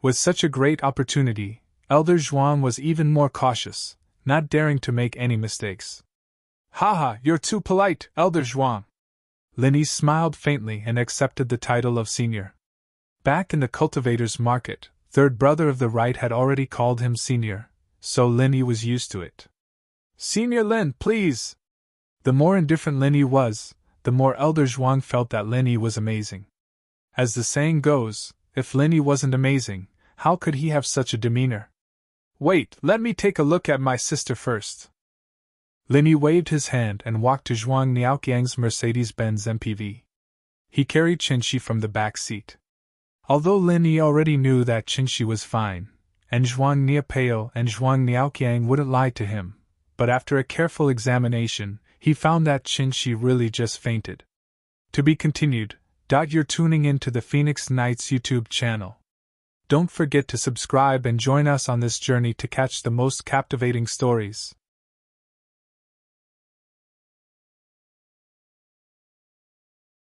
With such a great opportunity, Elder Zhuang was even more cautious, not daring to make any mistakes. "Haha, you're too polite, Elder Zhuang." Lin Yi smiled faintly and accepted the title of senior. Back in the cultivator's market, third brother of the right had already called him senior, so Lin Yi was used to it. "Senior Lin, please!" The more indifferent Lin Yi was, the more Elder Zhuang felt that Lin Yi was amazing. As the saying goes, if Lin Yi wasn't amazing, how could he have such a demeanor? "Wait, let me take a look at my sister first." Lin Yi waved his hand and walked to Zhuang Niaoqiang's Mercedes-Benz MPV. He carried Qinshi from the back seat. Although Lin Yi already knew that Qinshi was fine, and Zhuang Niapeo and Zhuang Niaoqiang wouldn't lie to him, but after a careful examination, he found that Qinshi really just fainted. To be continued. You're tuning in to the Phoenix Knights YouTube channel. Don't forget to subscribe and join us on this journey to catch the most captivating stories.